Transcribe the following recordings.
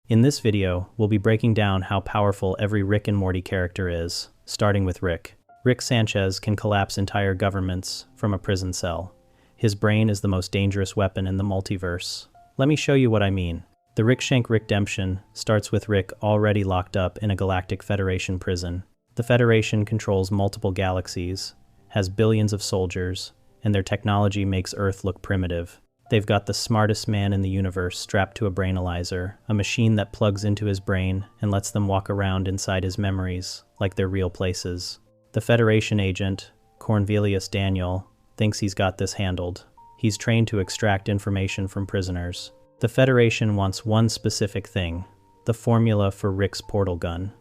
In this video, we'll be breaking down how powerful every Rick and Morty character is, starting with Rick. Rick Sanchez can collapse entire governments from a prison cell. His brain is the most dangerous weapon in the multiverse. Let me show you what I mean. The Rick Shank Redemption starts with Rick already locked up in a Galactic Federation prison. The Federation controls multiple galaxies, has billions of soldiers, and their technology makes Earth look primitive. They've got the smartest man in the universe strapped to a brainalyzer, a machine that plugs into his brain and lets them walk around inside his memories like they're real places. The Federation agent, Cornelius Daniel, thinks he's got this handled. He's trained to extract information from prisoners. The Federation wants one specific thing: the formula for Rick's portal gun.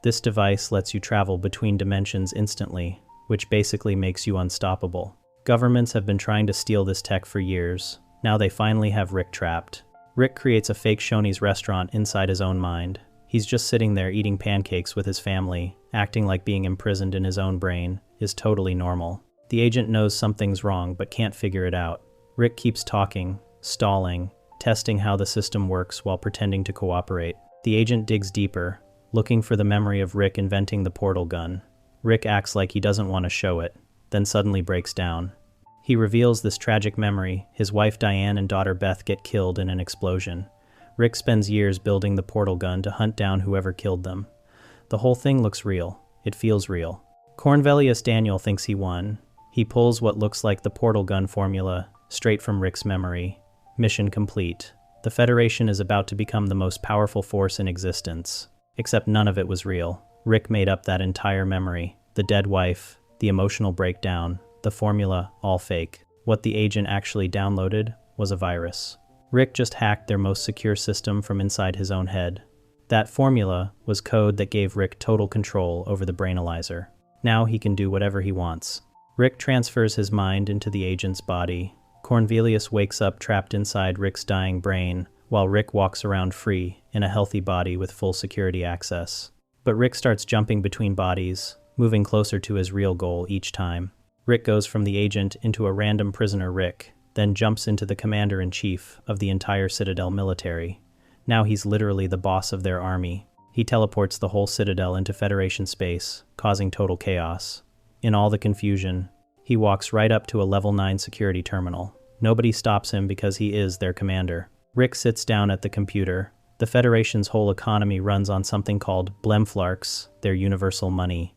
This device lets you travel between dimensions instantly, which basically makes you unstoppable. Governments have been trying to steal this tech for years. Now they finally have Rick trapped. Rick creates a fake Shoney's restaurant inside his own mind. He's just sitting there eating pancakes with his family, acting like being imprisoned in his own brain is totally normal. The agent knows something's wrong but can't figure it out. Rick keeps talking, stalling, testing how the system works while pretending to cooperate. The agent digs deeper, looking for the memory of Rick inventing the portal gun. Rick acts like he doesn't want to show it, then suddenly breaks down. He reveals this tragic memory. His wife Diane and daughter Beth get killed in an explosion. Rick spends years building the portal gun to hunt down whoever killed them. The whole thing looks real. It feels real. Cornelius Daniel thinks he won. He pulls what looks like the portal gun formula straight from Rick's memory. Mission complete. The Federation is about to become the most powerful force in existence. Except none of it was real. Rick made up that entire memory. The dead wife, the emotional breakdown, the formula, all fake. What the agent actually downloaded was a virus. Rick just hacked their most secure system from inside his own head. That formula was code that gave Rick total control over the brainalyzer. Now he can do whatever he wants. Rick transfers his mind into the agent's body. Cornelius wakes up trapped inside Rick's dying brain, while Rick walks around free in a healthy body with full security access. But Rick starts jumping between bodies, moving closer to his real goal each time. Rick goes from the agent into a random prisoner Rick, then jumps into the commander-in-chief of the entire Citadel military. Now he's literally the boss of their army. He teleports the whole Citadel into Federation space, causing total chaos. In all the confusion, he walks right up to a level 9 security terminal. Nobody stops him because he is their commander. Rick sits down at the computer. The Federation's whole economy runs on something called Blemflarks, their universal money.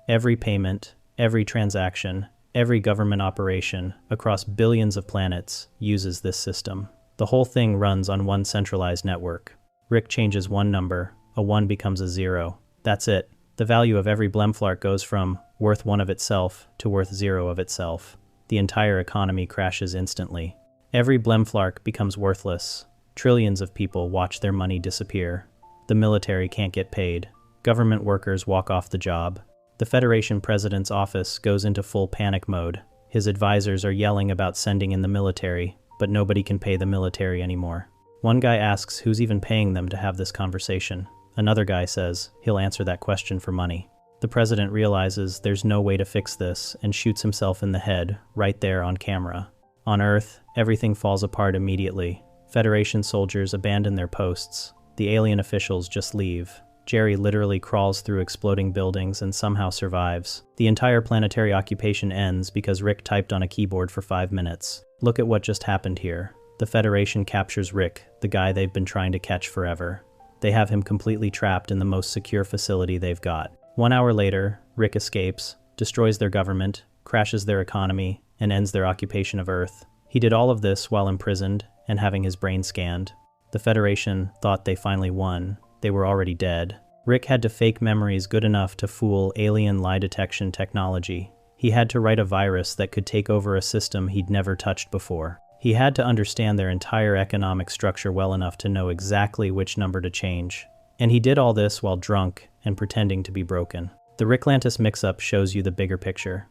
Every payment, every transaction, every government operation across billions of planets uses this system. The whole thing runs on one centralized network. Rick changes one number, a 1 becomes a 0. That's it. The value of every Blemflark goes from worth 1 of itself to worth 0 of itself. The entire economy crashes instantly. Every Blemflark becomes worthless. Trillions of people watch their money disappear. The military can't get paid. Government workers walk off the job. The Federation president's office goes into full panic mode. His advisors are yelling about sending in the military, but nobody can pay the military anymore. One guy asks who's even paying them to have this conversation. Another guy says he'll answer that question for money. The president realizes there's no way to fix this and shoots himself in the head right there on camera. On Earth, everything falls apart immediately. Federation soldiers abandon their posts. The alien officials just leave. Jerry literally crawls through exploding buildings and somehow survives. The entire planetary occupation ends because Rick typed on a keyboard for 5 minutes. Look at what just happened here. The Federation captures Rick, the guy they've been trying to catch forever. They have him completely trapped in the most secure facility they've got. 1 hour later, Rick escapes, destroys their government, crashes their economy, and ends their occupation of Earth. He did all of this while imprisoned and having his brain scanned. The Federation thought they finally won. They were already dead. Rick had to fake memories good enough to fool alien lie detection technology. He had to write a virus that could take over a system he'd never touched before. He had to understand their entire economic structure well enough to know exactly which number to change. And he did all this while drunk and pretending to be broken. The Ricklantis mix-up shows you the bigger picture.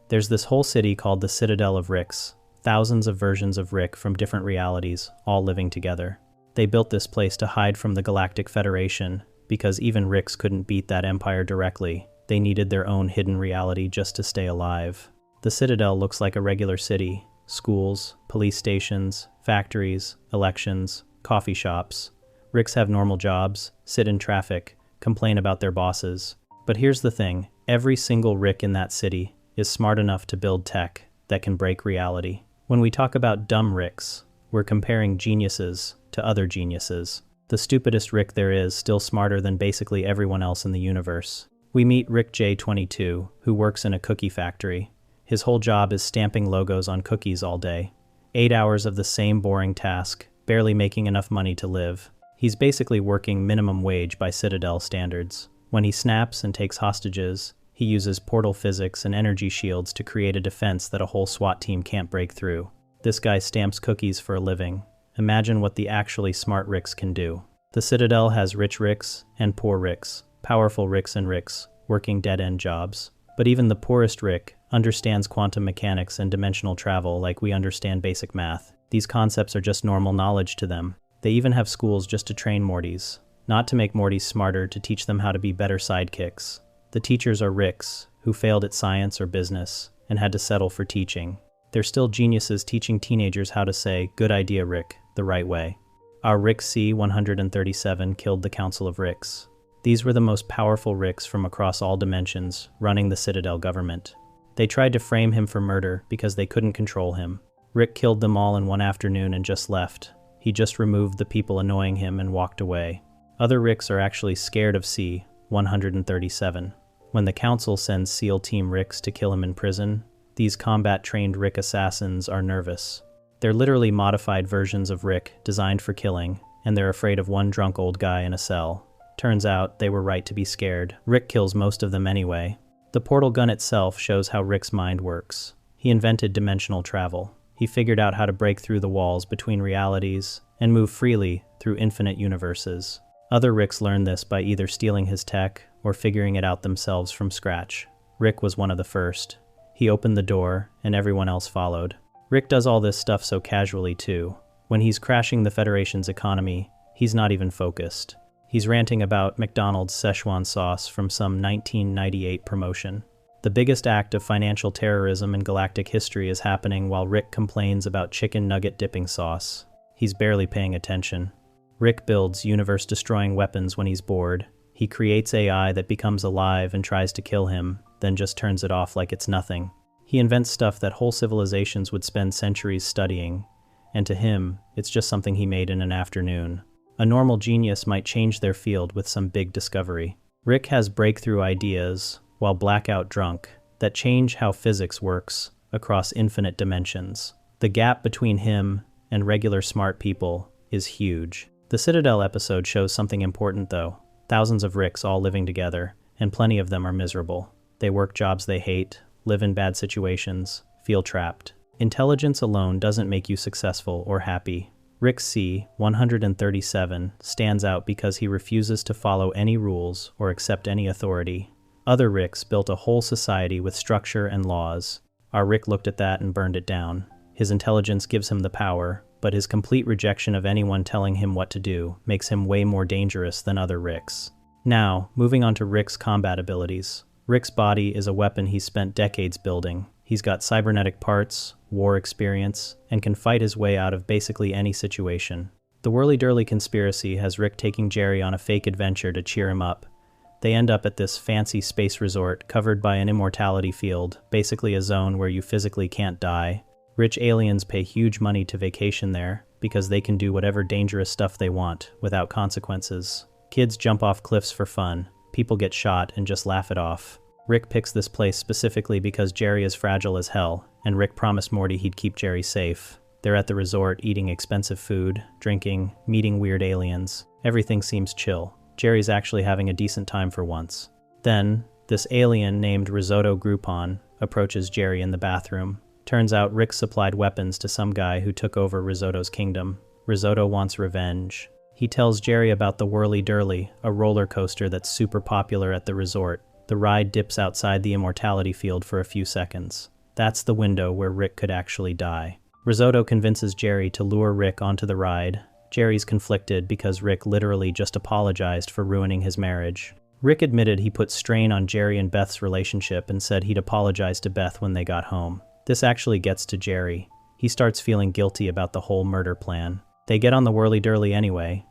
There's this whole city called the Citadel of Ricks. Thousands of versions of Rick from different realities, all living together. They built this place to hide from the Galactic Federation, because even Ricks couldn't beat that empire directly. They needed their own hidden reality just to stay alive. The Citadel looks like a regular city. Schools, police stations, factories, elections, coffee shops. Ricks have normal jobs, sit in traffic, complain about their bosses. But here's the thing, every single Rick in that city is smart enough to build tech that can break reality. When we talk about dumb Ricks, we're comparing geniuses to other geniuses. The stupidest Rick there is still smarter than basically everyone else in the universe. We meet Rick J22, who works in a cookie factory. His whole job is stamping logos on cookies all day. 8 hours of the same boring task, barely making enough money to live. He's basically working minimum wage by Citadel standards. When he snaps and takes hostages, he uses portal physics and energy shields to create a defense that a whole SWAT team can't break through. This guy stamps cookies for a living. Imagine what the actually smart Ricks can do. The Citadel has rich Ricks and poor Ricks, powerful Ricks and Ricks, working dead-end jobs. But even the poorest Rick understands quantum mechanics and dimensional travel like we understand basic math. These concepts are just normal knowledge to them. They even have schools just to train Mortys. Not to make Mortys smarter, to teach them how to be better sidekicks. The teachers are Ricks, who failed at science or business, and had to settle for teaching. They're still geniuses teaching teenagers how to say, "Good idea, Rick," the right way. Our Rick C-137 killed the Council of Ricks. These were the most powerful Ricks from across all dimensions, running the Citadel government. They tried to frame him for murder because they couldn't control him. Rick killed them all in one afternoon and just left. He just removed the people annoying him and walked away. Other Ricks are actually scared of C-137. When the Council sends SEAL Team Ricks to kill him in prison, these combat-trained Rick assassins are nervous. They're literally modified versions of Rick designed for killing, and they're afraid of one drunk old guy in a cell. Turns out they were right to be scared. Rick kills most of them anyway. The portal gun itself shows how Rick's mind works. He invented dimensional travel. He figured out how to break through the walls between realities and move freely through infinite universes. Other Ricks learned this by either stealing his tech or figuring it out themselves from scratch. Rick was one of the first. He opened the door, and everyone else followed. Rick does all this stuff so casually too. When he's crashing the Federation's economy, he's not even focused. He's ranting about McDonald's Szechuan sauce from some 1998 promotion. The biggest act of financial terrorism in galactic history is happening while Rick complains about chicken nugget dipping sauce. He's barely paying attention. Rick builds universe-destroying weapons when he's bored. He creates AI that becomes alive and tries to kill him, then just turns it off like it's nothing. He invents stuff that whole civilizations would spend centuries studying, and to him, it's just something he made in an afternoon. A normal genius might change their field with some big discovery. Rick has breakthrough ideas, while blackout drunk, that change how physics works across infinite dimensions. The gap between him and regular smart people is huge. The Citadel episode shows something important though. Thousands of Ricks all living together, and plenty of them are miserable. They work jobs they hate, live in bad situations, feel trapped. Intelligence alone doesn't make you successful or happy. Rick C-137 stands out because he refuses to follow any rules or accept any authority. Other Ricks built a whole society with structure and laws. Our Rick looked at that and burned it down. His intelligence gives him the power, but his complete rejection of anyone telling him what to do makes him way more dangerous than other Ricks. Now, moving on to Rick's combat abilities. Rick's body is a weapon he's spent decades building. He's got cybernetic parts, war experience, and can fight his way out of basically any situation. The whirly-durly conspiracy has Rick taking Jerry on a fake adventure to cheer him up. They end up at this fancy space resort covered by an immortality field, basically a zone where you physically can't die. Rich aliens pay huge money to vacation there because they can do whatever dangerous stuff they want without consequences. Kids jump off cliffs for fun. People get shot and just laugh it off. Rick picks this place specifically because Jerry is fragile as hell, and Rick promised Morty he'd keep Jerry safe. They're at the resort eating expensive food, drinking, meeting weird aliens. Everything seems chill. Jerry's actually having a decent time for once. Then, this alien named Risotto Groupon approaches Jerry in the bathroom. Turns out Rick supplied weapons to some guy who took over Risotto's kingdom. Risotto wants revenge. He tells Jerry about the Whirly-Durly, a roller coaster that's super popular at the resort. The ride dips outside the immortality field for a few seconds. That's the window where Rick could actually die. Risotto convinces Jerry to lure Rick onto the ride. Jerry's conflicted because Rick literally just apologized for ruining his marriage. Rick admitted he put strain on Jerry and Beth's relationship and said he'd apologize to Beth when they got home. This actually gets to Jerry. He starts feeling guilty about the whole murder plan. They get on the Whirly-Durly anyway.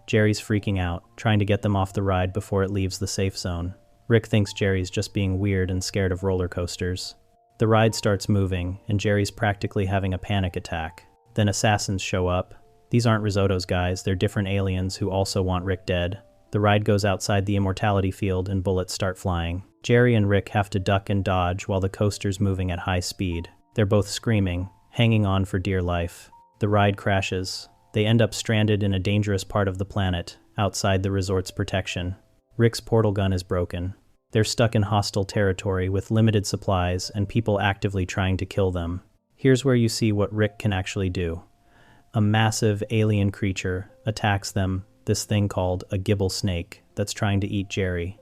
Jerry's freaking out, trying to get them off the ride before it leaves the safe zone. Rick thinks Jerry's just being weird and scared of roller coasters. The ride starts moving, and Jerry's practically having a panic attack. Then assassins show up. These aren't Risotto's guys, they're different aliens who also want Rick dead. The ride goes outside the immortality field and bullets start flying. Jerry and Rick have to duck and dodge while the coaster's moving at high speed. They're both screaming, hanging on for dear life. The ride crashes. They end up stranded in a dangerous part of the planet, outside the resort's protection. Rick's portal gun is broken. They're stuck in hostile territory with limited supplies and people actively trying to kill them. Here's where you see what Rick can actually do. A massive alien creature attacks them, this thing called a gibble snake that's trying to eat Jerry.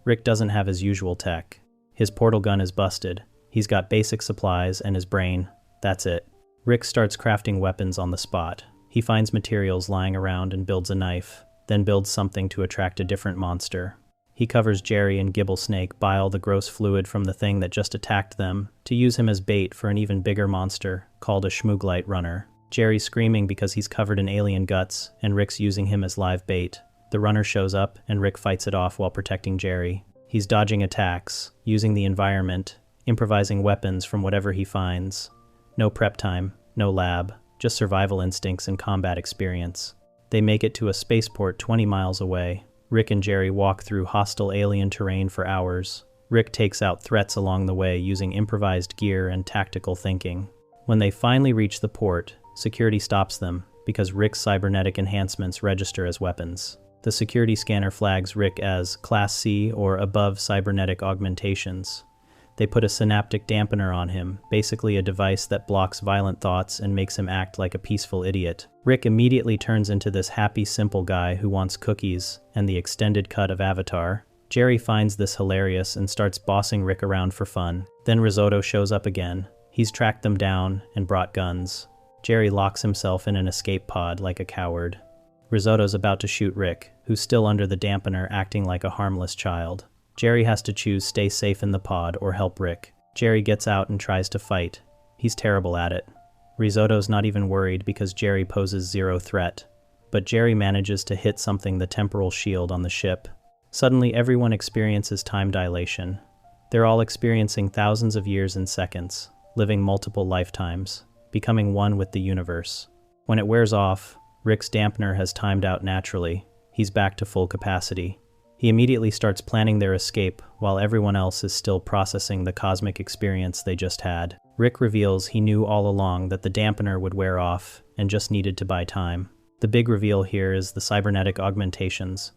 Rick doesn't have his usual tech. His portal gun is busted. He's got basic supplies and his brain. That's it. Rick starts crafting weapons on the spot. He finds materials lying around and builds a knife, then builds something to attract a different monster. He covers Jerry and Gibble Snake by all the gross fluid from the thing that just attacked them to use him as bait for an even bigger monster called a Schmooglite runner. Jerry's screaming because he's covered in alien guts and Rick's using him as live bait. The runner shows up and Rick fights it off while protecting Jerry. He's dodging attacks, using the environment, improvising weapons from whatever he finds. No prep time, no lab, just survival instincts and combat experience. They make it to a spaceport 20 miles away. Rick and Jerry walk through hostile alien terrain for hours. Rick takes out threats along the way using improvised gear and tactical thinking. When they finally reach the port, security stops them because Rick's cybernetic enhancements register as weapons. The security scanner flags Rick as Class C or above cybernetic augmentations. They put a synaptic dampener on him, basically a device that blocks violent thoughts and makes him act like a peaceful idiot. Rick immediately turns into this happy, simple guy who wants cookies and the extended cut of Avatar. Jerry finds this hilarious and starts bossing Rick around for fun. Then Risotto shows up again. He's tracked them down and brought guns. Jerry locks himself in an escape pod like a coward. Risotto's about to shoot Rick, who's still under the dampener acting like a harmless child. Jerry has to choose stay safe in the pod or help Rick. Jerry gets out and tries to fight. He's terrible at it. Risotto's not even worried because Jerry poses zero threat. But Jerry manages to hit something the temporal shield on the ship. Suddenly everyone experiences time dilation. They're all experiencing thousands of years in seconds, living multiple lifetimes, becoming one with the universe. When it wears off, Rick's dampener has timed out naturally. He's back to full capacity. He immediately starts planning their escape while everyone else is still processing the cosmic experience they just had. Rick reveals he knew all along that the dampener would wear off and just needed to buy time. The big reveal here is the cybernetic augmentations.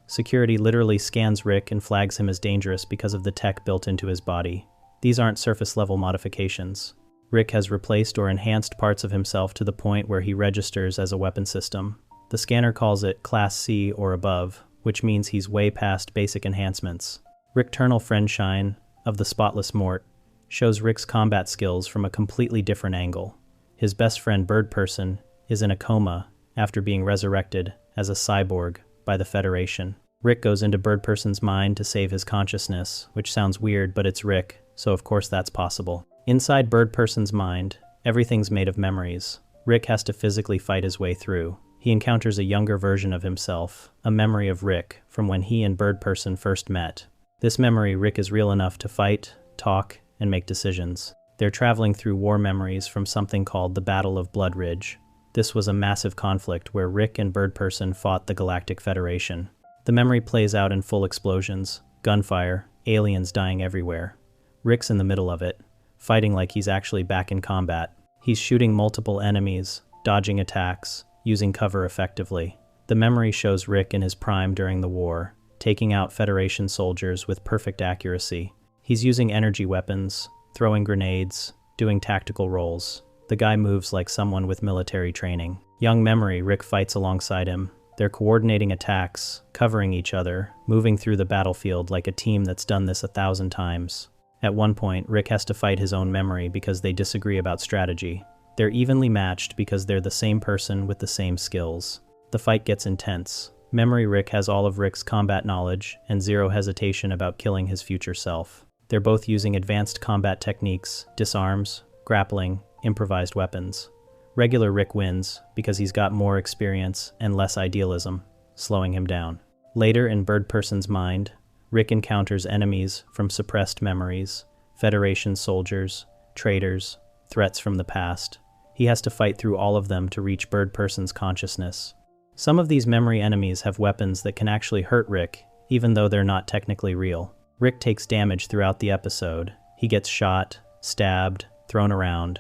Security literally scans Rick and flags him as dangerous because of the tech built into his body. These aren't surface-level modifications. Rick has replaced or enhanced parts of himself to the point where he registers as a weapon system. The scanner calls it Class C or above, which means he's way past basic enhancements. Rick-ternal Friendshine, of the Spotless Mort, shows Rick's combat skills from a completely different angle. His best friend Bird Person is in a coma after being resurrected as a cyborg by the Federation. Rick goes into Bird Person's mind to save his consciousness, which sounds weird, but it's Rick, so of course that's possible. Inside Bird Person's mind, everything's made of memories. Rick has to physically fight his way through. He encounters a younger version of himself, a memory of Rick from when he and Bird Person first met. This memory, Rick is real enough to fight, talk, and make decisions. They're traveling through war memories from something called the Battle of Blood Ridge. This was a massive conflict where Rick and Bird Person fought the Galactic Federation. The memory plays out in full explosions, gunfire, aliens dying everywhere. Rick's in the middle of it, fighting like he's actually back in combat. He's shooting multiple enemies, dodging attacks, using cover effectively. The memory shows Rick in his prime during the war, taking out Federation soldiers with perfect accuracy. He's using energy weapons, throwing grenades, doing tactical roles. The guy moves like someone with military training. Young memory, Rick fights alongside him. They're coordinating attacks, covering each other, moving through the battlefield like a team that's done this 1,000 times. At one point, Rick has to fight his own memory because they disagree about strategy. They're evenly matched because they're the same person with the same skills. The fight gets intense. Memory Rick has all of Rick's combat knowledge and zero hesitation about killing his future self. They're both using advanced combat techniques, disarms, grappling, improvised weapons. Regular Rick wins because he's got more experience and less idealism. slowing him down. Later in Bird Person's mind, Rick encounters enemies from suppressed memories, Federation soldiers, traitors, threats from the past. He has to fight through all of them to reach Bird Person's consciousness. Some of these memory enemies have weapons that can actually hurt Rick, even though they're not technically real. Rick takes damage throughout the episode. He gets shot, stabbed, thrown around.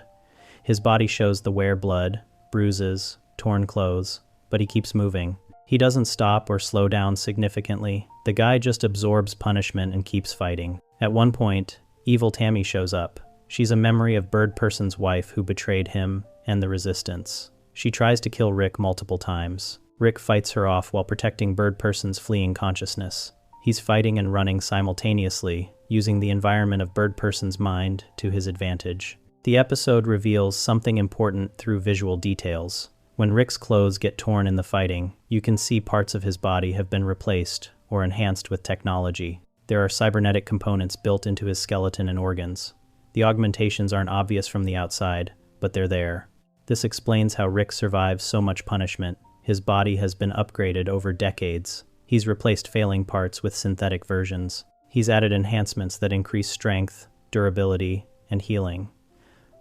His body shows the wear blood, bruises, torn clothes, but he keeps moving. He doesn't stop or slow down significantly. The guy just absorbs punishment and keeps fighting. At one point, Evil Tammy shows up. She's a memory of Bird Person's wife who betrayed him and the Resistance. She tries to kill Rick multiple times. Rick fights her off while protecting Bird Person's fleeing consciousness. He's fighting and running simultaneously, using the environment of Bird Person's mind to his advantage. The episode reveals something important through visual details. When Rick's clothes get torn in the fighting, you can see parts of his body have been replaced or enhanced with technology. There are cybernetic components built into his skeleton and organs. The augmentations aren't obvious from the outside, but they're there. This explains how Rick survives so much punishment. His body has been upgraded over decades. He's replaced failing parts with synthetic versions. He's added enhancements that increase strength, durability, and healing.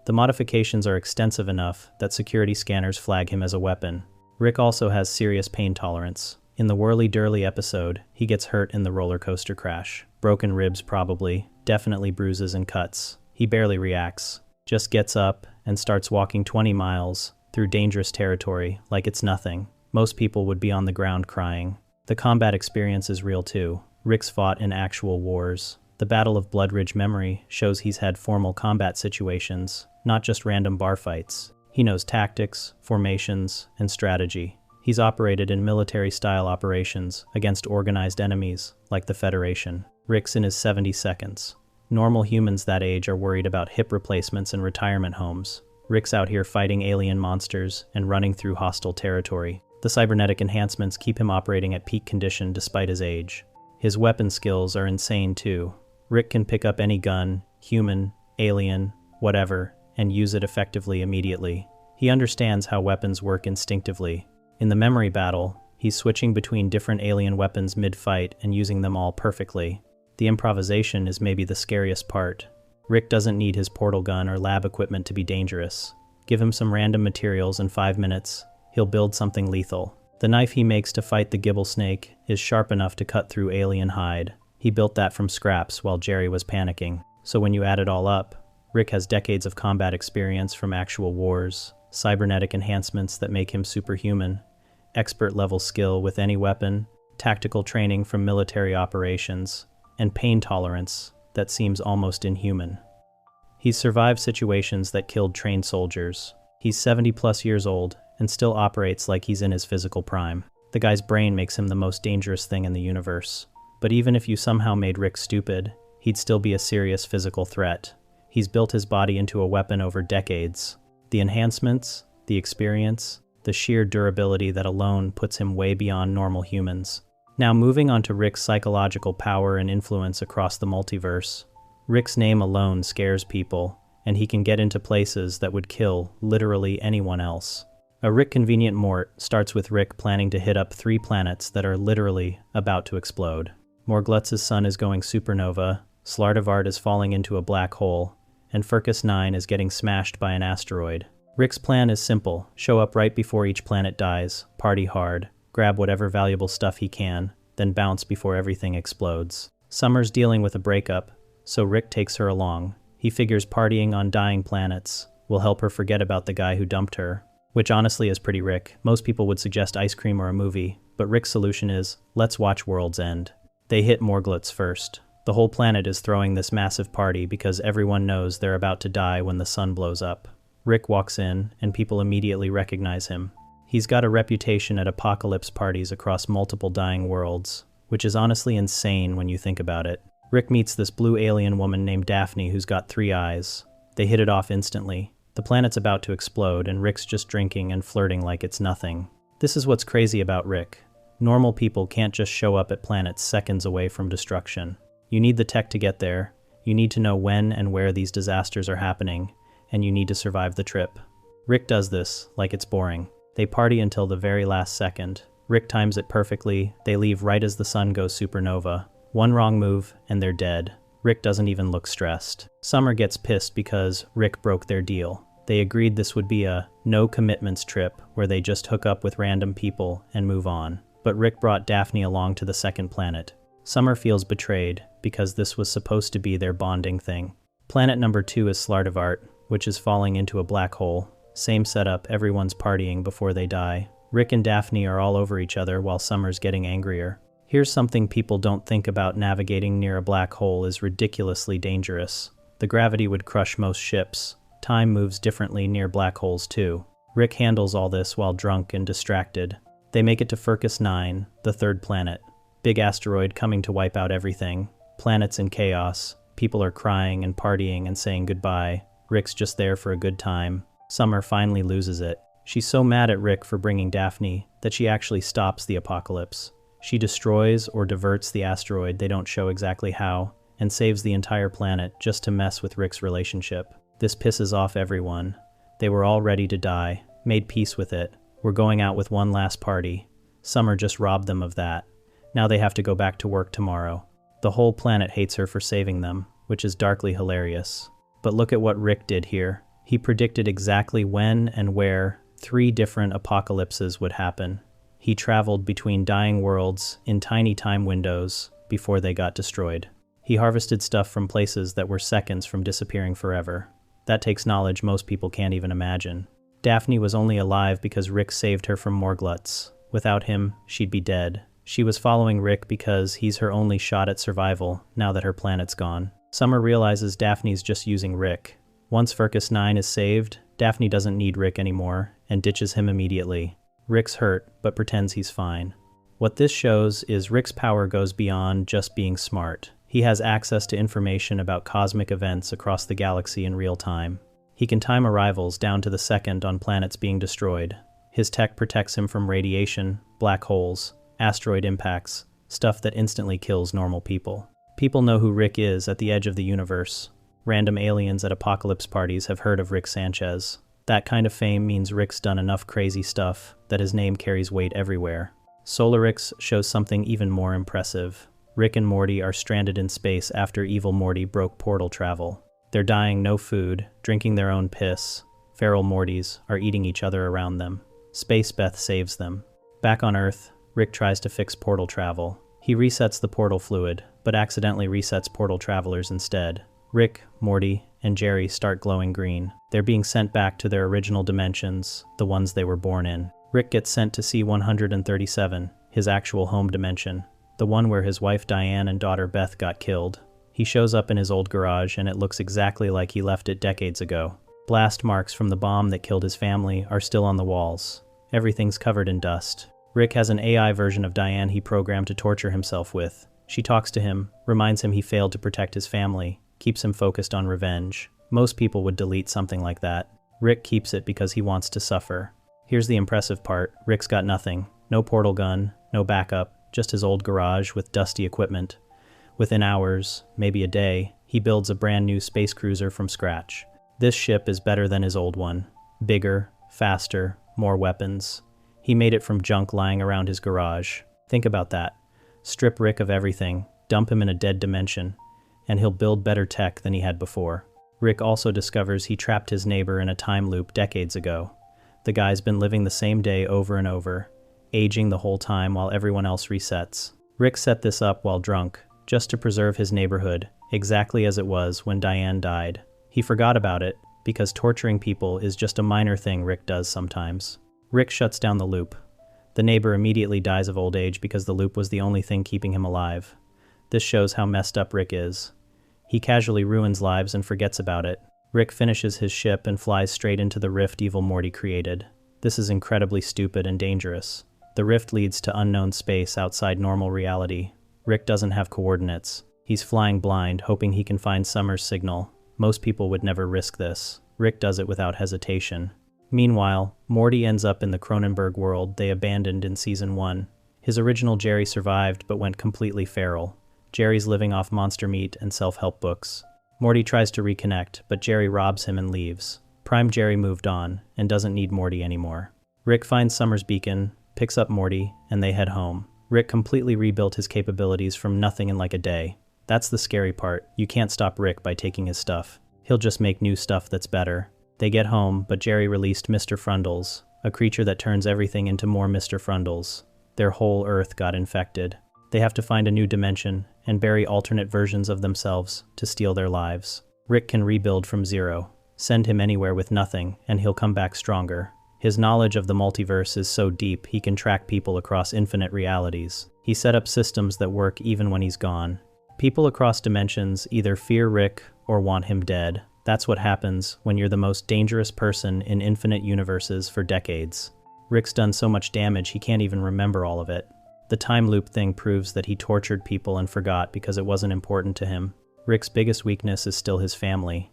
The modifications are extensive enough that security scanners flag him as a weapon. Rick also has serious pain tolerance. In the Whirly-Durly episode, he gets hurt in the roller coaster crash. Broken ribs probably, definitely bruises and cuts. He barely reacts, just gets up and starts walking 20 miles through dangerous territory like it's nothing. Most people would be on the ground crying. The combat experience is real too. Rick's fought in actual wars. The Battle of Blood Ridge memory shows he's had formal combat situations, not just random bar fights. He knows tactics, formations, and strategy. He's operated in military-style operations against organized enemies like the Federation. Rick's in his 70s. Normal humans that age are worried about hip replacements and retirement homes. Rick's out here fighting alien monsters and running through hostile territory. The cybernetic enhancements keep him operating at peak condition despite his age. His weapon skills are insane too. Rick can pick up any gun, human, alien, whatever, and use it effectively immediately. He understands how weapons work instinctively. In the memory battle, he's switching between different alien weapons mid-fight and using them all perfectly. The improvisation is maybe the scariest part. Rick doesn't need his portal gun or lab equipment to be dangerous. Give him some random materials in 5 minutes, he'll build something lethal. The knife he makes to fight the Gibble Snake is sharp enough to cut through alien hide. He built that from scraps while Jerry was panicking. So when you add it all up, Rick has decades of combat experience from actual wars, cybernetic enhancements that make him superhuman, expert-level skill with any weapon, tactical training from military operations, and pain tolerance that seems almost inhuman. He's survived situations that killed trained soldiers. He's 70+ years old and still operates like he's in his physical prime. The guy's brain makes him the most dangerous thing in the universe. But even if you somehow made Rick stupid, he'd still be a serious physical threat. He's built his body into a weapon over decades. The enhancements, the experience, the sheer durability that alone puts him way beyond normal humans. Now moving on to Rick's psychological power and influence across the multiverse. Rick's name alone scares people, and he can get into places that would kill literally anyone else. A Rick Convenient Mort starts with Rick planning to hit up 3 planets that are literally about to explode. Morglutz's sun is going supernova, Slardivart is falling into a black hole, and Furcus 9 is getting smashed by an asteroid. Rick's plan is simple: show up right before each planet dies, party hard, grab whatever valuable stuff he can, then bounce before everything explodes. Summer's dealing with a breakup, so Rick takes her along. He figures partying on dying planets will help her forget about the guy who dumped her, which honestly is pretty Rick. Most people would suggest ice cream or a movie, but Rick's solution is, let's watch World's End. They hit Morglutz first. The whole planet is throwing this massive party because everyone knows they're about to die when the sun blows up. Rick walks in, and people immediately recognize him. He's got a reputation at apocalypse parties across multiple dying worlds, which is honestly insane when you think about it. Rick meets this blue alien woman named Daphne who's got 3 eyes. They hit it off instantly. The planet's about to explode, and Rick's just drinking and flirting like it's nothing. This is what's crazy about Rick. Normal people can't just show up at planets seconds away from destruction. You need the tech to get there, you need to know when and where these disasters are happening, and you need to survive the trip. Rick does this like it's boring. They party until the very last second. Rick times it perfectly. They leave right as the sun goes supernova. One wrong move, and they're dead. Rick doesn't even look stressed. Summer gets pissed because Rick broke their deal. They agreed this would be a no-commitments trip where they just hook up with random people and move on. But Rick brought Daphne along to the second planet. Summer feels betrayed because this was supposed to be their bonding thing. Planet number 2 is Slardivart, which is falling into a black hole. Same setup, everyone's partying before they die. Rick and Daphne are all over each other while Summer's getting angrier. Here's something people don't think about: navigating near a black hole is ridiculously dangerous. The gravity would crush most ships. Time moves differently near black holes too. Rick handles all this while drunk and distracted. They make it to Furcus 9, the third planet. Big asteroid coming to wipe out everything. Planet's in chaos. People are crying and partying and saying goodbye. Rick's just there for a good time. Summer finally loses it. She's so mad at Rick for bringing Daphne that she actually stops the apocalypse. She destroys or diverts the asteroid, they don't show exactly how, and saves the entire planet just to mess with Rick's relationship. This pisses off everyone. They were all ready to die, made peace with it, were going out with one last party. Summer just robbed them of that. Now they have to go back to work tomorrow. The whole planet hates her for saving them, which is darkly hilarious. But look at what Rick did here. He predicted exactly when and where 3 different apocalypses would happen. He traveled between dying worlds in tiny time windows before they got destroyed. He harvested stuff from places that were seconds from disappearing forever. That takes knowledge most people can't even imagine. Daphne was only alive because Rick saved her from Morgluts. Without him, she'd be dead. She was following Rick because he's her only shot at survival now that her planet's gone. Summer realizes Daphne's just using Rick. Once Furcus 9 is saved, Daphne doesn't need Rick anymore and ditches him immediately. Rick's hurt, but pretends he's fine. What this shows is Rick's power goes beyond just being smart. He has access to information about cosmic events across the galaxy in real time. He can time arrivals down to the second on planets being destroyed. His tech protects him from radiation, black holes, asteroid impacts, stuff that instantly kills normal people. People know who Rick is at the edge of the universe. Random aliens at apocalypse parties have heard of Rick Sanchez. That kind of fame means Rick's done enough crazy stuff that his name carries weight everywhere. Solarix shows something even more impressive. Rick and Morty are stranded in space after evil Morty broke portal travel. They're dying, no food, drinking their own piss. Feral Mortys are eating each other around them. Space Beth saves them. Back on Earth, Rick tries to fix portal travel. He resets the portal fluid, but accidentally resets portal travelers instead. Rick, Morty, and Jerry start glowing green. They're being sent back to their original dimensions, the ones they were born in. Rick gets sent to C-137, his actual home dimension, the one where his wife Diane and daughter Beth got killed. He shows up in his old garage and it looks exactly like he left it decades ago. Blast marks from the bomb that killed his family are still on the walls. Everything's covered in dust. Rick has an AI version of Diane he programmed to torture himself with. She talks to him, reminds him he failed to protect his family, keeps him focused on revenge. Most people would delete something like that. Rick keeps it because he wants to suffer. Here's the impressive part. Rick's got nothing. No portal gun, no backup, just his old garage with dusty equipment. Within hours, maybe a day, he builds a brand new space cruiser from scratch. This ship is better than his old one. Bigger, faster, more weapons. He made it from junk lying around his garage. Think about that. Strip Rick of everything, dump him in a dead dimension, and he'll build better tech than he had before. Rick also discovers he trapped his neighbor in a time loop decades ago. The guy's been living the same day over and over, aging the whole time while everyone else resets. Rick set this up while drunk, just to preserve his neighborhood, exactly as it was when Diane died. He forgot about it, because torturing people is just a minor thing Rick does sometimes. Rick shuts down the loop. The neighbor immediately dies of old age because the loop was the only thing keeping him alive. This shows how messed up Rick is. He casually ruins lives and forgets about it. Rick finishes his ship and flies straight into the rift evil Morty created. This is incredibly stupid and dangerous. The rift leads to unknown space outside normal reality. Rick doesn't have coordinates. He's flying blind, hoping he can find Summer's signal. Most people would never risk this. Rick does it without hesitation. Meanwhile, Morty ends up in the Cronenberg world they abandoned in Season 1. His original Jerry survived but went completely feral. Jerry's living off monster meat and self-help books. Morty tries to reconnect, but Jerry robs him and leaves. Prime Jerry moved on, and doesn't need Morty anymore. Rick finds Summer's beacon, picks up Morty, and they head home. Rick completely rebuilt his capabilities from nothing in like a day. That's the scary part. You can't stop Rick by taking his stuff. He'll just make new stuff that's better. They get home, but Jerry released Mr. Frundles, a creature that turns everything into more Mr. Frundles. Their whole Earth got infected. They have to find a new dimension and bury alternate versions of themselves to steal their lives. Rick can rebuild from zero. Send him anywhere with nothing, and he'll come back stronger. His knowledge of the multiverse is so deep he can track people across infinite realities. He set up systems that work even when he's gone. People across dimensions either fear Rick or want him dead. That's what happens when you're the most dangerous person in infinite universes for decades. Rick's done so much damage he can't even remember all of it. The time loop thing proves that he tortured people and forgot because it wasn't important to him. Rick's biggest weakness is still his family.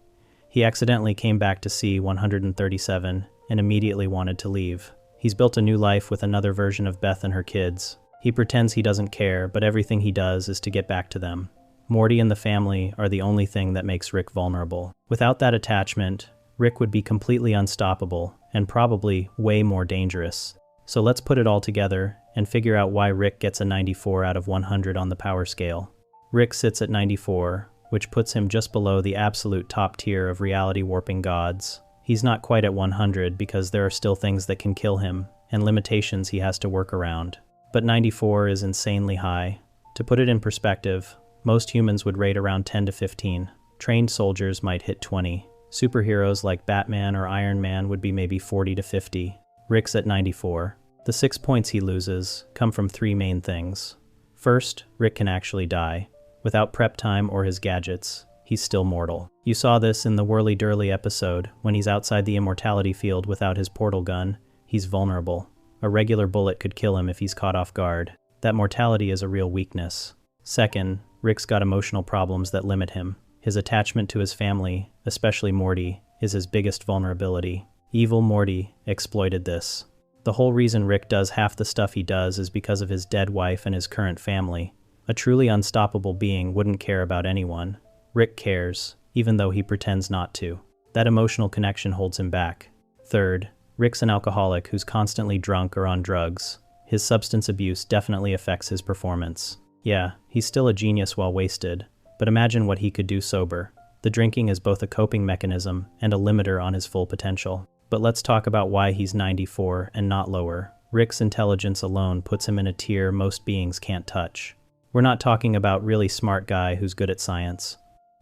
He accidentally came back to see 137 and immediately wanted to leave. He's built a new life with another version of Beth and her kids. He pretends he doesn't care, but everything he does is to get back to them. Morty and the family are the only thing that makes Rick vulnerable. Without that attachment, Rick would be completely unstoppable and probably way more dangerous. So let's put it all together and figure out why Rick gets a 94 out of 100 on the power scale. Rick sits at 94, which puts him just below the absolute top tier of reality warping gods. He's not quite at 100 because there are still things that can kill him and limitations he has to work around. But 94 is insanely high. To put it in perspective, most humans would rate around 10 to 15. Trained soldiers might hit 20. Superheroes like Batman or Iron Man would be maybe 40 to 50. Rick's at 94. The 6 points he loses come from 3 main things. First, Rick can actually die. Without prep time or his gadgets, he's still mortal. You saw this in the Whirly Durly episode. When he's outside the immortality field without his portal gun, he's vulnerable. A regular bullet could kill him if he's caught off guard. That mortality is a real weakness. Second, Rick's got emotional problems that limit him. His attachment to his family, especially Morty, is his biggest vulnerability. Evil Morty exploited this. The whole reason Rick does half the stuff he does is because of his dead wife and his current family. A truly unstoppable being wouldn't care about anyone. Rick cares, even though he pretends not to. That emotional connection holds him back. Third, Rick's an alcoholic who's constantly drunk or on drugs. His substance abuse definitely affects his performance. Yeah, he's still a genius while wasted, but imagine what he could do sober. The drinking is both a coping mechanism and a limiter on his full potential. But let's talk about why he's 94 and not lower. Rick's intelligence alone puts him in a tier most beings can't touch. We're not talking about really smart guy who's good at science.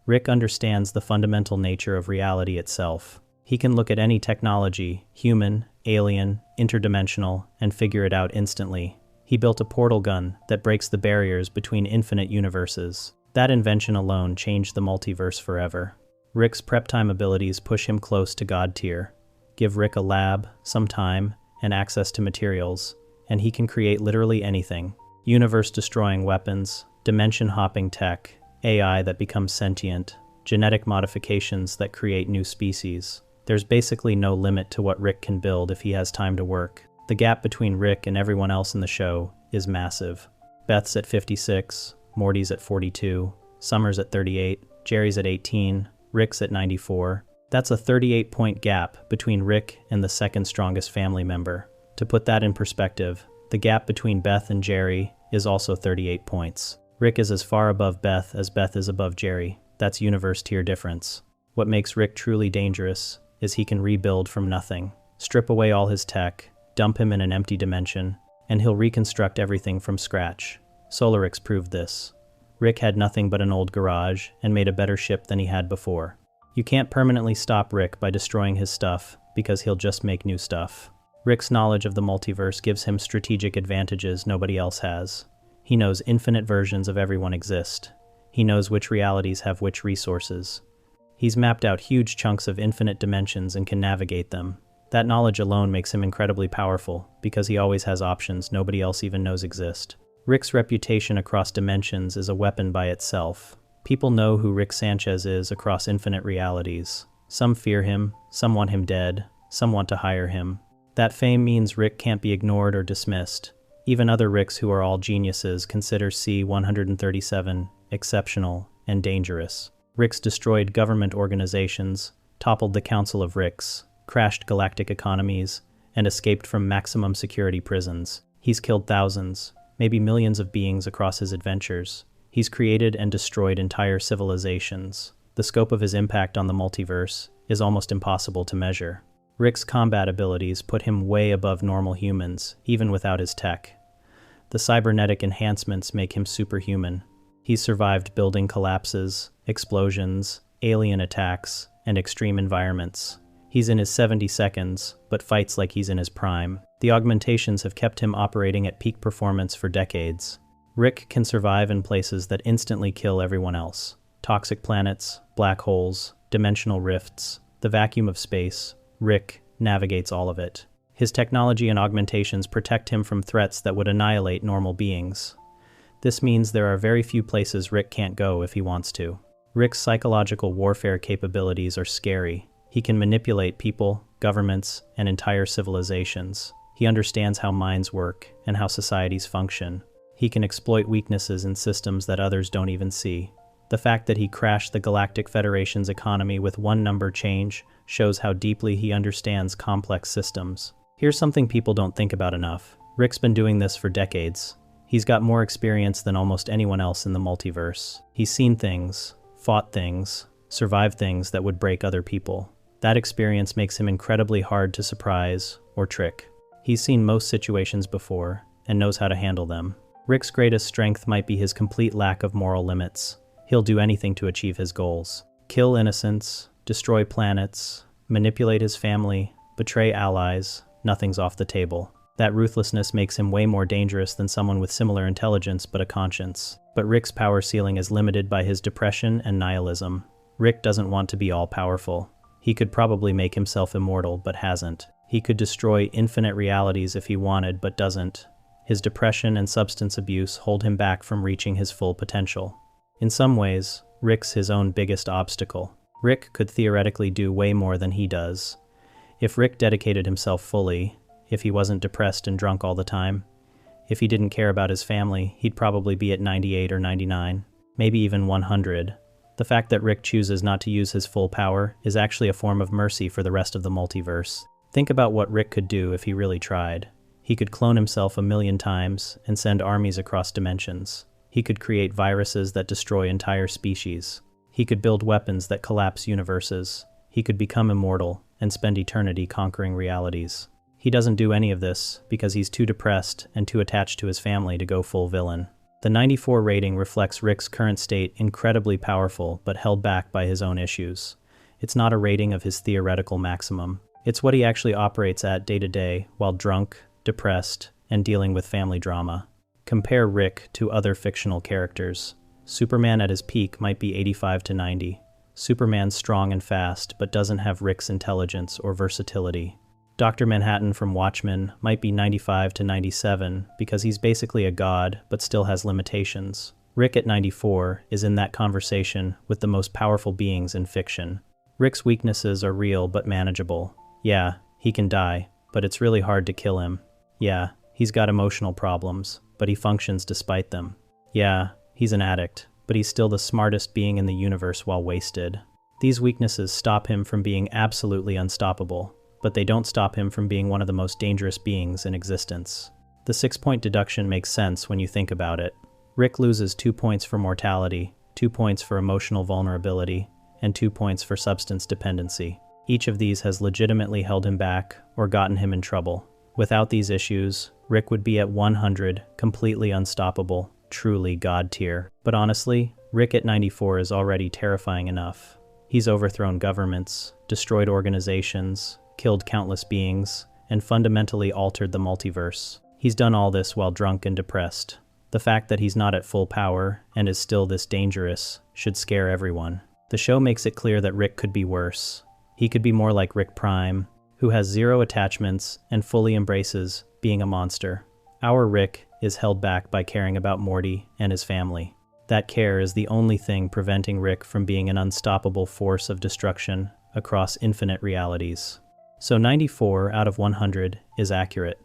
Rick understands the fundamental nature of reality itself. He can look at any technology, human, alien, interdimensional, and figure it out instantly. He built a portal gun that breaks the barriers between infinite universes. That invention alone changed the multiverse forever. Rick's prep time abilities push him close to God tier. Give Rick a lab, some time, and access to materials, and he can create literally anything. Universe-destroying weapons, dimension-hopping tech, AI that becomes sentient, genetic modifications that create new species. There's basically no limit to what Rick can build if he has time to work. The gap between Rick and everyone else in the show is massive. Beth's at 56, Morty's at 42, Summer's at 38, Jerry's at 18, Rick's at 94. That's a 38-point gap between Rick and the second strongest family member. To put that in perspective, the gap between Beth and Jerry is also 38 points. Rick is as far above Beth as Beth is above Jerry. That's universe tier difference. What makes Rick truly dangerous is he can rebuild from nothing. Strip away all his tech, dump him in an empty dimension, and he'll reconstruct everything from scratch. Solarix proved this. Rick had nothing but an old garage and made a better ship than he had before. You can't permanently stop Rick by destroying his stuff because he'll just make new stuff. Rick's knowledge of the multiverse gives him strategic advantages nobody else has. He knows infinite versions of everyone exist. He knows which realities have which resources. He's mapped out huge chunks of infinite dimensions and can navigate them. That knowledge alone makes him incredibly powerful because he always has options nobody else even knows exist. Rick's reputation across dimensions is a weapon by itself. People know who Rick Sanchez is across infinite realities. Some fear him, some want him dead, some want to hire him. That fame means Rick can't be ignored or dismissed. Even other Ricks who are all geniuses consider C-137 exceptional and dangerous. Rick's destroyed government organizations, toppled the Council of Ricks, crashed galactic economies, and escaped from maximum security prisons. He's killed thousands, maybe millions of beings across his adventures. He's created and destroyed entire civilizations. The scope of his impact on the multiverse is almost impossible to measure. Rick's combat abilities put him way above normal humans, even without his tech. The cybernetic enhancements make him superhuman. He's survived building collapses, explosions, alien attacks, and extreme environments. He's in his 70 seconds, but fights like he's in his prime. The augmentations have kept him operating at peak performance for decades. Rick can survive in places that instantly kill everyone else. Toxic planets, black holes, dimensional rifts, the vacuum of space. Rick navigates all of it. His technology and augmentations protect him from threats that would annihilate normal beings. This means there are very few places Rick can't go if he wants to. Rick's psychological warfare capabilities are scary. He can manipulate people, governments, and entire civilizations. He understands how minds work and how societies function. He can exploit weaknesses in systems that others don't even see. The fact that he crashed the Galactic Federation's economy with one number change shows how deeply he understands complex systems. Here's something people don't think about enough. Rick's been doing this for decades. He's got more experience than almost anyone else in the multiverse. He's seen things, fought things, survived things that would break other people. That experience makes him incredibly hard to surprise or trick. He's seen most situations before and knows how to handle them. Rick's greatest strength might be his complete lack of moral limits. He'll do anything to achieve his goals. Kill innocents, destroy planets, manipulate his family, betray allies, nothing's off the table. That ruthlessness makes him way more dangerous than someone with similar intelligence but a conscience. But Rick's power ceiling is limited by his depression and nihilism. Rick doesn't want to be all-powerful. He could probably make himself immortal, but hasn't. He could destroy infinite realities if he wanted, but doesn't. His depression and substance abuse hold him back from reaching his full potential. In some ways, Rick's his own biggest obstacle. Rick could theoretically do way more than he does. If Rick dedicated himself fully, if he wasn't depressed and drunk all the time, if he didn't care about his family, he'd probably be at 98 or 99, maybe even 100. The fact that Rick chooses not to use his full power is actually a form of mercy for the rest of the multiverse. Think about what Rick could do if he really tried. He could clone himself 1,000,000 times and send armies across dimensions. He could create viruses that destroy entire species. He could build weapons that collapse universes. He could become immortal and spend eternity conquering realities. He doesn't do any of this because he's too depressed and too attached to his family to go full villain. The 94 rating reflects Rick's current state, incredibly powerful but held back by his own issues. It's not a rating of his theoretical maximum. It's what he actually operates at day to day while drunk, depressed, and dealing with family drama. Compare Rick to other fictional characters. Superman at his peak might be 85 to 90. Superman's strong and fast, but doesn't have Rick's intelligence or versatility. Dr. Manhattan from Watchmen might be 95 to 97 because he's basically a god, but still has limitations. Rick at 94 is in that conversation with the most powerful beings in fiction. Rick's weaknesses are real but manageable. Yeah, he can die, but it's really hard to kill him. Yeah, he's got emotional problems, but he functions despite them. Yeah, he's an addict, but he's still the smartest being in the universe while wasted. These weaknesses stop him from being absolutely unstoppable, but they don't stop him from being one of the most dangerous beings in existence. The 6-point deduction makes sense when you think about it. Rick loses 2 points for mortality, 2 points for emotional vulnerability, and 2 points for substance dependency. Each of these has legitimately held him back or gotten him in trouble. Without these issues, Rick would be at 100, completely unstoppable, truly god tier. But honestly, Rick at 94 is already terrifying enough. He's overthrown governments, destroyed organizations, killed countless beings, and fundamentally altered the multiverse. He's done all this while drunk and depressed. The fact that he's not at full power and is still this dangerous should scare everyone. The show makes it clear that Rick could be worse. He could be more like Rick Prime, who has 0 attachments and fully embraces being a monster. Our Rick is held back by caring about Morty and his family. That care is the only thing preventing Rick from being an unstoppable force of destruction across infinite realities. So 94 out of 100 is accurate.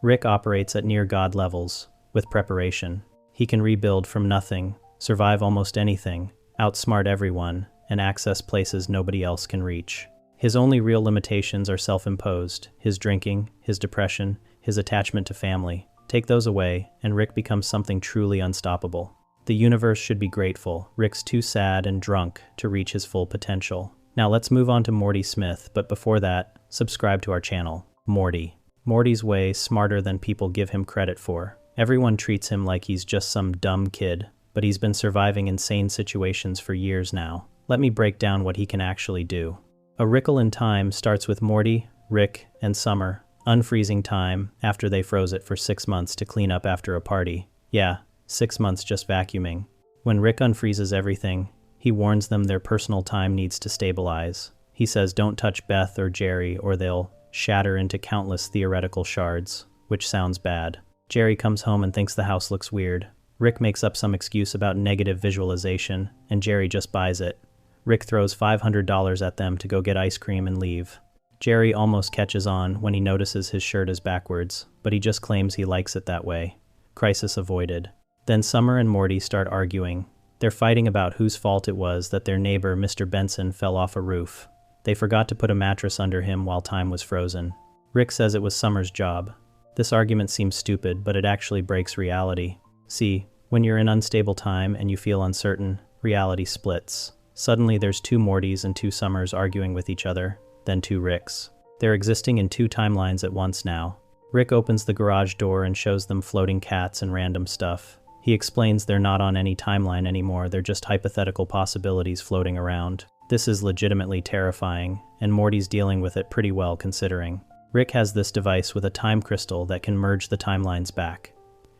Rick operates at near God levels, with preparation. He can rebuild from nothing, survive almost anything, outsmart everyone, and access places nobody else can reach. His only real limitations are self-imposed: his drinking, his depression, his attachment to family. Take those away, and Rick becomes something truly unstoppable. The universe should be grateful. Rick's too sad and drunk to reach his full potential. Now let's move on to Morty Smith, but before that, subscribe to our channel. Morty. Morty's way smarter than people give him credit for. Everyone treats him like he's just some dumb kid, but he's been surviving insane situations for years now. Let me break down what he can actually do. A Rickle in Time starts with Morty, Rick, and Summer unfreezing time after they froze it for 6 months to clean up after a party. Yeah, 6 months just vacuuming. When Rick unfreezes everything, he warns them their personal time needs to stabilize. He says don't touch Beth or Jerry or they'll shatter into countless theoretical shards, which sounds bad. Jerry comes home and thinks the house looks weird. Rick makes up some excuse about negative visualization, and Jerry just buys it. Rick throws $500 at them to go get ice cream and leave. Jerry almost catches on when he notices his shirt is backwards, but he just claims he likes it that way. Crisis avoided. Then Summer and Morty start arguing. They're fighting about whose fault it was that their neighbor, Mr. Benson, fell off a roof. They forgot to put a mattress under him while time was frozen. Rick says it was Summer's job. This argument seems stupid, but it actually breaks reality. See, when you're in unstable time and you feel uncertain, reality splits. Suddenly there's 2 Mortys and 2 Summers arguing with each other, then 2 Ricks. They're existing in 2 timelines at once now. Rick opens the garage door and shows them floating cats and random stuff. He explains they're not on any timeline anymore, they're just hypothetical possibilities floating around. This is legitimately terrifying, and Morty's dealing with it pretty well considering. Rick has this device with a time crystal that can merge the timelines back.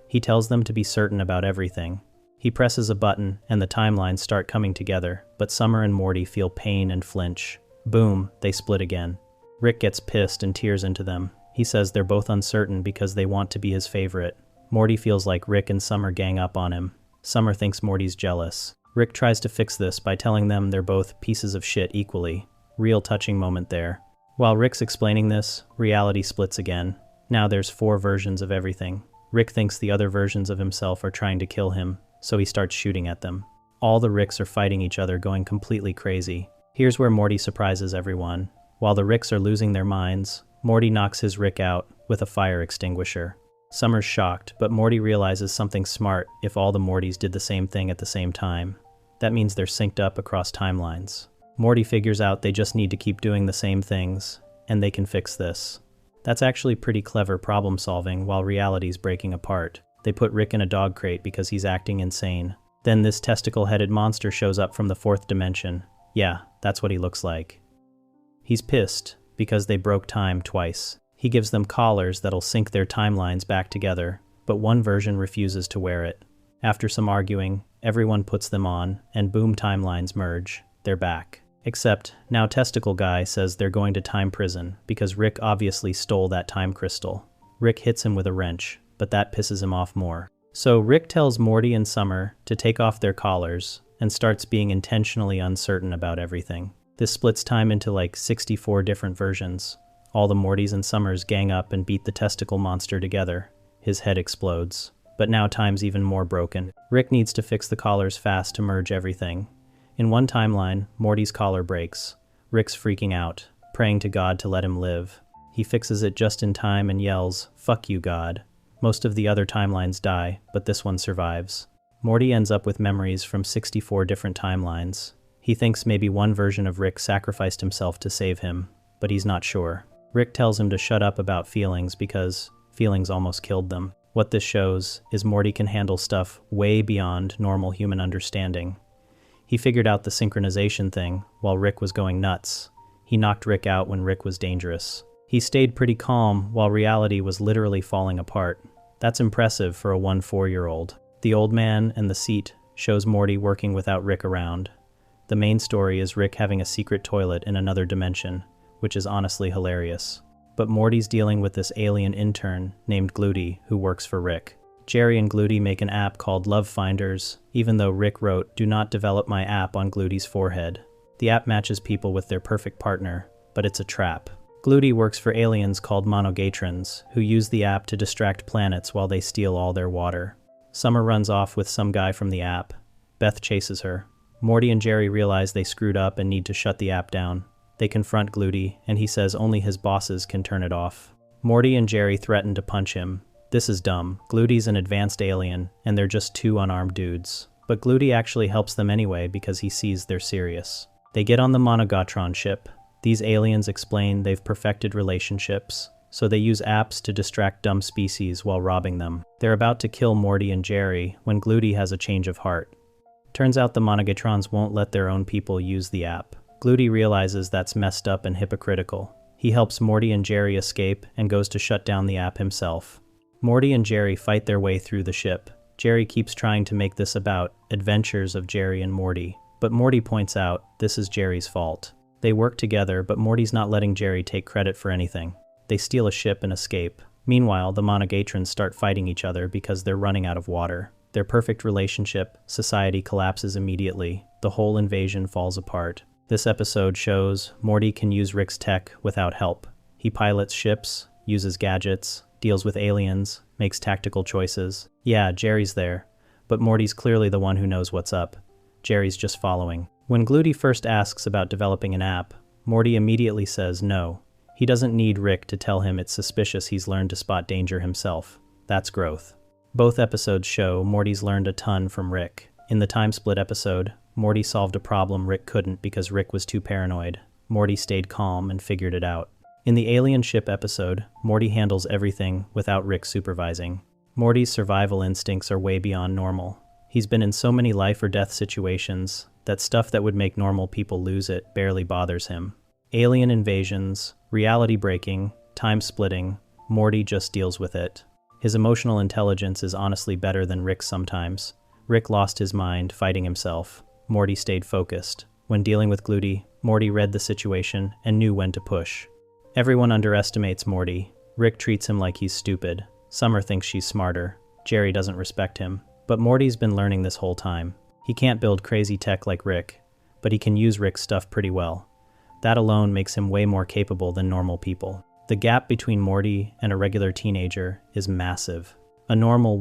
He tells them to be certain about everything. He presses a button, and the timelines start coming together, but Summer and Morty feel pain and flinch. Boom, they split again. Rick gets pissed and tears into them. He says they're both uncertain because they want to be his favorite. Morty feels like Rick and Summer gang up on him. Summer thinks Morty's jealous. Rick tries to fix this by telling them they're both pieces of shit equally. Real touching moment there. While Rick's explaining this, reality splits again. Now there's 4 versions of everything. Rick thinks the other versions of himself are trying to kill him, so he starts shooting at them. All the Ricks are fighting each other, going completely crazy. Here's where Morty surprises everyone. While the Ricks are losing their minds, Morty knocks his Rick out with a fire extinguisher. Summer's shocked, but Morty realizes something smart if all the Mortys did the same thing at the same time. That means they're synced up across timelines. Morty figures out they just need to keep doing the same things, and they can fix this. That's actually pretty clever problem solving while reality's breaking apart. They put Rick in a dog crate because he's acting insane. Then this testicle-headed monster shows up from the 4th dimension. Yeah, that's what he looks like. He's pissed because they broke time twice. He gives them collars that'll sync their timelines back together, but one version refuses to wear it. After some arguing, everyone puts them on, and boom, timelines merge. They're back. Except, now Testicle Guy says they're going to time prison because Rick obviously stole that time crystal. Rick hits him with a wrench, but that pisses him off more. So Rick tells Morty and Summer to take off their collars and starts being intentionally uncertain about everything. This splits time into like 64 different versions. All the Mortys and Summers gang up and beat the testicle monster together. His head explodes. But now time's even more broken. Rick needs to fix the collars fast to merge everything. In one timeline, Morty's collar breaks. Rick's freaking out, praying to God to let him live. He fixes it just in time and yells, "Fuck you, God." Most of the other timelines die, but this one survives. Morty ends up with memories from 64 different timelines. He thinks maybe one version of Rick sacrificed himself to save him, but he's not sure. Rick tells him to shut up about feelings because feelings almost killed them. What this shows is Morty can handle stuff way beyond normal human understanding. He figured out the synchronization thing while Rick was going nuts. He knocked Rick out when Rick was dangerous. He stayed pretty calm while reality was literally falling apart. That's impressive for a 4-year-old. The old man and the seat shows Morty working without Rick around. The main story is Rick having a secret toilet in another dimension, which is honestly hilarious. But Morty's dealing with this alien intern named Gluty who works for Rick. Jerry and Gluty make an app called Love Finders, even though Rick wrote, "Do not develop my app on Gluty's forehead." The app matches people with their perfect partner, but it's a trap. Gluty works for aliens called monogatrons, who use the app to distract planets while they steal all their water. Summer runs off with some guy from the app. Beth chases her. Morty and Jerry realize they screwed up and need to shut the app down. They confront Gluty, and he says only his bosses can turn it off. Morty and Jerry threaten to punch him. This is dumb. Gloody's an advanced alien, and they're just two unarmed dudes. But Gloody actually helps them anyway because he sees they're serious. They get on the Monogatron ship. These aliens explain they've perfected relationships, so they use apps to distract dumb species while robbing them. They're about to kill Morty and Jerry when Gloody has a change of heart. Turns out the Monogatrons won't let their own people use the app. Gloody realizes that's messed up and hypocritical. He helps Morty and Jerry escape and goes to shut down the app himself. Morty and Jerry fight their way through the ship. Jerry keeps trying to make this about adventures of Jerry and Morty, but Morty points out this is Jerry's fault. They work together, but Morty's not letting Jerry take credit for anything. They steal a ship and escape. Meanwhile, the Monogatrons start fighting each other because they're running out of water. Their perfect relationship, society collapses immediately. The whole invasion falls apart. This episode shows Morty can use Rick's tech without help. He pilots ships, uses gadgets, deals with aliens, makes tactical choices. Yeah, Jerry's there, but Morty's clearly the one who knows what's up. Jerry's just following. When Gloody first asks about developing an app, Morty immediately says no. He doesn't need Rick to tell him it's suspicious he's learned to spot danger himself. That's growth. Both episodes show Morty's learned a ton from Rick. In the time split episode, Morty solved a problem Rick couldn't because Rick was too paranoid. Morty stayed calm and figured it out. In the alien ship episode, Morty handles everything without Rick supervising. Morty's survival instincts are way beyond normal. He's been in so many life or death situations that stuff that would make normal people lose it barely bothers him. Alien invasions, reality breaking, time splitting, Morty just deals with it. His emotional intelligence is honestly better than Rick's sometimes. Rick lost his mind fighting himself. Morty stayed focused. When dealing with Gloody, Morty read the situation and knew when to push. Everyone underestimates Morty. Rick treats him like he's stupid. Summer thinks she's smarter. Jerry doesn't respect him. But Morty's been learning this whole time. He can't build crazy tech like Rick, but he can use Rick's stuff pretty well. That alone makes him way more capable than normal people. The gap between Morty and a regular teenager is massive. A normal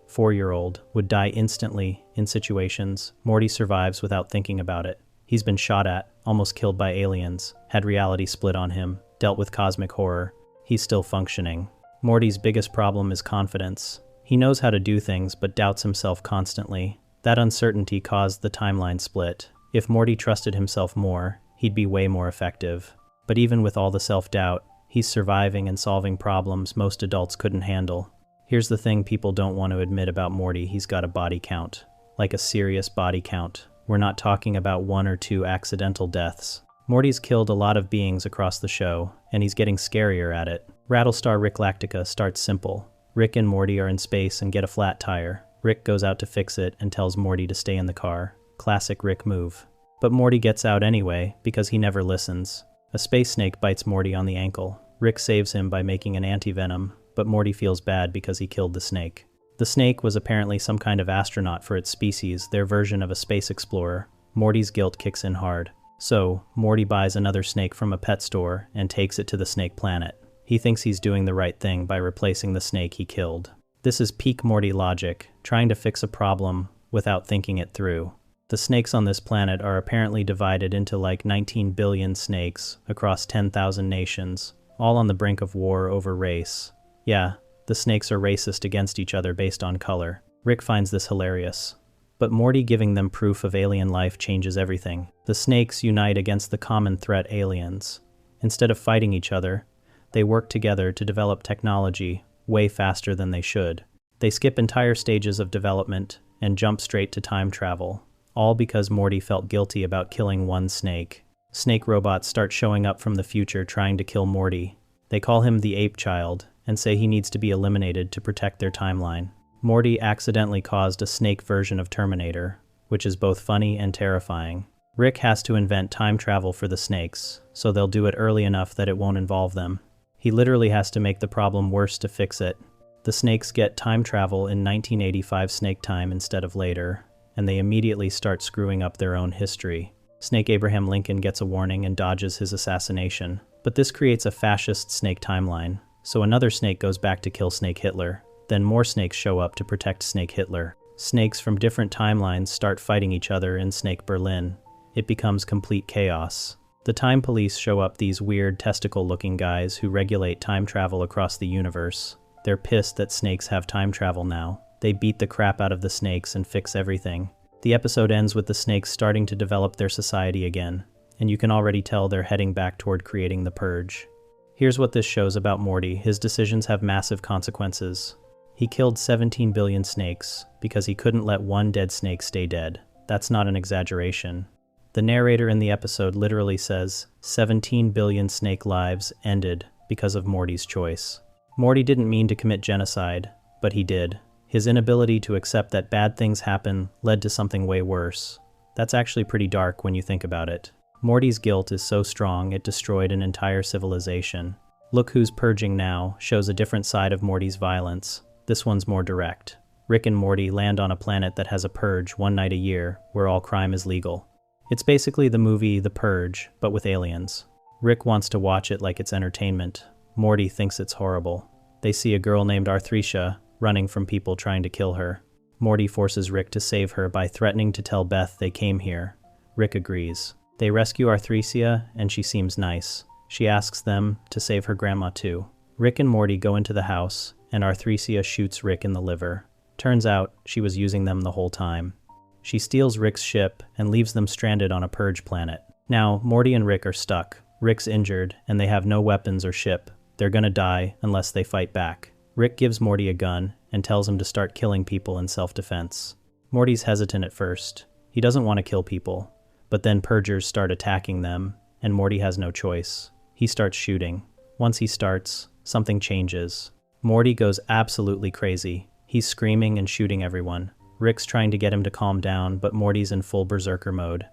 4-year-old would die instantly in situations. Morty survives without thinking about it. He's been shot at, almost killed by aliens, had reality split on him, dealt with cosmic horror. He's still functioning. Morty's biggest problem is confidence. He knows how to do things but doubts himself constantly. That uncertainty caused the timeline split. If Morty trusted himself more, he'd be way more effective. But even with all the self-doubt, he's surviving and solving problems most adults couldn't handle. Here's the thing people don't want to admit about Morty: he's got a body count. Like a serious body count. We're not talking about 1 or 2 accidental deaths. Morty's killed a lot of beings across the show, and he's getting scarier at it. Rattlestar Rick Lactica starts simple. Rick and Morty are in space and get a flat tire. Rick goes out to fix it and tells Morty to stay in the car. Classic Rick move. But Morty gets out anyway because he never listens. A space snake bites Morty on the ankle. Rick saves him by making an anti-venom, but Morty feels bad because he killed the snake. The snake was apparently some kind of astronaut for its species, their version of a space explorer. Morty's guilt kicks in hard. So, Morty buys another snake from a pet store and takes it to the snake planet. He thinks he's doing the right thing by replacing the snake he killed. This is peak Morty logic, trying to fix a problem without thinking it through. The snakes on this planet are apparently divided into like 19 billion snakes across 10,000 nations, all on the brink of war over race. Yeah, the snakes are racist against each other based on color. Rick finds this hilarious. But Morty giving them proof of alien life changes everything. The snakes unite against the common threat: aliens. Instead of fighting each other, they work together to develop technology way faster than they should. They skip entire stages of development and jump straight to time travel, all because Morty felt guilty about killing one snake. Snake robots start showing up from the future trying to kill Morty. They call him the Ape Child and say he needs to be eliminated to protect their timeline. Morty accidentally caused a snake version of Terminator, which is both funny and terrifying. Rick has to invent time travel for the snakes, so they'll do it early enough that it won't involve them. He literally has to make the problem worse to fix it. The snakes get time travel in 1985 snake time instead of later, and they immediately start screwing up their own history. Snake Abraham Lincoln gets a warning and dodges his assassination. But this creates a fascist snake timeline, so another snake goes back to kill Snake Hitler. Then more snakes show up to protect Snake Hitler. Snakes from different timelines start fighting each other in Snake Berlin. It becomes complete chaos. The time police show up, these weird testicle-looking guys who regulate time travel across the universe. They're pissed that snakes have time travel now. They beat the crap out of the snakes and fix everything. The episode ends with the snakes starting to develop their society again, and you can already tell they're heading back toward creating the purge. Here's what this shows about Morty. His decisions have massive consequences. He killed 17 billion snakes because he couldn't let one dead snake stay dead. That's not an exaggeration. The narrator in the episode literally says 17 billion snake lives ended because of Morty's choice. Morty didn't mean to commit genocide, but he did. His inability to accept that bad things happen led to something way worse. That's actually pretty dark when you think about it. Morty's guilt is so strong it destroyed an entire civilization. Look Who's Purging Now shows a different side of Morty's violence. This one's more direct. Rick and Morty land on a planet that has a purge one night a year where all crime is legal. It's basically the movie The Purge, but with aliens. Rick wants to watch it like it's entertainment. Morty thinks it's horrible. They see a girl named Arthresia running from people trying to kill her. Morty forces Rick to save her by threatening to tell Beth they came here. Rick agrees. They rescue Arthresia, and she seems nice. She asks them to save her grandma too. Rick and Morty go into the house, and Arthresia shoots Rick in the liver. Turns out she was using them the whole time. She steals Rick's ship and leaves them stranded on a purge planet. Now, Morty and Rick are stuck. Rick's injured, and they have no weapons or ship. They're gonna die unless they fight back. Rick gives Morty a gun and tells him to start killing people in self-defense. Morty's hesitant at first. He doesn't want to kill people, but then purgers start attacking them, and Morty has no choice. He starts shooting. Once he starts, something changes. Morty goes absolutely crazy. He's screaming and shooting everyone. Rick's trying to get him to calm down, but Morty's in full berserker mode.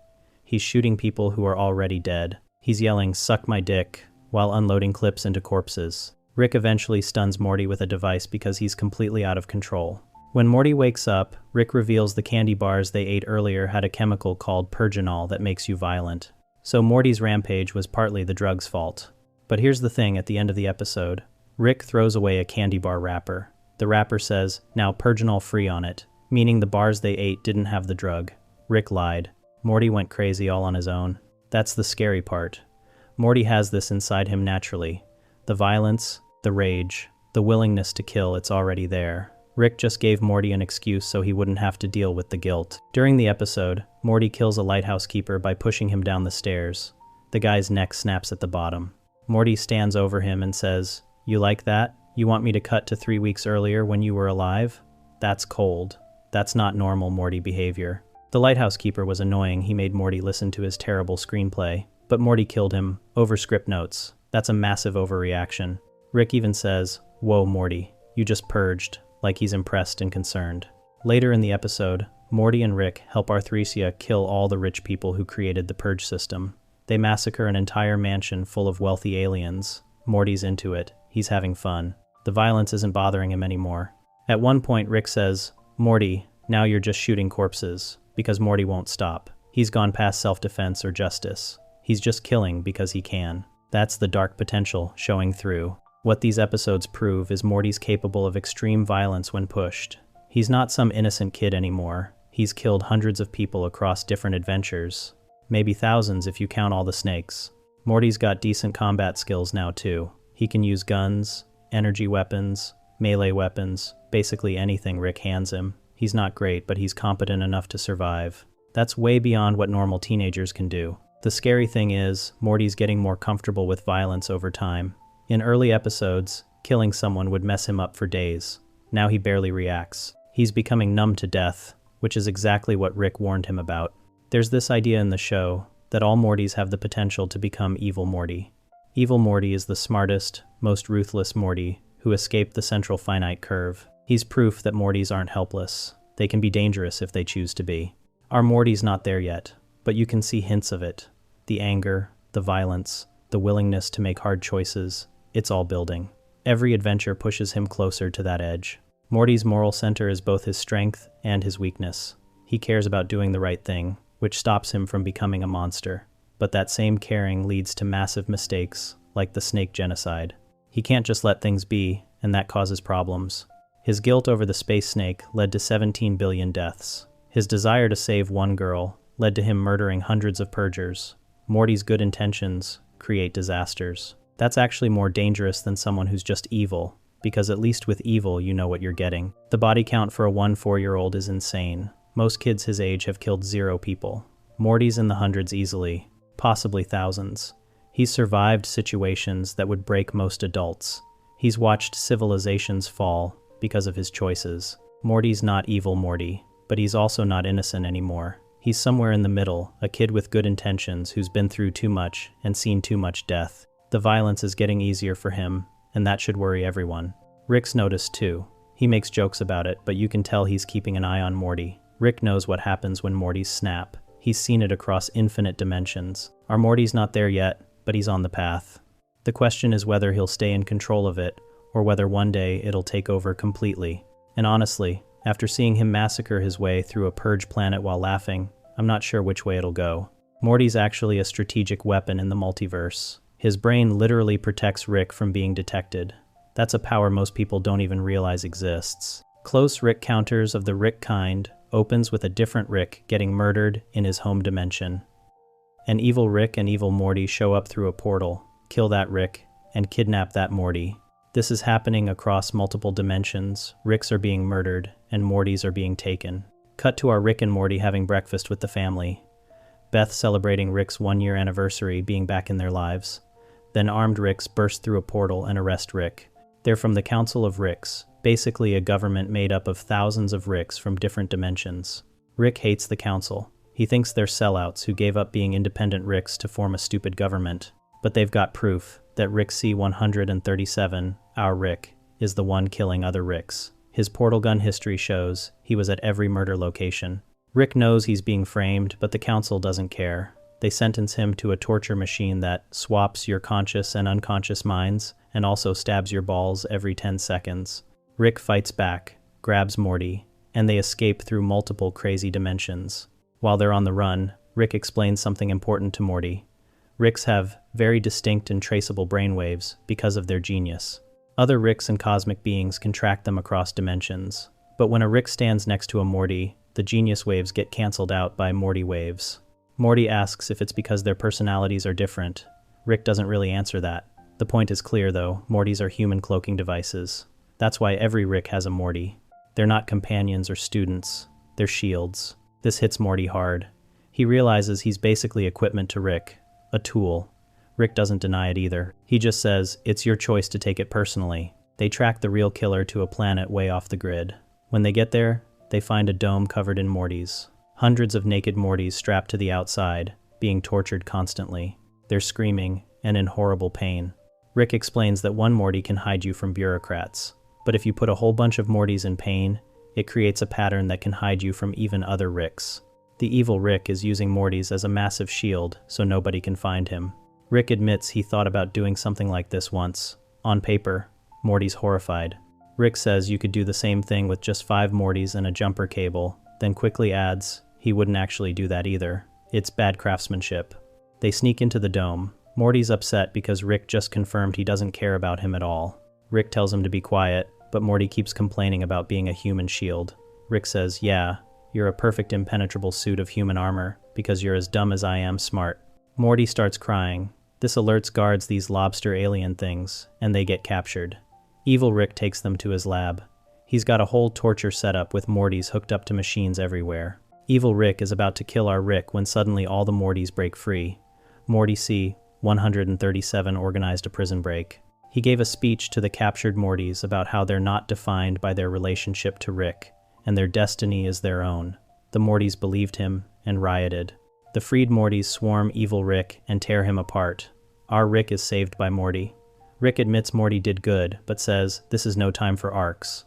He's shooting people who are already dead. He's yelling, "Suck my dick," while unloading clips into corpses. Rick eventually stuns Morty with a device because he's completely out of control. When Morty wakes up, Rick reveals the candy bars they ate earlier had a chemical called purginol that makes you violent. So Morty's rampage was partly the drug's fault. But here's the thing at the end of the episode. Rick throws away a candy bar wrapper. The wrapper says, "Now purginol free" on it, meaning the bars they ate didn't have the drug. Rick lied. Morty went crazy all on his own. That's the scary part. Morty has this inside him naturally. The violence, the rage, the willingness to kill, it's already there. Rick just gave Morty an excuse so he wouldn't have to deal with the guilt. During the episode, Morty kills a lighthouse keeper by pushing him down the stairs. The guy's neck snaps at the bottom. Morty stands over him and says, "You like that? You want me to cut to 3 weeks earlier when you were alive? That's cold. That's not normal Morty behavior." The lighthouse keeper was annoying. He made Morty listen to his terrible screenplay. But Morty killed him, over script notes. That's a massive overreaction. Rick even says, "Whoa, Morty, you just purged," like he's impressed and concerned. Later in the episode, Morty and Rick help Arthresia kill all the rich people who created the purge system. They massacre an entire mansion full of wealthy aliens. Morty's into it. He's having fun. The violence isn't bothering him anymore. At one point, Rick says, "Morty, now you're just shooting corpses," because Morty won't stop. He's gone past self-defense or justice. He's just killing because he can. That's the dark potential showing through. What these episodes prove is Morty's capable of extreme violence when pushed. He's not some innocent kid anymore. He's killed hundreds of people across different adventures. Maybe thousands if you count all the snakes. Morty's got decent combat skills now too. He can use guns, energy weapons, melee weapons, basically anything Rick hands him. He's not great, but he's competent enough to survive. That's way beyond what normal teenagers can do. The scary thing is, Morty's getting more comfortable with violence over time. In early episodes, killing someone would mess him up for days. Now he barely reacts. He's becoming numb to death, which is exactly what Rick warned him about. There's this idea in the show that all Mortys have the potential to become evil Morty. Evil Morty is the smartest, most ruthless Morty who escaped the central finite curve. He's proof that Mortys aren't helpless. They can be dangerous if they choose to be. Our Morty's not there yet, but you can see hints of it. The anger, the violence, the willingness to make hard choices, it's all building. Every adventure pushes him closer to that edge. Morty's moral center is both his strength and his weakness. He cares about doing the right thing, which stops him from becoming a monster. But that same caring leads to massive mistakes, like the snake genocide. He can't just let things be, and that causes problems. His guilt over the space snake led to 17 billion deaths. His desire to save one girl led to him murdering hundreds of purgers. Morty's good intentions create disasters. That's actually more dangerous than someone who's just evil. because at least with evil you know what you're getting. The body count for a 4-year-old is insane. Most kids his age have killed 0 people. Morty's in the hundreds easily, possibly thousands. He's survived situations that would break most adults. He's watched civilizations fall because of his choices. Morty's not evil Morty, but he's also not innocent anymore. He's somewhere in the middle, a kid with good intentions who's been through too much and seen too much death. The violence is getting easier for him, and that should worry everyone. Rick's noticed too. He makes jokes about it, but you can tell he's keeping an eye on Morty. Rick knows what happens when Mortys snap. He's seen it across infinite dimensions. Our Morty's not there yet, but he's on the path. The question is whether he'll stay in control of it, or whether one day it'll take over completely. And honestly, after seeing him massacre his way through a purge planet while laughing, I'm not sure which way it'll go. Morty's actually a strategic weapon in the multiverse. His brain literally protects Rick from being detected. That's a power most people don't even realize exists. Close Rick counters of the Rick kind opens with a different Rick getting murdered in his home dimension. An evil Rick and evil Morty show up through a portal, kill that Rick, and kidnap that Morty. This is happening across multiple dimensions. Ricks are being murdered, and Mortys are being taken. Cut to our Rick and Morty having breakfast with the family. Beth celebrating Rick's 1-year anniversary being back in their lives. Then armed Ricks burst through a portal and arrest Rick. They're from the Council of Ricks, basically a government made up of thousands of Ricks from different dimensions. Rick hates the Council. He thinks they're sellouts who gave up being independent Ricks to form a stupid government. But they've got proof that Rick C-137, our Rick, is the one killing other Ricks. His portal gun history shows he was at every murder location. Rick knows he's being framed, but the Council doesn't care. They sentence him to a torture machine that swaps your conscious and unconscious minds and also stabs your balls every 10 seconds. Rick fights back, grabs Morty, and they escape through multiple crazy dimensions. While they're on the run, Rick explains something important to Morty. Ricks have very distinct and traceable brainwaves because of their genius. Other Ricks and cosmic beings can track them across dimensions, but when a Rick stands next to a Morty, the genius waves get cancelled out by Morty waves. Morty asks if it's because their personalities are different. Rick doesn't really answer that. The point is clear though, Mortys are human cloaking devices. That's why every Rick has a Morty. They're not companions or students, they're shields. This hits Morty hard. He realizes he's basically equipment to Rick, a tool. Rick doesn't deny it either. He just says, it's your choice to take it personally. They track the real killer to a planet way off the grid. When they get there, they find a dome covered in Mortys. Hundreds of naked Mortys strapped to the outside, being tortured constantly. They're screaming and in horrible pain. Rick explains that one Morty can hide you from bureaucrats, but if you put a whole bunch of Mortys in pain, it creates a pattern that can hide you from even other Ricks. The evil Rick is using Mortys as a massive shield so nobody can find him. Rick admits he thought about doing something like this once. On paper, Morty's horrified. Rick says you could do the same thing with just 5 Mortys and a jumper cable, then quickly adds he wouldn't actually do that either. It's bad craftsmanship. They sneak into the dome. Morty's upset because Rick just confirmed he doesn't care about him at all. Rick tells him to be quiet, but Morty keeps complaining about being a human shield. Rick says, yeah, you're a perfect impenetrable suit of human armor because you're as dumb as I am smart. Morty starts crying. This alerts guards these lobster alien things, and they get captured. Evil Rick takes them to his lab. He's got a whole torture setup with Mortys hooked up to machines everywhere. Evil Rick is about to kill our Rick when suddenly all the Mortys break free. Morty C-137 organized a prison break. He gave a speech to the captured Mortys about how they're not defined by their relationship to Rick, and their destiny is their own. The Mortys believed him and rioted. The freed Mortys swarm evil Rick and tear him apart. Our Rick is saved by Morty. Rick admits Morty did good, but says this is no time for arcs.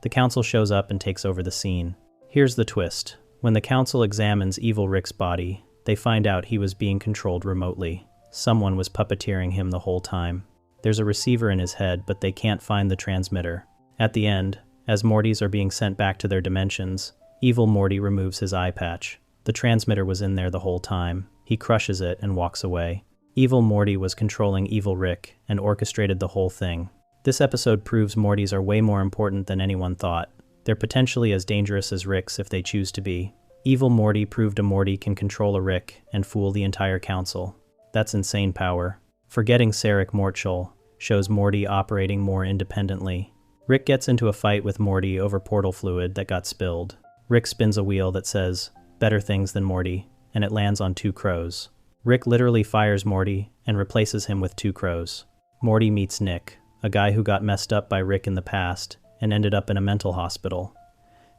The Council shows up and takes over the scene. Here's the twist. When the Council examines evil Rick's body, they find out he was being controlled remotely. Someone was puppeteering him the whole time. There's a receiver in his head, but they can't find the transmitter. At the end, as Mortys are being sent back to their dimensions, evil Morty removes his eye patch. The transmitter was in there the whole time. He crushes it and walks away. Evil Morty was controlling evil Rick and orchestrated the whole thing. This episode proves Mortys are way more important than anyone thought. They're potentially as dangerous as Ricks if they choose to be. Evil Morty proved a Morty can control a Rick and fool the entire Council. That's insane power. Forgetting Sarek Mortshul, shows Morty operating more independently. Rick gets into a fight with Morty over portal fluid that got spilled. Rick spins a wheel that says, "Better things than Morty," and it lands on 2 crows. Rick literally fires Morty and replaces him with 2 crows. Morty meets Nick, a guy who got messed up by Rick in the past and ended up in a mental hospital.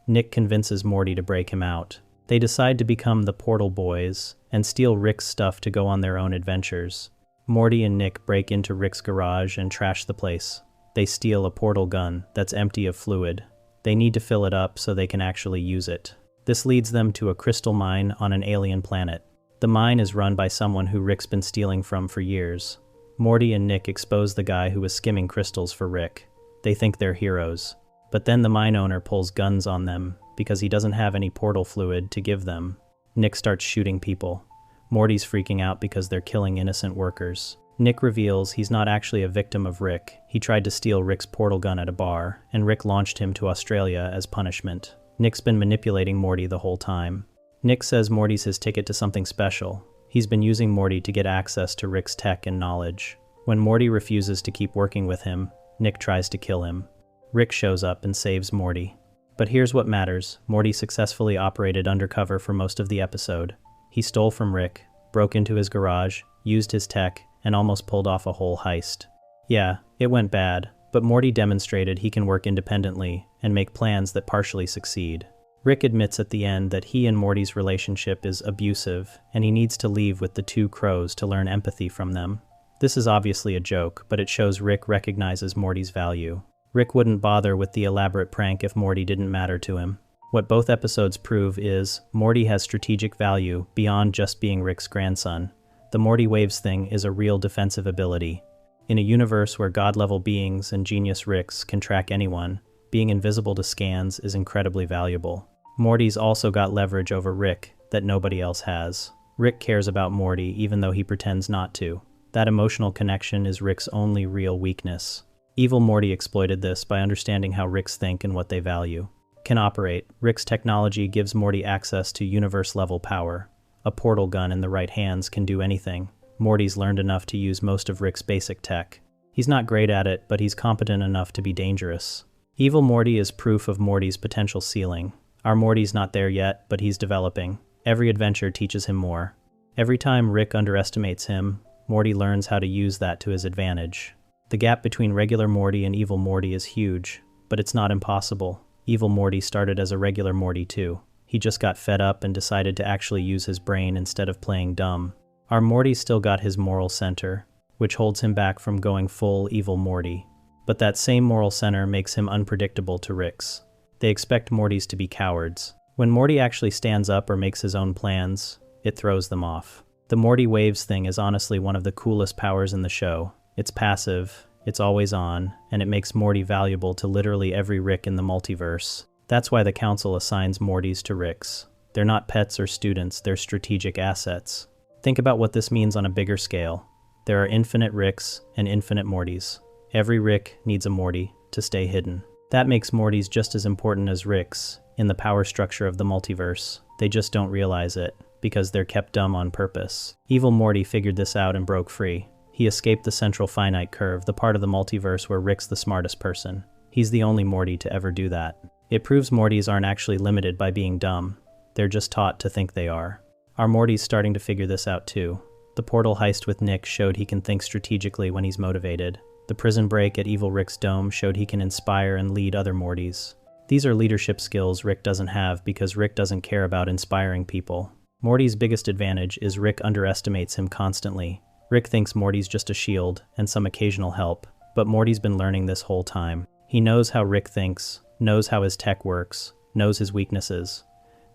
Nick convinces Morty to break him out. They decide to become the Portal Boys and steal Rick's stuff to go on their own adventures. Morty and Nick break into Rick's garage and trash the place. They steal a portal gun that's empty of fluid. They need to fill it up so they can actually use it. This leads them to a crystal mine on an alien planet. The mine is run by someone who Rick's been stealing from for years. Morty and Nick expose the guy who was skimming crystals for Rick. They think they're heroes. But then the mine owner pulls guns on them because he doesn't have any portal fluid to give them. Nick starts shooting people. Morty's freaking out because they're killing innocent workers. Nick reveals he's not actually a victim of Rick. He tried to steal Rick's portal gun at a bar, and Rick launched him to Australia as punishment. Nick's been manipulating Morty the whole time. Nick says Morty's his ticket to something special. He's been using Morty to get access to Rick's tech and knowledge. When Morty refuses to keep working with him, Nick tries to kill him. Rick shows up and saves Morty. But here's what matters. Morty successfully operated undercover for most of the episode. He stole from Rick, broke into his garage, used his tech, and almost pulled off a whole heist. Yeah, it went bad, but Morty demonstrated he can work independently and make plans that partially succeed. Rick admits at the end that he and Morty's relationship is abusive, and he needs to leave with the 2 crows to learn empathy from them. This is obviously a joke, but it shows Rick recognizes Morty's value. Rick wouldn't bother with the elaborate prank if Morty didn't matter to him. What both episodes prove is Morty has strategic value beyond just being Rick's grandson. The Morty Waves thing is a real defensive ability. In a universe where god-level beings and genius Ricks can track anyone, being invisible to scans is incredibly valuable. Morty's also got leverage over Rick that nobody else has. Rick cares about Morty even though he pretends not to. That emotional connection is Rick's only real weakness. Evil Morty exploited this by understanding how Ricks think and what they value. Can operate. Rick's technology gives Morty access to universe-level power. A portal gun in the right hands can do anything. Morty's learned enough to use most of Rick's basic tech. He's not great at it, but he's competent enough to be dangerous. Evil Morty is proof of Morty's potential ceiling. Our Morty's not there yet, but he's developing. Every adventure teaches him more. Every time Rick underestimates him, Morty learns how to use that to his advantage. The gap between regular Morty and Evil Morty is huge, but it's not impossible. Evil Morty started as a regular Morty too. He just got fed up and decided to actually use his brain instead of playing dumb. Our Morty's still got his moral center, which holds him back from going full Evil Morty. But that same moral center makes him unpredictable to Rick's. They expect Mortys to be cowards. When Morty actually stands up or makes his own plans, it throws them off. The Morty Waves thing is honestly one of the coolest powers in the show. It's passive, it's always on, and it makes Morty valuable to literally every Rick in the multiverse. That's why the Council assigns Mortys to Ricks. They're not pets or students, they're strategic assets. Think about what this means on a bigger scale. There are infinite Ricks and infinite Mortys. Every Rick needs a Morty to stay hidden. That makes Mortys just as important as Ricks in the power structure of the multiverse. They just don't realize it, because they're kept dumb on purpose. Evil Morty figured this out and broke free. He escaped the central finite curve, the part of the multiverse where Rick's the smartest person. He's the only Morty to ever do that. It proves Mortys aren't actually limited by being dumb. They're just taught to think they are. Our Morty's starting to figure this out too. The portal heist with Nick showed he can think strategically when he's motivated. The prison break at Evil Rick's dome showed he can inspire and lead other Mortys. These are leadership skills Rick doesn't have because Rick doesn't care about inspiring people. Morty's biggest advantage is Rick underestimates him constantly. Rick thinks Morty's just a shield and some occasional help, but Morty's been learning this whole time. He knows how Rick thinks, knows how his tech works, knows his weaknesses.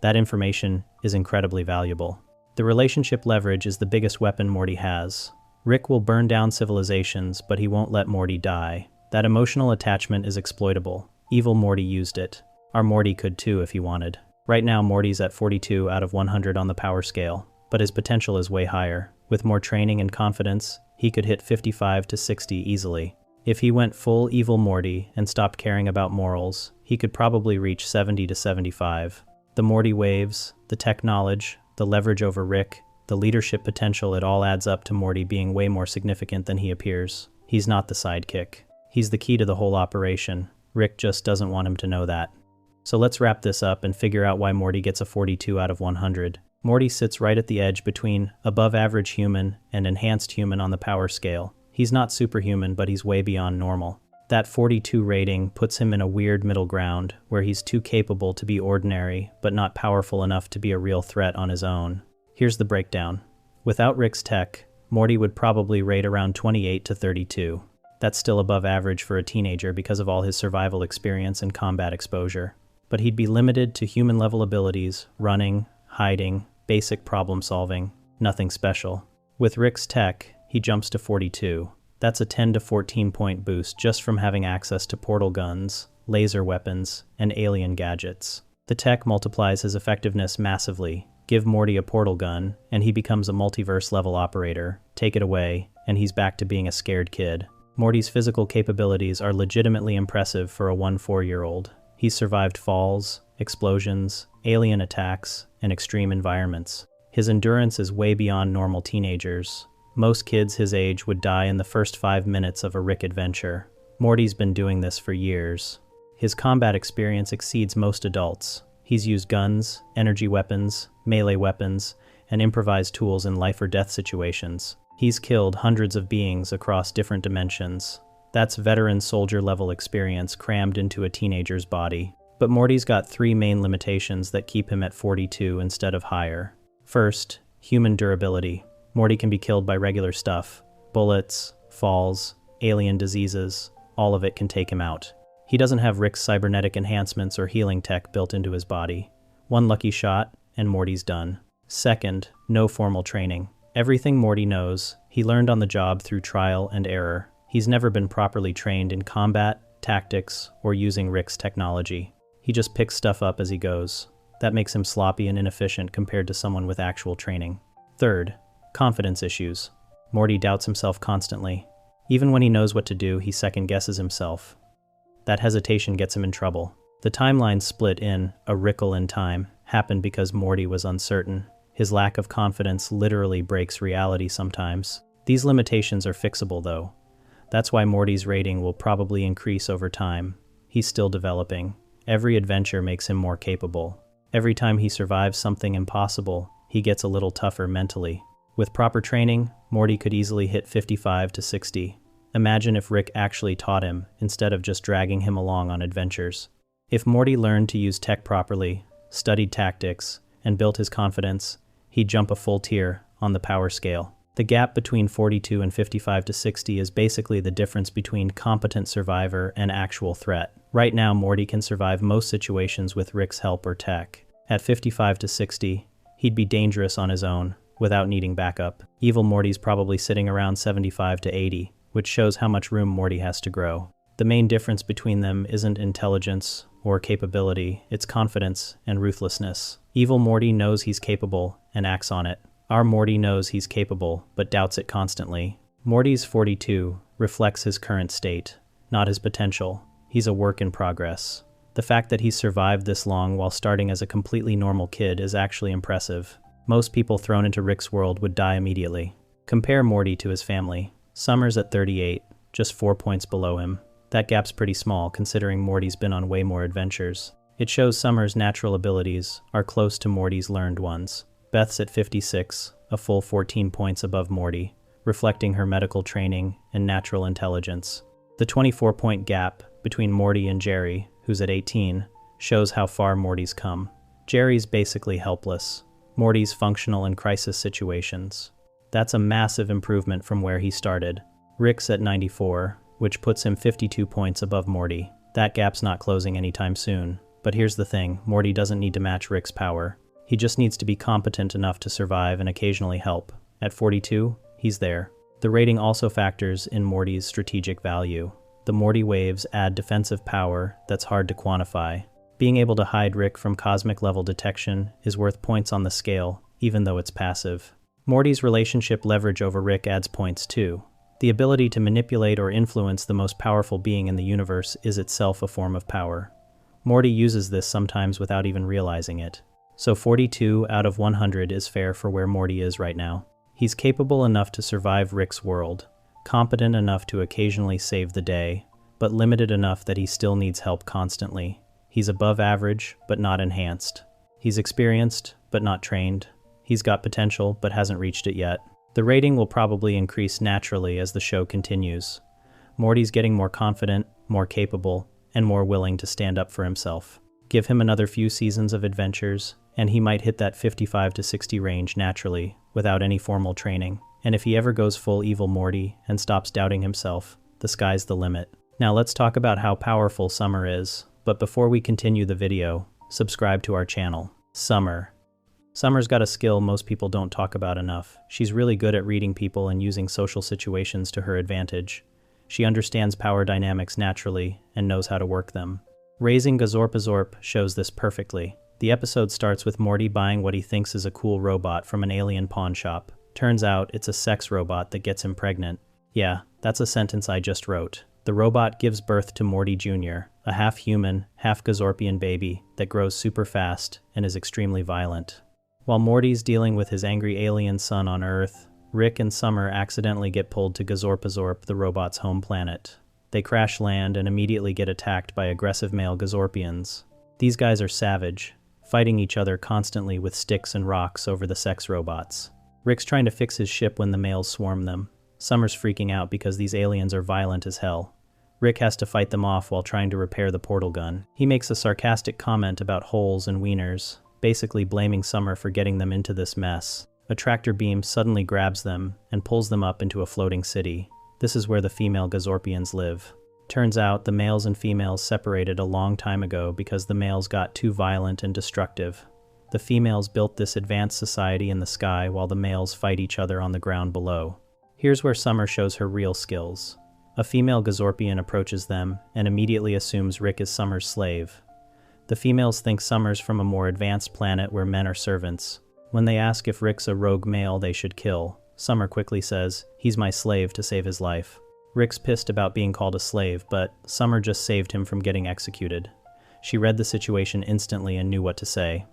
That information is incredibly valuable. The relationship leverage is the biggest weapon Morty has. Rick will burn down civilizations, but he won't let Morty die. That emotional attachment is exploitable. Evil Morty used it. Our Morty could too if he wanted. Right now Morty's at 42 out of 100 on the power scale, but his potential is way higher. With more training and confidence, he could hit 55 to 60 easily. If he went full Evil Morty and stopped caring about morals, he could probably reach 70 to 75. The Morty Waves, the tech knowledge, the leverage over Rick, the leadership potential, it all adds up to Morty being way more significant than he appears. He's not the sidekick. He's the key to the whole operation. Rick just doesn't want him to know that. So let's wrap this up and figure out why Morty gets a 42 out of 100. Morty sits right at the edge between above average human and enhanced human on the power scale. He's not superhuman, but he's way beyond normal. That 42 rating puts him in a weird middle ground where he's too capable to be ordinary, but not powerful enough to be a real threat on his own. Here's the breakdown. Without Rick's tech, Morty would probably rate around 28 to 32. That's still above average for a teenager because of all his survival experience and combat exposure. But he'd be limited to human-level abilities, running, hiding, basic problem solving, nothing special. With Rick's tech, he jumps to 42. That's a 10 to 14 point boost just from having access to portal guns, laser weapons, and alien gadgets. The tech multiplies his effectiveness massively. Give Morty a portal gun, and he becomes a multiverse-level operator. Take it away, and he's back to being a scared kid. Morty's physical capabilities are legitimately impressive for a 4-year-old. He's survived falls, explosions, alien attacks, and extreme environments. His endurance is way beyond normal teenagers. Most kids his age would die in the first 5 minutes of a Rick adventure. Morty's been doing this for years. His combat experience exceeds most adults. He's used guns, energy weapons, melee weapons, and improvised tools in life or death situations. He's killed hundreds of beings across different dimensions. That's veteran soldier level experience crammed into a teenager's body. But Morty's got 3 main limitations that keep him at 42 instead of higher. First, human durability. Morty can be killed by regular stuff. Bullets, falls, alien diseases, all of it can take him out. He doesn't have Rick's cybernetic enhancements or healing tech built into his body. One lucky shot, and Morty's done. Second, no formal training. Everything Morty knows, he learned on the job through trial and error. He's never been properly trained in combat, tactics, or using Rick's technology. He just picks stuff up as he goes. That makes him sloppy and inefficient compared to someone with actual training. Third, confidence issues. Morty doubts himself constantly. Even when he knows what to do, he second-guesses himself. That hesitation gets him in trouble. The timeline split in a wrinkle in time happened because Morty was uncertain. His lack of confidence literally breaks reality sometimes. These limitations are fixable, though. That's why Morty's rating will probably increase over time. He's still developing. Every adventure makes him more capable. Every time he survives something impossible, he gets a little tougher mentally. With proper training, Morty could easily hit 55 to 60. Imagine if Rick actually taught him, instead of just dragging him along on adventures. If Morty learned to use tech properly, studied tactics, and built his confidence, he'd jump a full tier on the power scale. The gap between 42 and 55 to 60 is basically the difference between competent survivor and actual threat. Right now, Morty can survive most situations with Rick's help or tech. At 55 to 60, he'd be dangerous on his own, without needing backup. Evil Morty's probably sitting around 75 to 80, which shows how much room Morty has to grow. The main difference between them isn't intelligence or capability, it's confidence and ruthlessness. Evil Morty knows he's capable and acts on it. Our Morty knows he's capable, but doubts it constantly. Morty's 42 reflects his current state, not his potential. He's a work in progress. The fact that he's survived this long while starting as a completely normal kid is actually impressive. Most people thrown into Rick's world would die immediately. Compare Morty to his family. Summer's at 38, just 4 points below him. That gap's pretty small considering Morty's been on way more adventures. It shows Summer's natural abilities are close to Morty's learned ones. Beth's at 56, a full 14 points above Morty, reflecting her medical training and natural intelligence. The 24-point gap between Morty and Jerry, who's at 18, shows how far Morty's come. Jerry's basically helpless. Morty's functional in crisis situations. That's a massive improvement from where he started. Rick's at 94, which puts him 52 points above Morty. That gap's not closing anytime soon. But here's the thing, Morty doesn't need to match Rick's power. He just needs to be competent enough to survive and occasionally help. At 42, he's there. The rating also factors in Morty's strategic value. The Morty waves add defensive power that's hard to quantify. Being able to hide Rick from cosmic level detection is worth points on the scale, even though it's passive. Morty's relationship leverage over Rick adds points too. The ability to manipulate or influence the most powerful being in the universe is itself a form of power. Morty uses this sometimes without even realizing it. So 42 out of 100 is fair for where Morty is right now. He's capable enough to survive Rick's world, competent enough to occasionally save the day, but limited enough that he still needs help constantly. He's above average, but not enhanced. He's experienced, but not trained. He's got potential, but hasn't reached it yet. The rating will probably increase naturally as the show continues. Morty's getting more confident, more capable, and more willing to stand up for himself. Give him another few seasons of adventures, and he might hit that 55 to 60 range naturally, without any formal training. And if he ever goes full evil Morty and stops doubting himself, the sky's the limit. Now let's talk about how powerful Summer is, but before we continue the video, subscribe to our channel. Summer. Summer's got a skill most people don't talk about enough. She's really good at reading people and using social situations to her advantage. She understands power dynamics naturally and knows how to work them. Raising Gazorpazorp shows this perfectly. The episode starts with Morty buying what he thinks is a cool robot from an alien pawn shop. Turns out it's a sex robot that gets him pregnant. Yeah, that's a sentence I just wrote. The robot gives birth to Morty Jr., a half-human, half-Gazorpian baby that grows super fast and is extremely violent. While Morty's dealing with his angry alien son on Earth, Rick and Summer accidentally get pulled to Gazorpazorp, the robot's home planet. They crash land and immediately get attacked by aggressive male Gazorpians. These guys are savage, fighting each other constantly with sticks and rocks over the sex robots. Rick's trying to fix his ship when the males swarm them. Summer's freaking out because these aliens are violent as hell. Rick has to fight them off while trying to repair the portal gun. He makes a sarcastic comment about holes and wieners, basically blaming Summer for getting them into this mess. A tractor beam suddenly grabs them and pulls them up into a floating city. This is where the female Gazorpians live. Turns out the males and females separated a long time ago because the males got too violent and destructive. The females built this advanced society in the sky while the males fight each other on the ground below. Here's where Summer shows her real skills. A female Gazorpian approaches them and immediately assumes Rick is Summer's slave. The females think Summer's from a more advanced planet where men are servants. When they ask if Rick's a rogue male they should kill, Summer quickly says, "He's my slave to save his life." Rick's pissed about being called a slave, but Summer just saved him from getting executed. She read the situation instantly and knew what to say.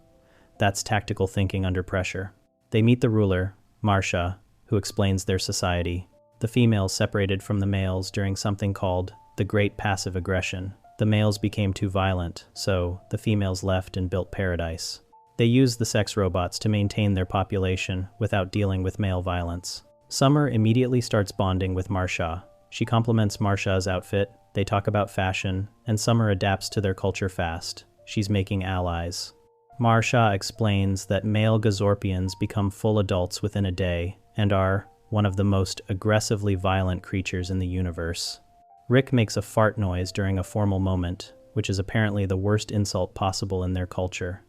That's tactical thinking under pressure. They meet the ruler, Marcia, who explains their society. The females separated from the males during something called the Great Passive Aggression. The males became too violent, so the females left and built paradise. They used the sex robots to maintain their population without dealing with male violence. Summer immediately starts bonding with Marcia. She compliments Marcia's outfit, they talk about fashion, and Summer adapts to their culture fast. She's making allies. Marcia explains that male Gazorpians become full adults within a day and are one of the most aggressively violent creatures in the universe. Rick makes a fart noise during a formal moment, which is apparently the worst insult possible in their culture.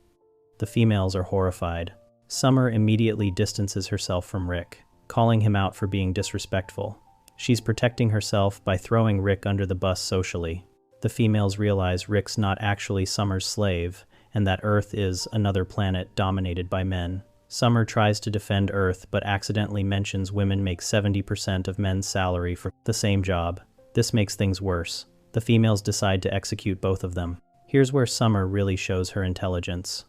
The females are horrified. Summer immediately distances herself from Rick, calling him out for being disrespectful. She's protecting herself by throwing Rick under the bus socially. The females realize Rick's not actually Summer's slave, and that Earth is another planet dominated by men. Summer tries to defend Earth, but accidentally mentions women make 70% of men's salary for the same job. This makes things worse. The females decide to execute both of them. Here's where Summer really shows her intelligence.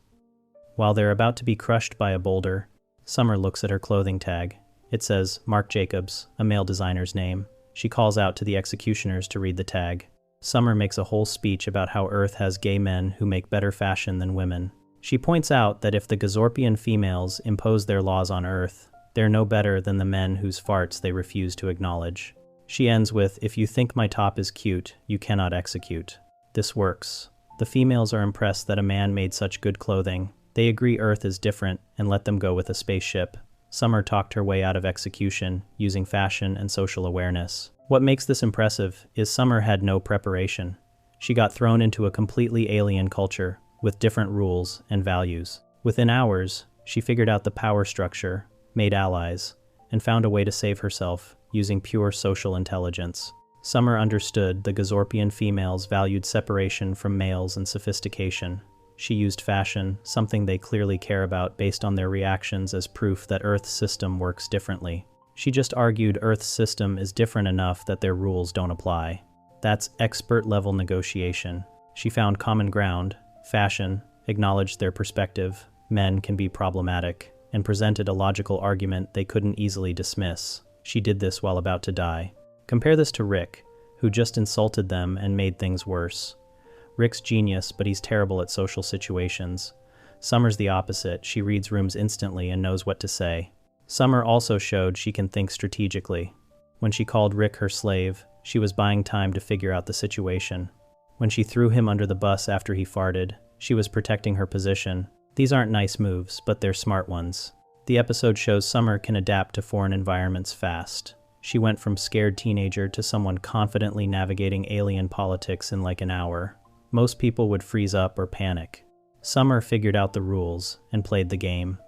While they're about to be crushed by a boulder, Summer looks at her clothing tag. It says Marc Jacobs, a male designer's name. She calls out to the executioners to read the tag. Summer makes a whole speech about how Earth has gay men who make better fashion than women. She points out that if the Gazorpian females impose their laws on Earth, they're no better than the men whose farts they refuse to acknowledge. She ends with, "If you think my top is cute, you cannot execute." This works. The females are impressed that a man made such good clothing. They agree Earth is different and let them go with a spaceship. Summer talked her way out of execution, using fashion and social awareness. What makes this impressive is Summer had no preparation. She got thrown into a completely alien culture, with different rules and values. Within hours, she figured out the power structure, made allies, and found a way to save herself, using pure social intelligence. Summer understood the Gazorpian females valued separation from males and sophistication. She used fashion, something they clearly care about based on their reactions, as proof that Earth's system works differently. She just argued Earth's system is different enough that their rules don't apply. That's expert-level negotiation. She found common ground, fashion, acknowledged their perspective, men can be problematic, and presented a logical argument they couldn't easily dismiss. She did this while about to die. Compare this to Rick, who just insulted them and made things worse. Rick's genius, but he's terrible at social situations. Summer's the opposite. She reads rooms instantly and knows what to say. Summer also showed she can think strategically. When she called Rick her slave, she was buying time to figure out the situation. When she threw him under the bus after he farted, she was protecting her position. These aren't nice moves, but they're smart ones. The episode shows Summer can adapt to foreign environments fast. She went from scared teenager to someone confidently navigating alien politics in like an hour. Most people would freeze up or panic. Summer figured out the rules and played the game.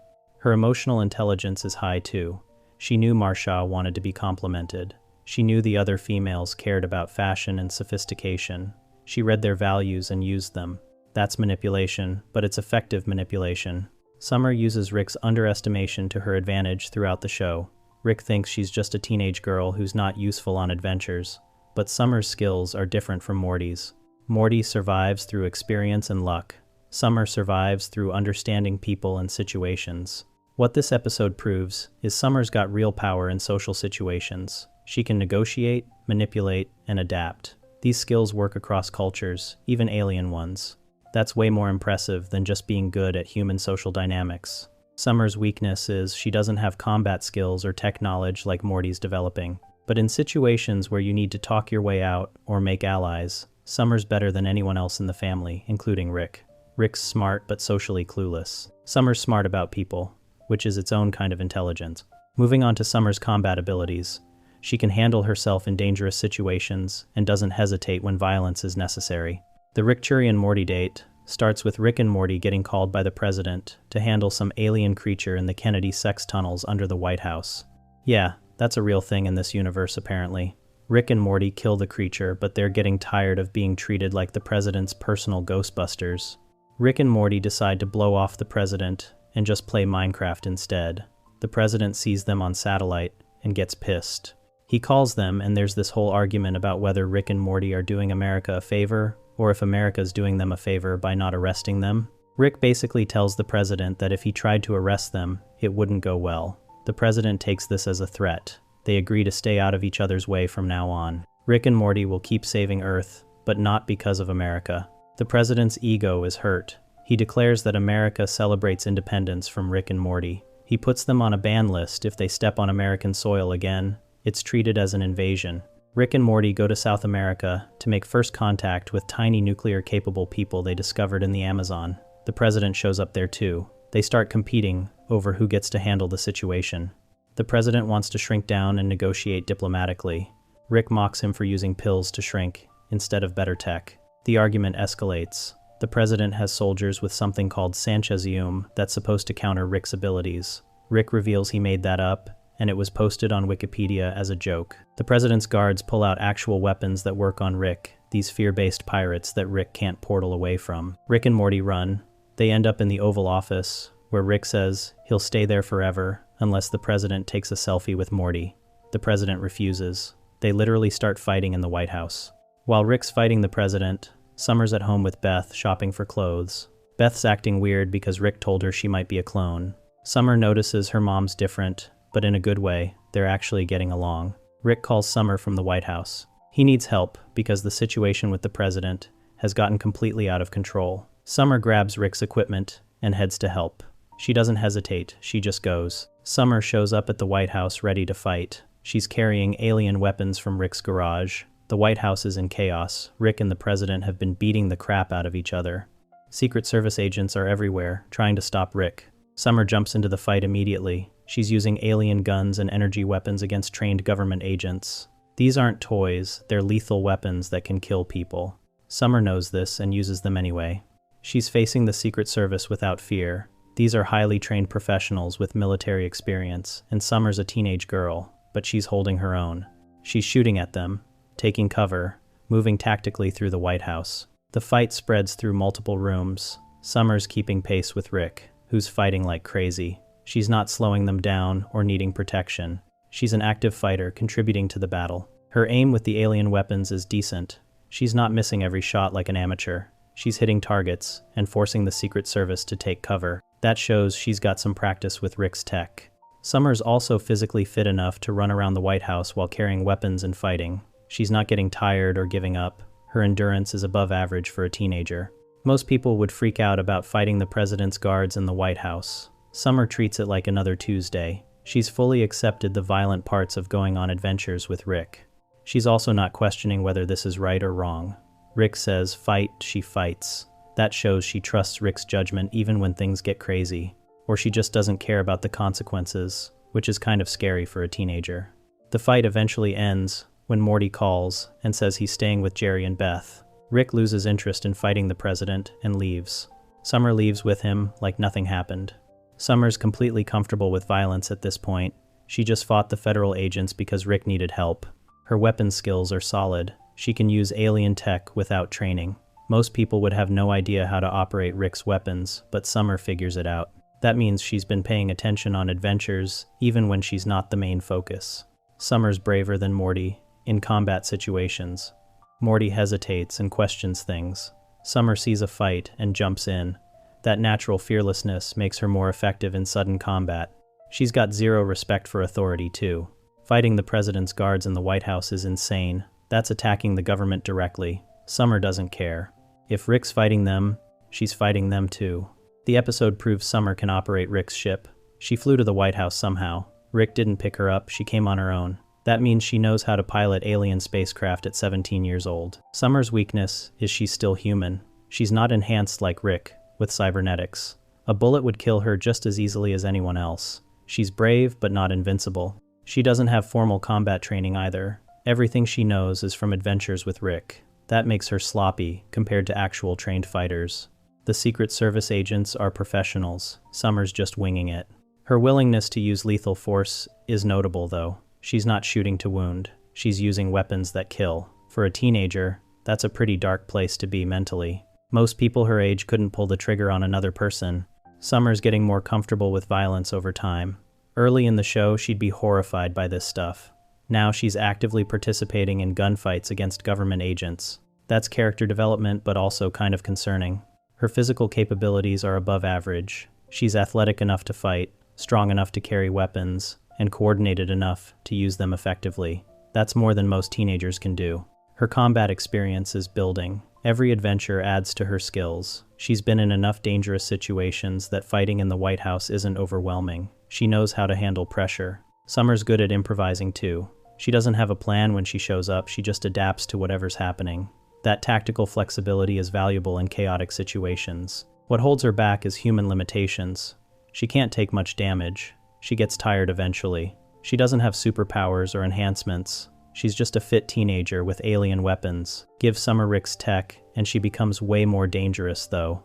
Her emotional intelligence is high too. She knew Marsha wanted to be complimented. She knew the other females cared about fashion and sophistication. She read their values and used them. That's manipulation, but it's effective manipulation. Summer uses Rick's underestimation to her advantage throughout the show. Rick thinks she's just a teenage girl who's not useful on adventures, but Summer's skills are different from Morty's. Morty survives through experience and luck. Summer survives through understanding people and situations. What this episode proves is Summer's got real power in social situations. She can negotiate, manipulate, and adapt. These skills work across cultures, even alien ones. That's way more impressive than just being good at human social dynamics. Summer's weakness is she doesn't have combat skills or tech knowledge like Morty's developing. But in situations where you need to talk your way out or make allies, Summer's better than anyone else in the family, including Rick. Rick's smart but socially clueless. Summer's smart about people, which is its own kind of intelligence. Moving on to Summer's combat abilities. She can handle herself in dangerous situations and doesn't hesitate when violence is necessary. The Rick-Churi and Morty date starts with Rick and Morty getting called by the president to handle some alien creature in the Kennedy sex tunnels under the White House. Yeah, that's a real thing in this universe apparently. Rick and Morty kill the creature, but they're getting tired of being treated like the president's personal Ghostbusters. Rick and Morty decide to blow off the president and just play Minecraft instead. The president sees them on satellite and gets pissed. He calls them, and there's this whole argument about whether Rick and Morty are doing America a favor or if America's doing them a favor by not arresting them. Rick basically tells the president that if he tried to arrest them, it wouldn't go well. The president takes this as a threat. They agree to stay out of each other's way from now on. Rick and Morty will keep saving Earth, but not because of America. The president's ego is hurt. He declares that America celebrates independence from Rick and Morty. He puts them on a ban list if they step on American soil again. It's treated as an invasion. Rick and Morty go to South America to make first contact with tiny nuclear-capable people they discovered in the Amazon. The president shows up there too. They start competing over who gets to handle the situation. The president wants to shrink down and negotiate diplomatically. Rick mocks him for using pills to shrink instead of better tech. The argument escalates. The president has soldiers with something called Sanchezium that's supposed to counter Rick's abilities. Rick reveals he made that up, and it was posted on Wikipedia as a joke. The president's guards pull out actual weapons that work on Rick, these fear-based pirates that Rick can't portal away from. Rick and Morty run. They end up in the Oval Office, where Rick says he'll stay there forever unless the president takes a selfie with Morty. The president refuses. They literally start fighting in the White House. While Rick's fighting the president, Summer's at home with Beth shopping for clothes. Beth's acting weird because Rick told her she might be a clone. Summer notices her mom's different, but in a good way. They're actually getting along. Rick calls Summer from the White House. He needs help because the situation with the president has gotten completely out of control. Summer grabs Rick's equipment and heads to help. She doesn't hesitate, she just goes. Summer shows up at the White House ready to fight. She's carrying alien weapons from Rick's garage. The White House is in chaos. Rick and the president have been beating the crap out of each other. Secret Service agents are everywhere, trying to stop Rick. Summer jumps into the fight immediately. She's using alien guns and energy weapons against trained government agents. These aren't toys, they're lethal weapons that can kill people. Summer knows this and uses them anyway. She's facing the Secret Service without fear. These are highly trained professionals with military experience, and Summer's a teenage girl, but she's holding her own. She's shooting at them, taking cover, moving tactically through the White House. The fight spreads through multiple rooms. Summer's keeping pace with Rick, who's fighting like crazy. She's not slowing them down or needing protection. She's an active fighter contributing to the battle. Her aim with the alien weapons is decent. She's not missing every shot like an amateur. She's hitting targets and forcing the Secret Service to take cover. That shows she's got some practice with Rick's tech. Summer's also physically fit enough to run around the White House while carrying weapons and fighting. She's not getting tired or giving up. Her endurance is above average for a teenager. Most people would freak out about fighting the president's guards in the White House. Summer treats it like another Tuesday. She's fully accepted the violent parts of going on adventures with Rick. She's also not questioning whether this is right or wrong. Rick says fight, she fights. That shows she trusts Rick's judgment even when things get crazy. Or she just doesn't care about the consequences, which is kind of scary for a teenager. The fight eventually ends when Morty calls and says he's staying with Jerry and Beth. Rick loses interest in fighting the president and leaves. Summer leaves with him like nothing happened. Summer's completely comfortable with violence at this point. She just fought the federal agents because Rick needed help. Her weapon skills are solid. She can use alien tech without training. Most people would have no idea how to operate Rick's weapons, but Summer figures it out. That means she's been paying attention on adventures, even when she's not the main focus. Summer's braver than Morty in combat situations. Morty hesitates and questions things. Summer sees a fight and jumps in. That natural fearlessness makes her more effective in sudden combat. She's got zero respect for authority, too. Fighting the president's guards in the White House is insane. That's attacking the government directly. Summer doesn't care. If Rick's fighting them, she's fighting them too. The episode proves Summer can operate Rick's ship. She flew to the White House somehow. Rick didn't pick her up, she came on her own. That means she knows how to pilot alien spacecraft at 17 years old. Summer's weakness is she's still human. She's not enhanced like Rick, with cybernetics. A bullet would kill her just as easily as anyone else. She's brave, but not invincible. She doesn't have formal combat training either. Everything she knows is from adventures with Rick. That makes her sloppy compared to actual trained fighters. The Secret Service agents are professionals. Summer's just winging it. Her willingness to use lethal force is notable, though. She's not shooting to wound. She's using weapons that kill. For a teenager, that's a pretty dark place to be mentally. Most people her age couldn't pull the trigger on another person. Summer's getting more comfortable with violence over time. Early in the show, she'd be horrified by this stuff. Now she's actively participating in gunfights against government agents. That's character development, but also kind of concerning. Her physical capabilities are above average. She's athletic enough to fight, strong enough to carry weapons, and coordinated enough to use them effectively. That's more than most teenagers can do. Her combat experience is building. Every adventure adds to her skills. She's been in enough dangerous situations that fighting in the White House isn't overwhelming. She knows how to handle pressure. Summer's good at improvising too. She doesn't have a plan when she shows up, she just adapts to whatever's happening. That tactical flexibility is valuable in chaotic situations. What holds her back is human limitations. She can't take much damage. She gets tired eventually. She doesn't have superpowers or enhancements. She's just a fit teenager with alien weapons. Give Summer Rick's tech, and she becomes way more dangerous, though.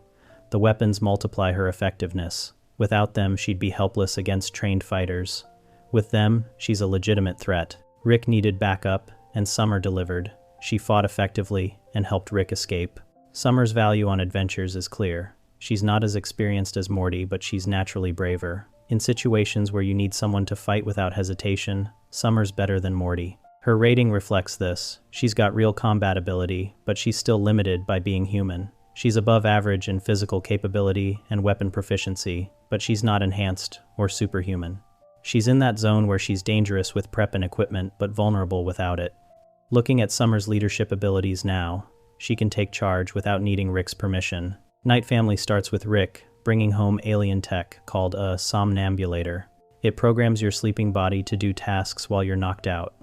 The weapons multiply her effectiveness. Without them, she'd be helpless against trained fighters. With them, she's a legitimate threat. Rick needed backup, and Summer delivered. She fought effectively and helped Rick escape. Summer's value on adventures is clear. She's not as experienced as Morty, but she's naturally braver. In situations where you need someone to fight without hesitation, Summer's better than Morty. Her rating reflects this. She's got real combat ability, but she's still limited by being human. She's above average in physical capability and weapon proficiency, but she's not enhanced or superhuman. She's in that zone where she's dangerous with prep and equipment, but vulnerable without it. Looking at Summer's leadership abilities now, she can take charge without needing Rick's permission. Night Family starts with Rick bringing home alien tech called a somnambulator. It programs your sleeping body to do tasks while you're knocked out.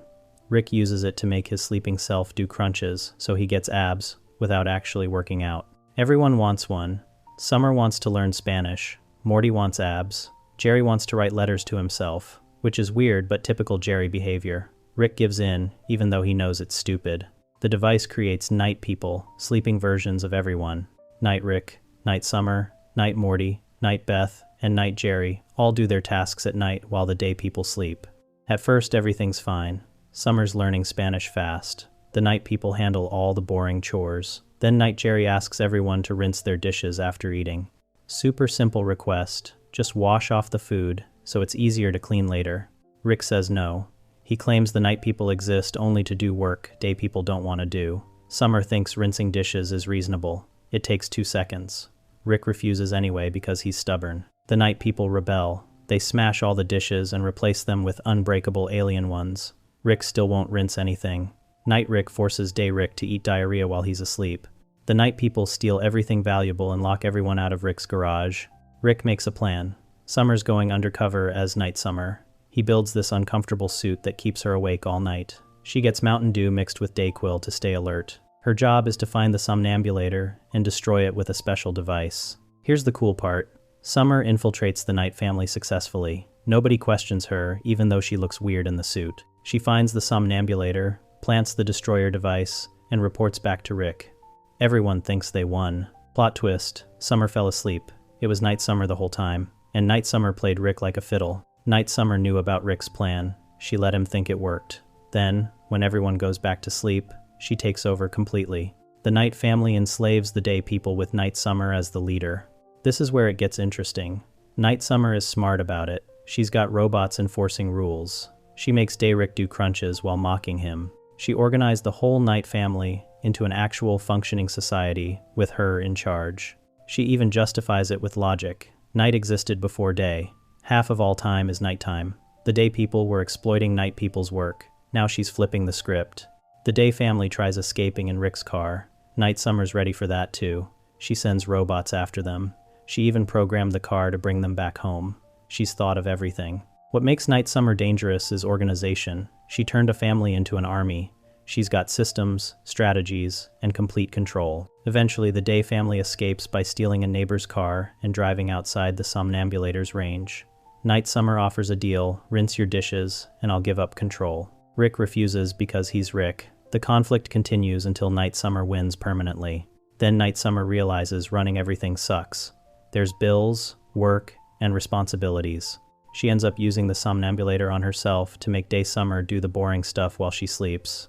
Rick uses it to make his sleeping self do crunches, so he gets abs without actually working out. Everyone wants one. Summer wants to learn Spanish. Morty wants abs. Jerry wants to write letters to himself, which is weird but typical Jerry behavior. Rick gives in, even though he knows it's stupid. The device creates night people, sleeping versions of everyone. Night Rick, Night Summer, Night Morty, Night Beth, and Night Jerry all do their tasks at night while the day people sleep. At first, everything's fine. Summer's learning Spanish fast. The night people handle all the boring chores. Then Night Jerry asks everyone to rinse their dishes after eating. Super simple request. Just wash off the food, so it's easier to clean later. Rick says no. He claims the night people exist only to do work day people don't want to do. Summer thinks rinsing dishes is reasonable. It takes 2 seconds. Rick refuses anyway because he's stubborn. The night people rebel. They smash all the dishes and replace them with unbreakable alien ones. Rick still won't rinse anything. Night Rick forces Day Rick to eat diarrhea while he's asleep. The night people steal everything valuable and lock everyone out of Rick's garage. Rick makes a plan. Summer's going undercover as Night Summer. He builds this uncomfortable suit that keeps her awake all night. She gets Mountain Dew mixed with Dayquil to stay alert. Her job is to find the somnambulator and destroy it with a special device. Here's the cool part. Summer infiltrates the Night family successfully. Nobody questions her, even though she looks weird in the suit. She finds the somnambulator, plants the destroyer device, and reports back to Rick. Everyone thinks they won. Plot twist, Summer fell asleep. It was Night Summer the whole time, and Night Summer played Rick like a fiddle. Night Summer knew about Rick's plan. She let him think it worked. Then, when everyone goes back to sleep, she takes over completely. The Night family enslaves the Day people with Night Summer as the leader. This is where it gets interesting. Night Summer is smart about it. She's got robots enforcing rules. She makes Day Rick do crunches while mocking him. She organized the whole Night family into an actual functioning society with her in charge. She even justifies it with logic. Night existed before day. Half of all time is nighttime. The Day people were exploiting Night people's work. Now she's flipping the script. The Day family tries escaping in Rick's car. Night Summer's ready for that too. She sends robots after them. She even programmed the car to bring them back home. She's thought of everything. What makes Night Summer dangerous is organization. She turned a family into an army. She's got systems, strategies, and complete control. Eventually, the Day family escapes by stealing a neighbor's car and driving outside the somnambulator's range. Night Summer offers a deal: rinse your dishes, and I'll give up control. Rick refuses because he's Rick. The conflict continues until Night Summer wins permanently. Then Night Summer realizes running everything sucks. There's bills, work, and responsibilities. She ends up using the somnambulator on herself to make Day Summer do the boring stuff while she sleeps.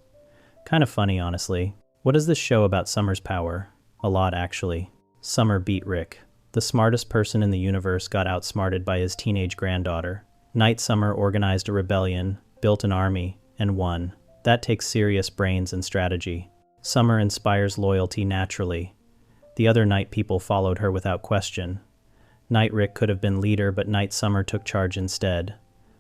Kind of funny, honestly. What is this show about Summer's power? A lot, actually. Summer beat Rick. The smartest person in the universe got outsmarted by his teenage granddaughter. Night Summer organized a rebellion, built an army, and won. That takes serious brains and strategy. Summer inspires loyalty naturally. The other Night people followed her without question. Night Rick could have been leader, but Night Summer took charge instead.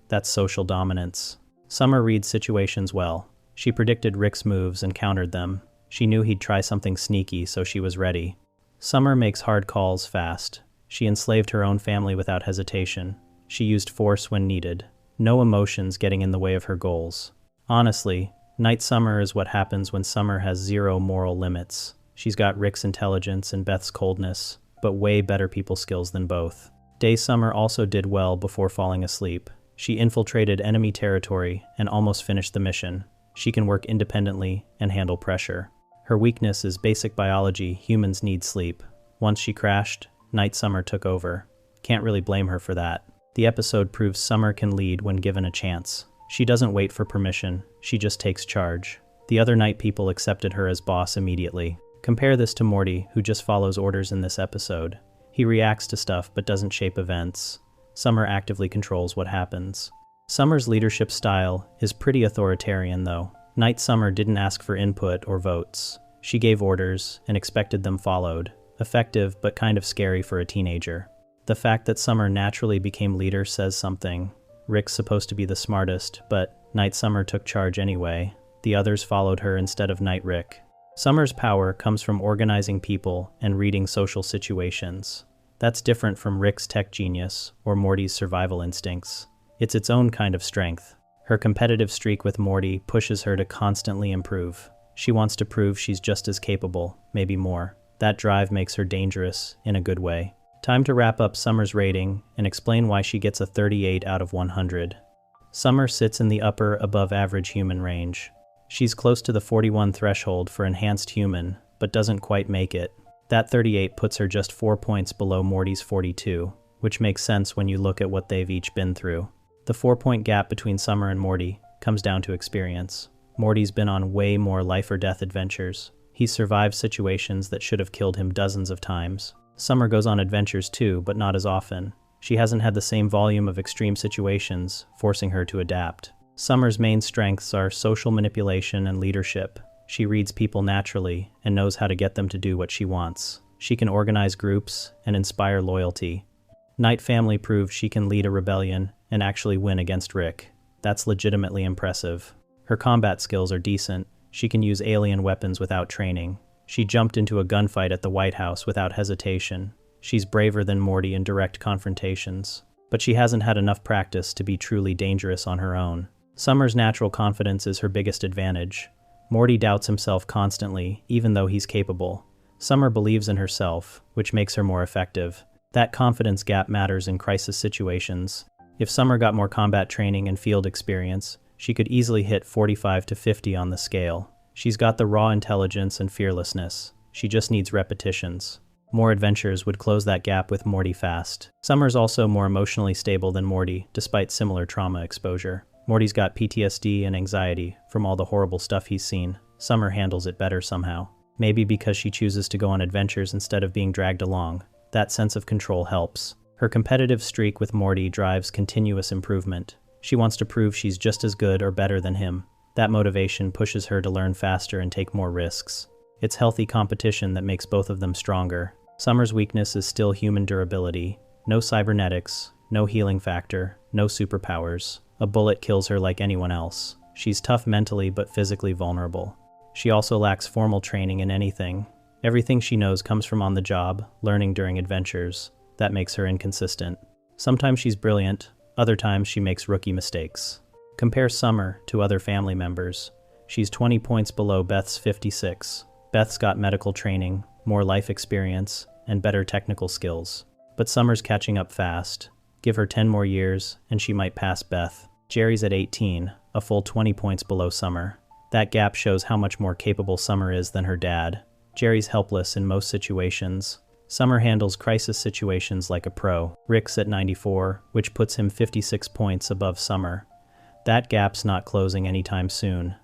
That's social dominance. Summer reads situations well. She predicted Rick's moves and countered them. She knew he'd try something sneaky, so she was ready. Summer makes hard calls fast. She enslaved her own family without hesitation. She used force when needed. No emotions getting in the way of her goals. Honestly, Night Summer is what happens when Summer has zero moral limits. She's got Rick's intelligence and Beth's coldness, but way better people skills than both. Day Summer also did well before falling asleep. She infiltrated enemy territory and almost finished the mission. She can work independently and handle pressure. Her weakness is basic biology. Humans need sleep. Once she crashed, Night Summer took over. Can't really blame her for that. The episode proves Summer can lead when given a chance. She doesn't wait for permission, she just takes charge. The other Night people accepted her as boss immediately. Compare this to Morty, who just follows orders in this episode. He reacts to stuff but doesn't shape events. Summer actively controls what happens. Summer's leadership style is pretty authoritarian though. Night Summer didn't ask for input or votes. She gave orders and expected them followed. Effective but kind of scary for a teenager. The fact that Summer naturally became leader says something. Rick's supposed to be the smartest, but Night Summer took charge anyway. The others followed her instead of Night Rick. Summer's power comes from organizing people and reading social situations. That's different from Rick's tech genius or Morty's survival instincts. It's its own kind of strength. Her competitive streak with Morty pushes her to constantly improve. She wants to prove she's just as capable, maybe more. That drive makes her dangerous in a good way. Time to wrap up Summer's rating and explain why she gets a 38 out of 100. Summer sits in the upper above average human range. She's close to the 41 threshold for enhanced human, but doesn't quite make it. That 38 puts her just 4 points below Morty's 42, which makes sense when you look at what they've each been through. The 4-point gap between Summer and Morty comes down to experience. Morty's been on way more life or death adventures. He's survived situations that should have killed him dozens of times. Summer goes on adventures too, but not as often. She hasn't had the same volume of extreme situations, forcing her to adapt. Summer's main strengths are social manipulation and leadership. She reads people naturally and knows how to get them to do what she wants. She can organize groups and inspire loyalty. Knight family proves she can lead a rebellion and actually win against Rick. That's legitimately impressive. Her combat skills are decent. She can use alien weapons without training. She jumped into a gunfight at the White House without hesitation. She's braver than Morty in direct confrontations. But she hasn't had enough practice to be truly dangerous on her own. Summer's natural confidence is her biggest advantage. Morty doubts himself constantly, even though he's capable. Summer believes in herself, which makes her more effective. That confidence gap matters in crisis situations. If Summer got more combat training and field experience, she could easily hit 45 to 50 on the scale. She's got the raw intelligence and fearlessness. She just needs repetitions. More adventures would close that gap with Morty fast. Summer's also more emotionally stable than Morty, despite similar trauma exposure. Morty's got PTSD and anxiety from all the horrible stuff he's seen. Summer handles it better somehow. Maybe because she chooses to go on adventures instead of being dragged along. That sense of control helps. Her competitive streak with Morty drives continuous improvement. She wants to prove she's just as good or better than him. That motivation pushes her to learn faster and take more risks. It's healthy competition that makes both of them stronger. Summer's weakness is still human durability. No cybernetics, no healing factor, no superpowers. A bullet kills her like anyone else. She's tough mentally but physically vulnerable. She also lacks formal training in anything. Everything she knows comes from on the job, learning during adventures. That makes her inconsistent. Sometimes she's brilliant, other times she makes rookie mistakes. Compare Summer to other family members. She's 20 points below Beth's 56. Beth's got medical training, more life experience, and better technical skills. But Summer's catching up fast. Give her 10 more years, and she might pass Beth. Jerry's at 18, a full 20 points below Summer. That gap shows how much more capable Summer is than her dad. Jerry's helpless in most situations. Summer handles crisis situations like a pro. Rick's at 94, which puts him 56 points above Summer. That gap's not closing anytime soon.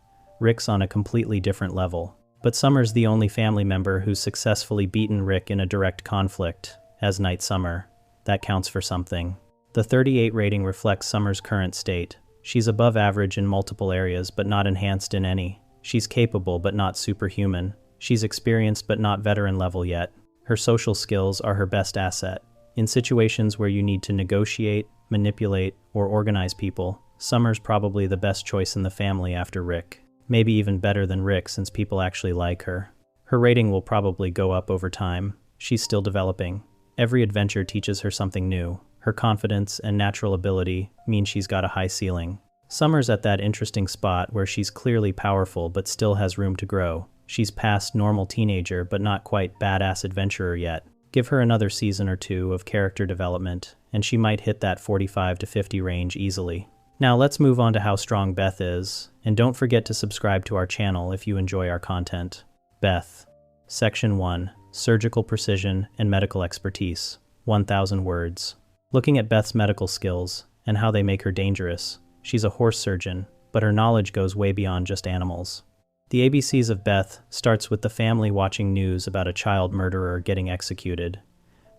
Rick's on a completely different level. But Summer's the only family member who's successfully beaten Rick in a direct conflict, as Knight Summer. That counts for something. The 38 rating reflects Summer's current state. She's above average in multiple areas but not enhanced in any. She's capable but not superhuman. She's experienced but not veteran level yet. Her social skills are her best asset. In situations where you need to negotiate, manipulate, or organize people, Summer's probably the best choice in the family after Rick. Maybe even better than Rick since people actually like her. Her rating will probably go up over time. She's still developing. Every adventure teaches her something new. Her confidence and natural ability mean she's got a high ceiling. Summer's at that interesting spot where she's clearly powerful but still has room to grow. She's past normal teenager but not quite badass adventurer yet. Give her another season or two of character development, and she might hit that 45 to 50 range easily. Now let's move on to how strong Beth is, and don't forget to subscribe to our channel if you enjoy our content. Beth. Section 1. Surgical precision and medical expertise. 1,000 words. Looking at Beth's medical skills and how they make her dangerous, she's a horse surgeon, but her knowledge goes way beyond just animals. The ABCs of Beth starts with the family watching news about a child murderer getting executed.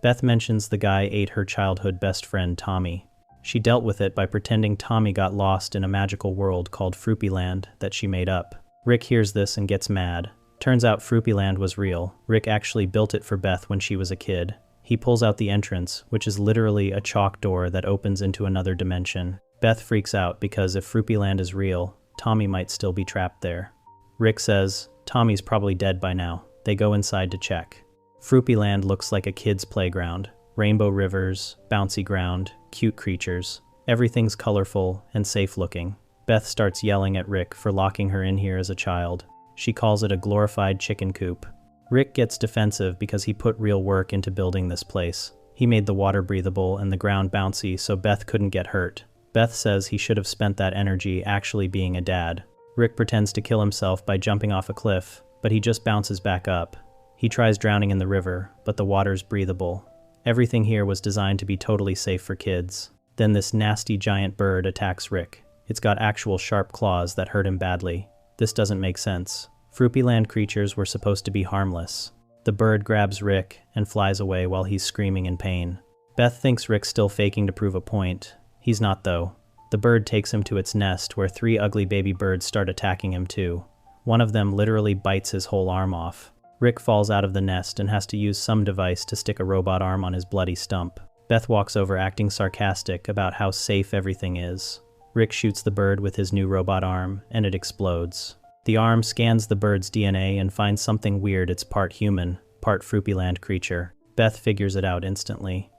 Beth mentions the guy ate her childhood best friend Tommy. She dealt with it by pretending Tommy got lost in a magical world called Fruppyland that she made up. Rick hears this and gets mad. Turns out Fruppyland was real. Rick actually built it for Beth when she was a kid. He pulls out the entrance, which is literally a chalk door that opens into another dimension. Beth freaks out because if Fruppyland is real, Tommy might still be trapped there. Rick says, Tommy's probably dead by now. They go inside to check. Fruppyland looks like a kid's playground. Rainbow rivers, bouncy ground, cute creatures. Everything's colorful and safe looking. Beth starts yelling at Rick for locking her in here as a child. She calls it a glorified chicken coop. Rick gets defensive because he put real work into building this place. He made the water breathable and the ground bouncy so Beth couldn't get hurt. Beth says he should have spent that energy actually being a dad. Rick pretends to kill himself by jumping off a cliff, but he just bounces back up. He tries drowning in the river, but the water's breathable. Everything here was designed to be totally safe for kids. Then this nasty giant bird attacks Rick. It's got actual sharp claws that hurt him badly. This doesn't make sense. Fruppyland creatures were supposed to be harmless. The bird grabs Rick and flies away while he's screaming in pain. Beth thinks Rick's still faking to prove a point. He's not though. The bird takes him to its nest where 3 ugly baby birds start attacking him too. One of them literally bites his whole arm off. Rick falls out of the nest and has to use some device to stick a robot arm on his bloody stump. Beth walks over acting sarcastic about how safe everything is. Rick shoots the bird with his new robot arm, and it explodes. The arm scans the bird's DNA and finds something weird. It's part human, part Fruppyland creature. Beth figures it out instantly.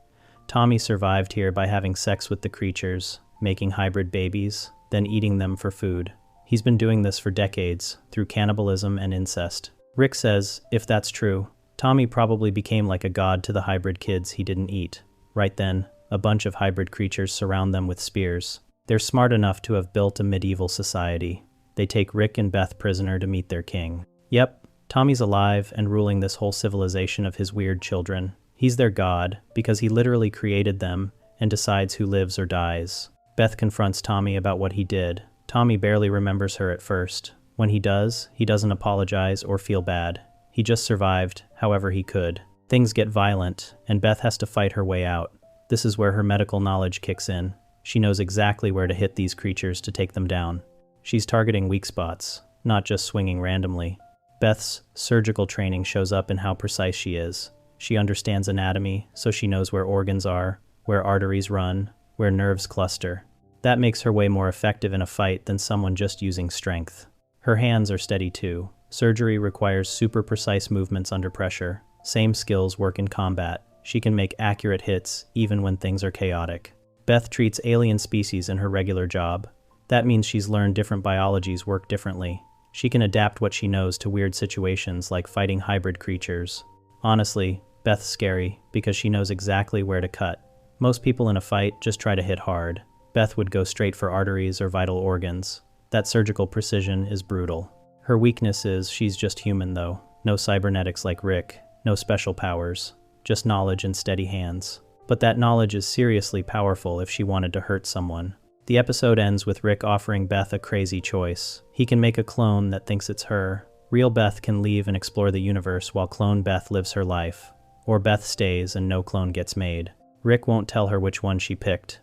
Tommy survived here by having sex with the creatures, making hybrid babies, then eating them for food. He's been doing this for decades, through cannibalism and incest. Rick says, if that's true, Tommy probably became like a god to the hybrid kids he didn't eat. Right then, a bunch of hybrid creatures surround them with spears. They're smart enough to have built a medieval society. They take Rick and Beth prisoner to meet their king. Yep, Tommy's alive and ruling this whole civilization of his weird children. He's their god, because he literally created them and decides who lives or dies. Beth confronts Tommy about what he did. Tommy barely remembers her at first. When he does, he doesn't apologize or feel bad. He just survived, however he could. Things get violent, and Beth has to fight her way out. This is where her medical knowledge kicks in. She knows exactly where to hit these creatures to take them down. She's targeting weak spots, not just swinging randomly. Beth's surgical training shows up in how precise she is. She understands anatomy, so she knows where organs are, where arteries run, where nerves cluster. That makes her way more effective in a fight than someone just using strength. Her hands are steady too. Surgery requires super precise movements under pressure. Same skills work in combat. She can make accurate hits even when things are chaotic. Beth treats alien species in her regular job. That means she's learned different biologies work differently. She can adapt what she knows to weird situations like fighting hybrid creatures. Honestly, Beth's scary because she knows exactly where to cut. Most people in a fight just try to hit hard. Beth would go straight for arteries or vital organs. That surgical precision is brutal. Her weakness is she's just human though. No cybernetics like Rick. No special powers, just knowledge and steady hands. But that knowledge is seriously powerful if she wanted to hurt someone. The episode ends with Rick offering Beth a crazy choice. He can make a clone that thinks it's her. Real Beth can leave and explore the universe while clone Beth lives her life. Or Beth stays and no clone gets made. Rick won't tell her which one she picked.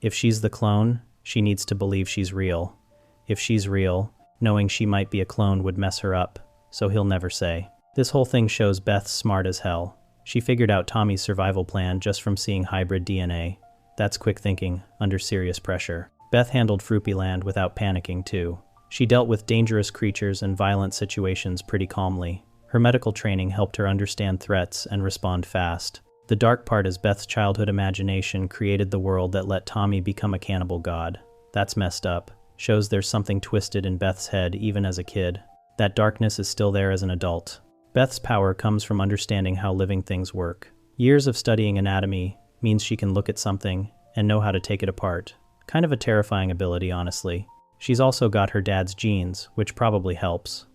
If she's the clone, she needs to believe she's real. If she's real, knowing she might be a clone would mess her up, so he'll never say. This whole thing shows Beth's smart as hell. She figured out Tommy's survival plan just from seeing hybrid DNA. That's quick thinking, under serious pressure. Beth handled Fruppyland without panicking too. She dealt with dangerous creatures and violent situations pretty calmly. Her medical training helped her understand threats and respond fast. The dark part is Beth's childhood imagination created the world that let Tommy become a cannibal god. That's messed up. Shows there's something twisted in Beth's head even as a kid. That darkness is still there as an adult. Beth's power comes from understanding how living things work. Years of studying anatomy means she can look at something and know how to take it apart. Kind of a terrifying ability, honestly. She's also got her dad's genes, which probably helps.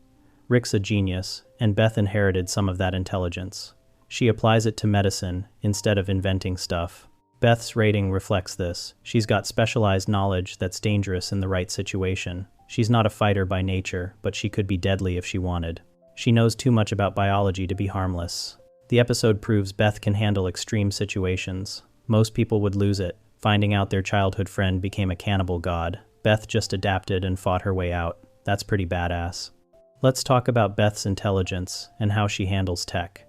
Rick's a genius, and Beth inherited some of that intelligence. She applies it to medicine instead of inventing stuff. Beth's rating reflects this. She's got specialized knowledge that's dangerous in the right situation. She's not a fighter by nature, but she could be deadly if she wanted. She knows too much about biology to be harmless. The episode proves Beth can handle extreme situations. Most people would lose it, finding out their childhood friend became a cannibal god. Beth just adapted and fought her way out. That's pretty badass. Let's talk about Beth's intelligence and how she handles tech.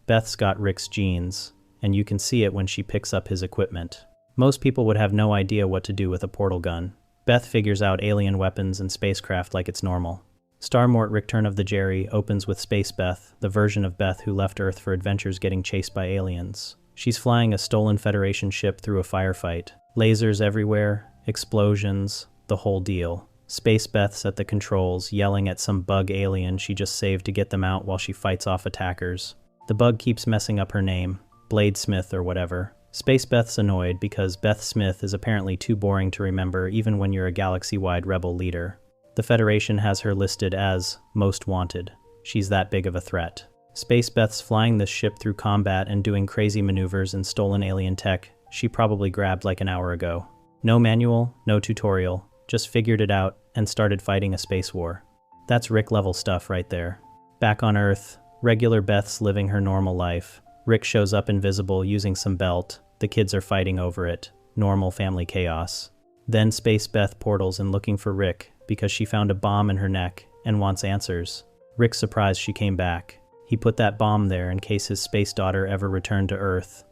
Beth's got Rick's genes, and you can see it when she picks up his equipment. Most people would have no idea what to do with a portal gun. Beth figures out alien weapons and spacecraft like it's normal. Star Mort Return of the Jerry opens with Space Beth, the version of Beth who left Earth for adventures getting chased by aliens. She's flying a stolen Federation ship through a firefight. Lasers everywhere, explosions, the whole deal. Space Beth's at the controls, yelling at some bug alien she just saved to get them out while she fights off attackers. The bug keeps messing up her name, Bladesmith or whatever. Space Beth's annoyed because Beth Smith is apparently too boring to remember even when you're a galaxy-wide rebel leader. The Federation has her listed as Most Wanted. She's that big of a threat. Space Beth's flying this ship through combat and doing crazy maneuvers in stolen alien tech she probably grabbed like an hour ago. No manual, no tutorial, just figured it out and started fighting a space war. That's Rick-level stuff right there. Back on Earth, regular Beth's living her normal life. Rick shows up invisible using some belt. The kids are fighting over it. Normal family chaos. Then Space Beth portals and looking for Rick because she found a bomb in her neck and wants answers. Rick's surprised she came back. He put that bomb there in case his space daughter ever returned to Earth.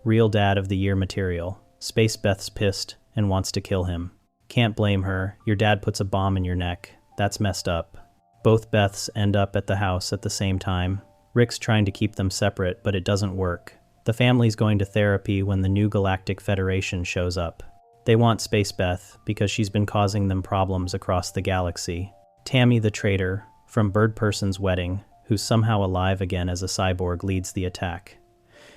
Real Dad of the Year material. Space Beth's pissed and wants to kill him. Can't blame her, your dad puts a bomb in your neck. That's messed up. Both Beths end up at the house at the same time. Rick's trying to keep them separate, but it doesn't work. The family's going to therapy when the new Galactic Federation shows up. They want Space Beth because she's been causing them problems across the galaxy. Tammy the traitor, from Bird Person's wedding, who's somehow alive again as a cyborg, leads the attack.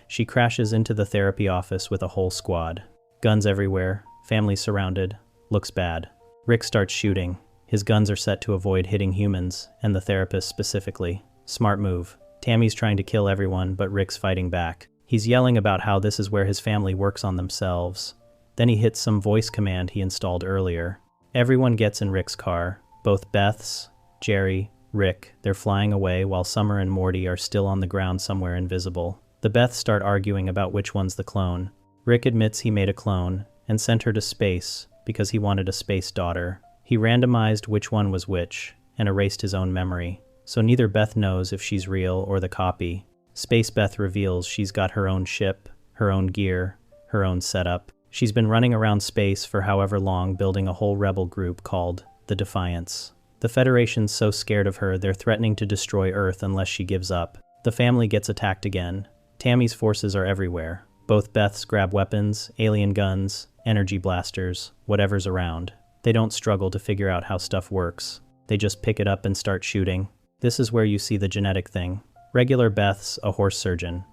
She crashes into the therapy office with a whole squad. Guns everywhere, family surrounded, looks bad. Rick starts shooting. His guns are set to avoid hitting humans, and the therapist specifically. Smart move. Tammy's trying to kill everyone, but Rick's fighting back. He's yelling about how this is where his family works on themselves. Then he hits some voice command he installed earlier. Everyone gets in Rick's car. Both Beth's, Jerry, Rick, they're flying away while Summer and Morty are still on the ground somewhere invisible. The Beths start arguing about which one's the clone. Rick admits he made a clone and sent her to space because he wanted a space daughter. He randomized which one was which and erased his own memory, so neither Beth knows if she's real or the copy. Space Beth reveals she's got her own ship, her own gear, her own setup. She's been running around space for however long building a whole rebel group called the Defiance. The Federation's so scared of her they're threatening to destroy Earth unless she gives up. The family gets attacked again. Tammy's forces are everywhere. Both Beths grab weapons, alien guns, energy blasters, whatever's around. They don't struggle to figure out how stuff works. They just pick it up and start shooting. This is where you see the genetic thing. Regular Beth's a horse surgeon.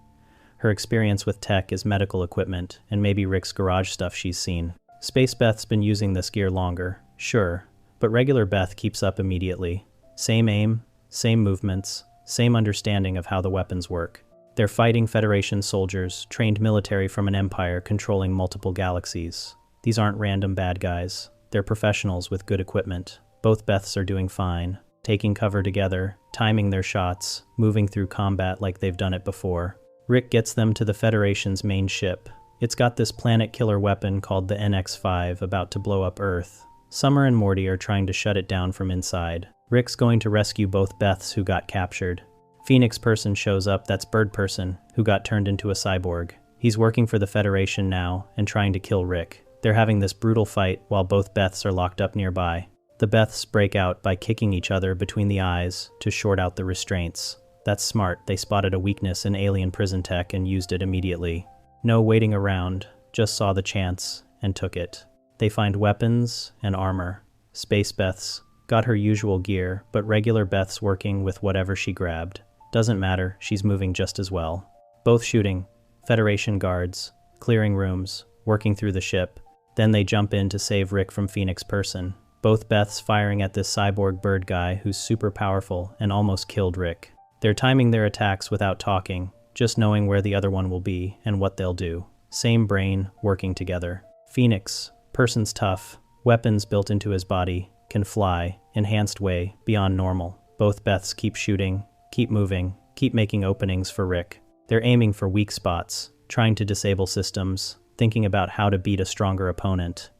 Her experience with tech is medical equipment, and maybe Rick's garage stuff she's seen. Space Beth's been using this gear longer, sure, but regular Beth keeps up immediately. Same aim, same movements, same understanding of how the weapons work. They're fighting Federation soldiers, trained military from an empire controlling multiple galaxies. These aren't random bad guys. They're professionals with good equipment. Both Beths are doing fine, taking cover together, timing their shots, moving through combat like they've done it before. Rick gets them to the Federation's main ship. It's got this planet-killer weapon called the NX-5 about to blow up Earth. Summer and Morty are trying to shut it down from inside. Rick's going to rescue both Beths who got captured. Phoenix Person shows up, that's Bird Person, who got turned into a cyborg. He's working for the Federation now and trying to kill Rick. They're having this brutal fight while both Beths are locked up nearby. The Beths break out by kicking each other between the eyes to short out the restraints. That's smart, they spotted a weakness in alien prison tech and used it immediately. No waiting around, just saw the chance and took it. They find weapons and armor. Space Beth's got her usual gear, but regular Beth's working with whatever she grabbed. Doesn't matter, she's moving just as well. Both shooting, Federation guards, clearing rooms, working through the ship. Then they jump in to save Rick from Phoenix Person. Both Beths firing at this cyborg bird guy who's super powerful and almost killed Rick. They're timing their attacks without talking, just knowing where the other one will be and what they'll do. Same brain, working together. Phoenix, Person's tough, weapons built into his body, can fly, enhanced way, beyond normal. Both Beths keep shooting, keep moving, keep making openings for Rick. They're aiming for weak spots, trying to disable systems, thinking about how to beat a stronger opponent.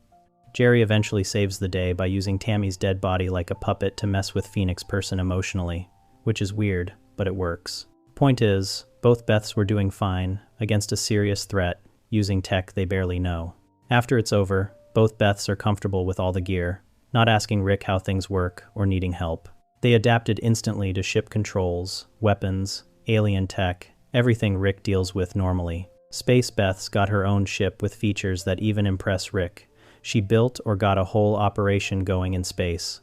Jerry eventually saves the day by using Tammy's dead body like a puppet to mess with Phoenix Person emotionally, which is weird, but it works. Point is, both Beths were doing fine against a serious threat, using tech they barely know. After it's over, both Beths are comfortable with all the gear, not asking Rick how things work or needing help. They adapted instantly to ship controls, weapons, alien tech, everything Rick deals with normally. Space Beth's got her own ship with features that even impress Rick. She built or got a whole operation going in space.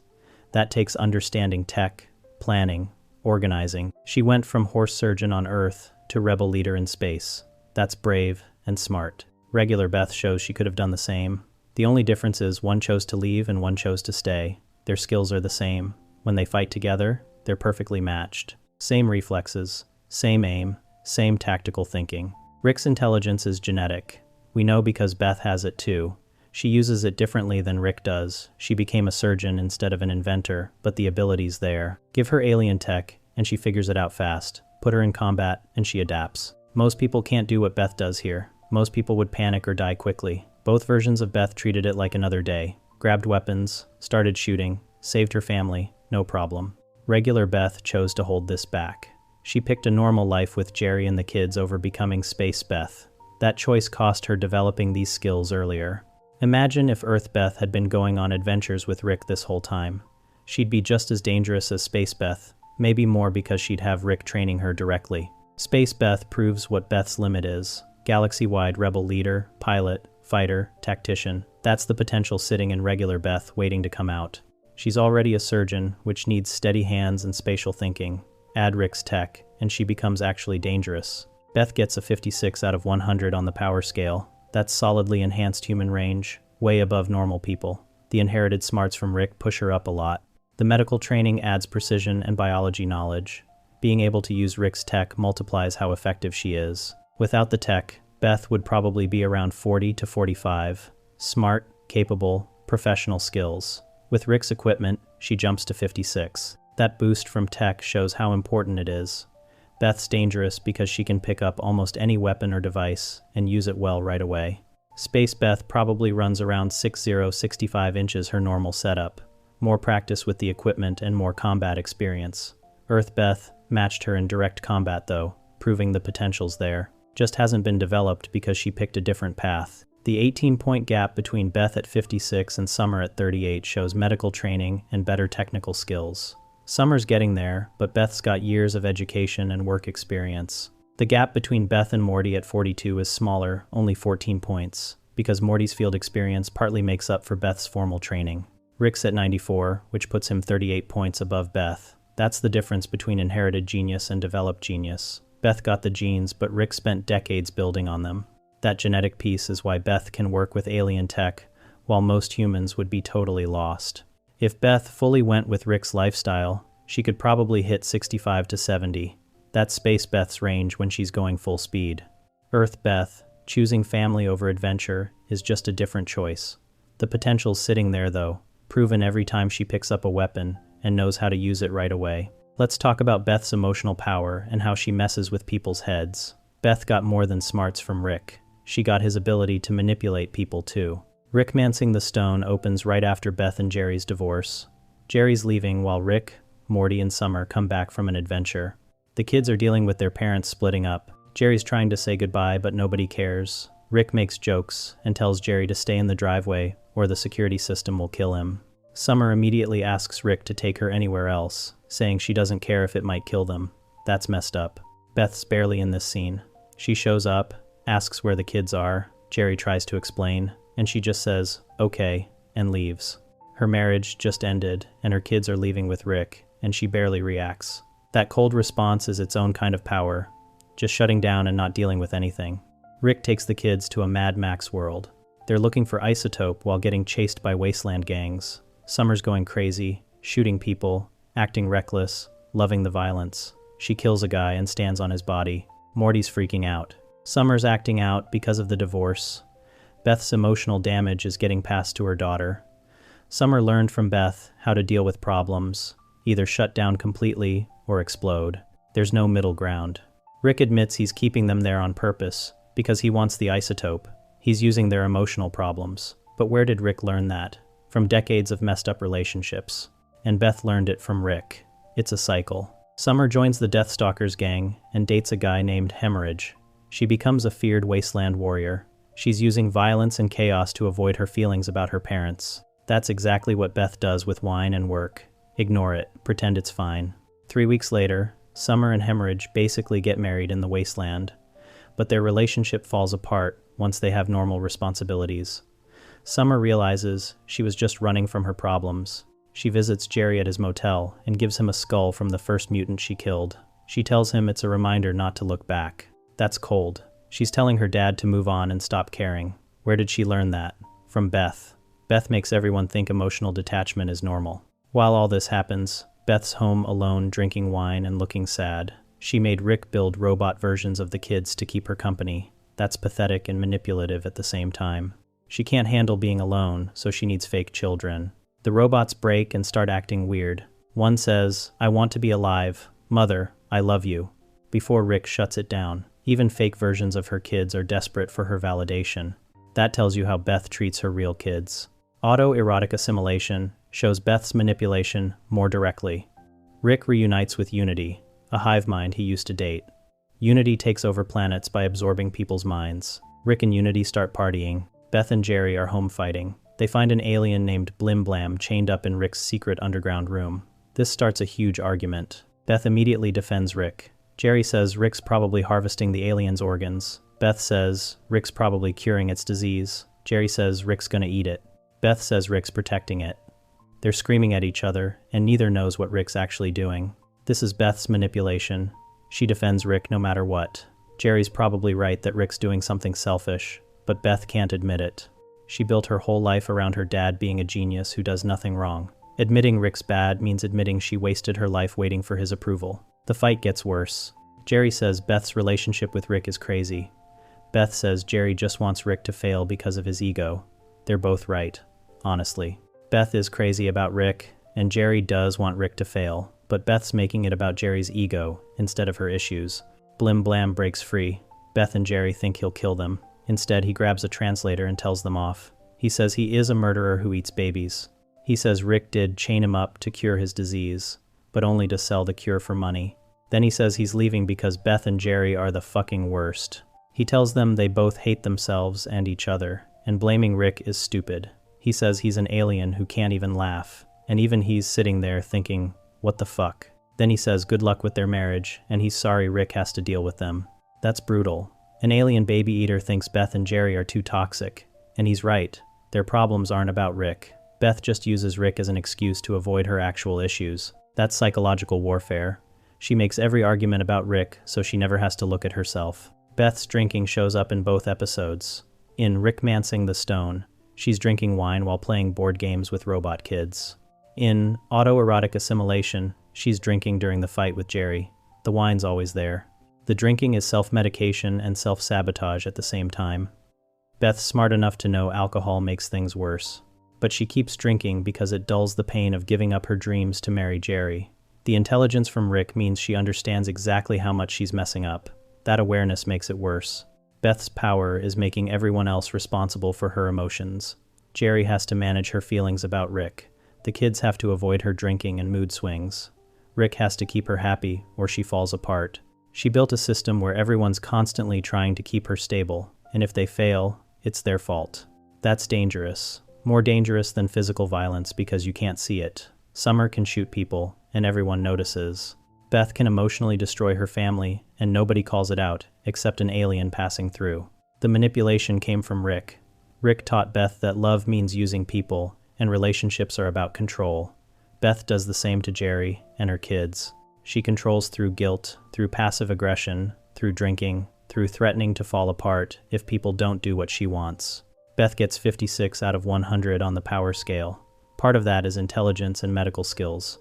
That takes understanding tech, planning, organizing. She went from horse surgeon on Earth to rebel leader in space. That's brave and smart. Regular Beth shows she could have done the same. The only difference is one chose to leave and one chose to stay. Their skills are the same. When they fight together, they're perfectly matched. Same reflexes, same aim, same tactical thinking. Rick's intelligence is genetic. We know because Beth has it too. She uses it differently than Rick does. She became a surgeon instead of an inventor, but the ability's there. Give her alien tech, and she figures it out fast. Put her in combat, and she adapts. Most people can't do what Beth does here. Most people would panic or die quickly. Both versions of Beth treated it like another day. Grabbed weapons, started shooting, saved her family, no problem. Regular Beth chose to hold this back. She picked a normal life with Jerry and the kids over becoming Space Beth. That choice cost her developing these skills earlier. Imagine if Earth Beth had been going on adventures with Rick this whole time. She'd be just as dangerous as Space Beth, maybe more because she'd have Rick training her directly. Space Beth proves what Beth's limit is. Galaxy-wide rebel leader, pilot, fighter, tactician. That's the potential sitting in regular Beth waiting to come out. She's already a surgeon, which needs steady hands and spatial thinking. Add Rick's tech, and she becomes actually dangerous. Beth gets a 56 out of 100 on the power scale. That's solidly enhanced human range, way above normal people. The inherited smarts from Rick push her up a lot. The medical training adds precision and biology knowledge. Being able to use Rick's tech multiplies how effective she is. Without the tech, Beth would probably be around 40 to 45. Smart, capable, professional skills. With Rick's equipment, she jumps to 56. That boost from tech shows how important it is. Beth's dangerous because she can pick up almost any weapon or device and use it well right away. Space Beth probably runs around 65 inches her normal setup. More practice with the equipment and more combat experience. Earth Beth matched her in direct combat though, proving the potential's there. Just hasn't been developed because she picked a different path. The 18-point gap between Beth at 56 and Summer at 38 shows medical training and better technical skills. Summer's getting there, but Beth's got years of education and work experience. The gap between Beth and Morty at 42 is smaller, only 14 points, because Morty's field experience partly makes up for Beth's formal training. Rick's at 94, which puts him 38 points above Beth. That's the difference between inherited genius and developed genius. Beth got the genes, but Rick spent decades building on them. That genetic piece is why Beth can work with alien tech, while most humans would be totally lost. If Beth fully went with Rick's lifestyle, she could probably hit 65 to 70. That's Space Beth's range when she's going full speed. Earth Beth, choosing family over adventure, is just a different choice. The potential's sitting there though, proven every time she picks up a weapon and knows how to use it right away. Let's talk about Beth's emotional power and how she messes with people's heads. Beth got more than smarts from Rick. She got his ability to manipulate people too. Rick mancing the stone opens right after Beth and Jerry's divorce. Jerry's leaving while Rick, Morty, and Summer come back from an adventure. The kids are dealing with their parents splitting up. Jerry's trying to say goodbye, but nobody cares. Rick makes jokes and tells Jerry to stay in the driveway or the security system will kill him. Summer immediately asks Rick to take her anywhere else, saying she doesn't care if it might kill them. That's messed up. Beth's barely in this scene. She shows up, asks where the kids are. Jerry tries to explain, and she just says, okay, and leaves. Her marriage just ended, and her kids are leaving with Rick, and she barely reacts. That cold response is its own kind of power, just shutting down and not dealing with anything. Rick takes the kids to a Mad Max world. They're looking for isotope while getting chased by wasteland gangs. Summer's going crazy, shooting people, acting reckless, loving the violence. She kills a guy and stands on his body. Morty's freaking out. Summer's acting out because of the divorce. Beth's emotional damage is getting passed to her daughter. Summer learned from Beth how to deal with problems, either shut down completely or explode. There's no middle ground. Rick admits he's keeping them there on purpose because he wants the isotope. He's using their emotional problems. But where did Rick learn that? From decades of messed up relationships. And Beth learned it from Rick. It's a cycle. Summer joins the Deathstalkers gang and dates a guy named Hemorrhage. She becomes a feared wasteland warrior. She's using violence and chaos to avoid her feelings about her parents. That's exactly what Beth does with wine and work. Ignore it, pretend it's fine. 3 weeks later, Summer and Hemorrhage basically get married in the wasteland, but their relationship falls apart once they have normal responsibilities. Summer realizes she was just running from her problems. She visits Jerry at his motel and gives him a skull from the first mutant she killed. She tells him it's a reminder not to look back. That's cold. She's telling her dad to move on and stop caring. Where did she learn that? From Beth. Beth makes everyone think emotional detachment is normal. While all this happens, Beth's home alone drinking wine and looking sad. She made Rick build robot versions of the kids to keep her company. That's pathetic and manipulative at the same time. She can't handle being alone, so she needs fake children. The robots break and start acting weird. One says, "I want to be alive. Mother, I love you," before Rick shuts it down. Even fake versions of her kids are desperate for her validation. That tells you how Beth treats her real kids. Autoerotic assimilation shows Beth's manipulation more directly. Rick reunites with Unity, a hive mind he used to date. Unity takes over planets by absorbing people's minds. Rick and Unity start partying. Beth and Jerry are home fighting. They find an alien named Blim Blam chained up in Rick's secret underground room. This starts a huge argument. Beth immediately defends Rick. Jerry says Rick's probably harvesting the alien's organs. Beth says Rick's probably curing its disease. Jerry says Rick's gonna eat it. Beth says Rick's protecting it. They're screaming at each other, and neither knows what Rick's actually doing. This is Beth's manipulation. She defends Rick no matter what. Jerry's probably right that Rick's doing something selfish, but Beth can't admit it. She built her whole life around her dad being a genius who does nothing wrong. Admitting Rick's bad means admitting she wasted her life waiting for his approval. The fight gets worse. Jerry says Beth's relationship with Rick is crazy. Beth says Jerry just wants Rick to fail because of his ego. They're both right, honestly. Beth is crazy about Rick, and Jerry does want Rick to fail, but Beth's making it about Jerry's ego instead of her issues. Blim Blam breaks free. Beth and Jerry think he'll kill them. Instead, he grabs a translator and tells them off. He says he is a murderer who eats babies. He says Rick did chain him up to cure his disease, but only to sell the cure for money. Then he says he's leaving because Beth and Jerry are the fucking worst. He tells them they both hate themselves and each other, and blaming Rick is stupid. He says he's an alien who can't even laugh, and even he's sitting there thinking, what the fuck? Then he says good luck with their marriage, and he's sorry Rick has to deal with them. That's brutal. An alien baby eater thinks Beth and Jerry are too toxic, and he's right. Their problems aren't about Rick. Beth just uses Rick as an excuse to avoid her actual issues. That's psychological warfare. She makes every argument about Rick so she never has to look at herself. Beth's drinking shows up in both episodes. In Rickmancing the Stone, she's drinking wine while playing board games with robot kids. In Autoerotic Assimilation, she's drinking during the fight with Jerry. The wine's always there. The drinking is self-medication and self-sabotage at the same time. Beth's smart enough to know alcohol makes things worse, but she keeps drinking because it dulls the pain of giving up her dreams to marry Jerry. The intelligence from Rick means she understands exactly how much she's messing up. That awareness makes it worse. Beth's power is making everyone else responsible for her emotions. Jerry has to manage her feelings about Rick. The kids have to avoid her drinking and mood swings. Rick has to keep her happy or she falls apart. She built a system where everyone's constantly trying to keep her stable, and if they fail, it's their fault. That's dangerous. More dangerous than physical violence because you can't see it. Summer can shoot people, and everyone notices. Beth can emotionally destroy her family, and nobody calls it out, except an alien passing through. The manipulation came from Rick. Rick taught Beth that love means using people, and relationships are about control. Beth does the same to Jerry and her kids. She controls through guilt, through passive aggression, through drinking, through threatening to fall apart if people don't do what she wants. Beth gets 56 out of 100 on the power scale. Part of that is intelligence and medical skills,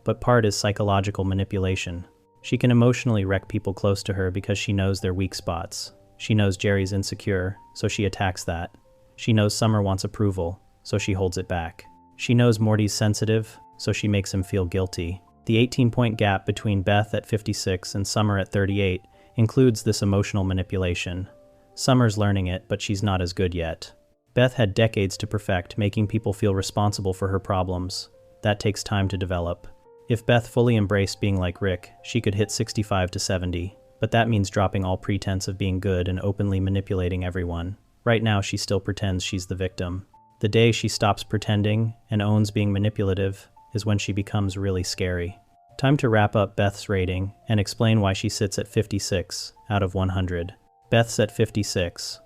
but part is psychological manipulation. She can emotionally wreck people close to her because she knows their weak spots. She knows Jerry's insecure, so she attacks that. She knows Summer wants approval, so she holds it back. She knows Morty's sensitive, so she makes him feel guilty. The 18-point gap between Beth at 56 and Summer at 38 includes this emotional manipulation. Summer's learning it, but she's not as good yet. Beth had decades to perfect, making people feel responsible for her problems. That takes time to develop. If Beth fully embraced being like Rick, she could hit 65 to 70, but that means dropping all pretense of being good and openly manipulating everyone. Right now, she still pretends she's the victim. The day she stops pretending and owns being manipulative is when she becomes really scary. Time to wrap up Beth's rating and explain why she sits at 56 out of 100. Beth's at 56,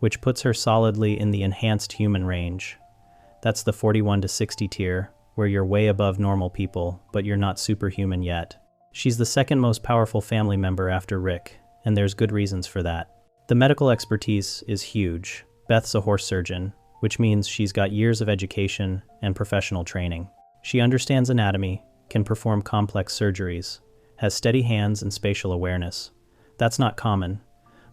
which puts her solidly in the enhanced human range. That's the 41 to 60 tier, where you're way above normal people, but you're not superhuman yet. She's the second most powerful family member after Rick, and there's good reasons for that. The medical expertise is huge. Beth's a horse surgeon, which means she's got years of education and professional training. She understands anatomy, can perform complex surgeries, has steady hands and spatial awareness. That's not common.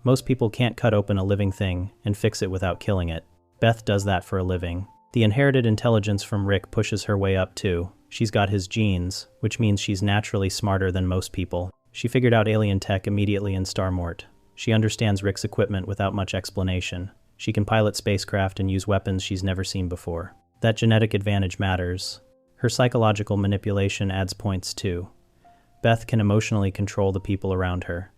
Most people can't cut open a living thing and fix it without killing it. Beth does that for a living. The inherited intelligence from Rick pushes her way up too. She's got his genes, which means she's naturally smarter than most people. She figured out alien tech immediately in Mort. She understands Rick's equipment without much explanation. She can pilot spacecraft and use weapons she's never seen before. That genetic advantage matters. Her psychological manipulation adds points too. Beth can emotionally control the people around her.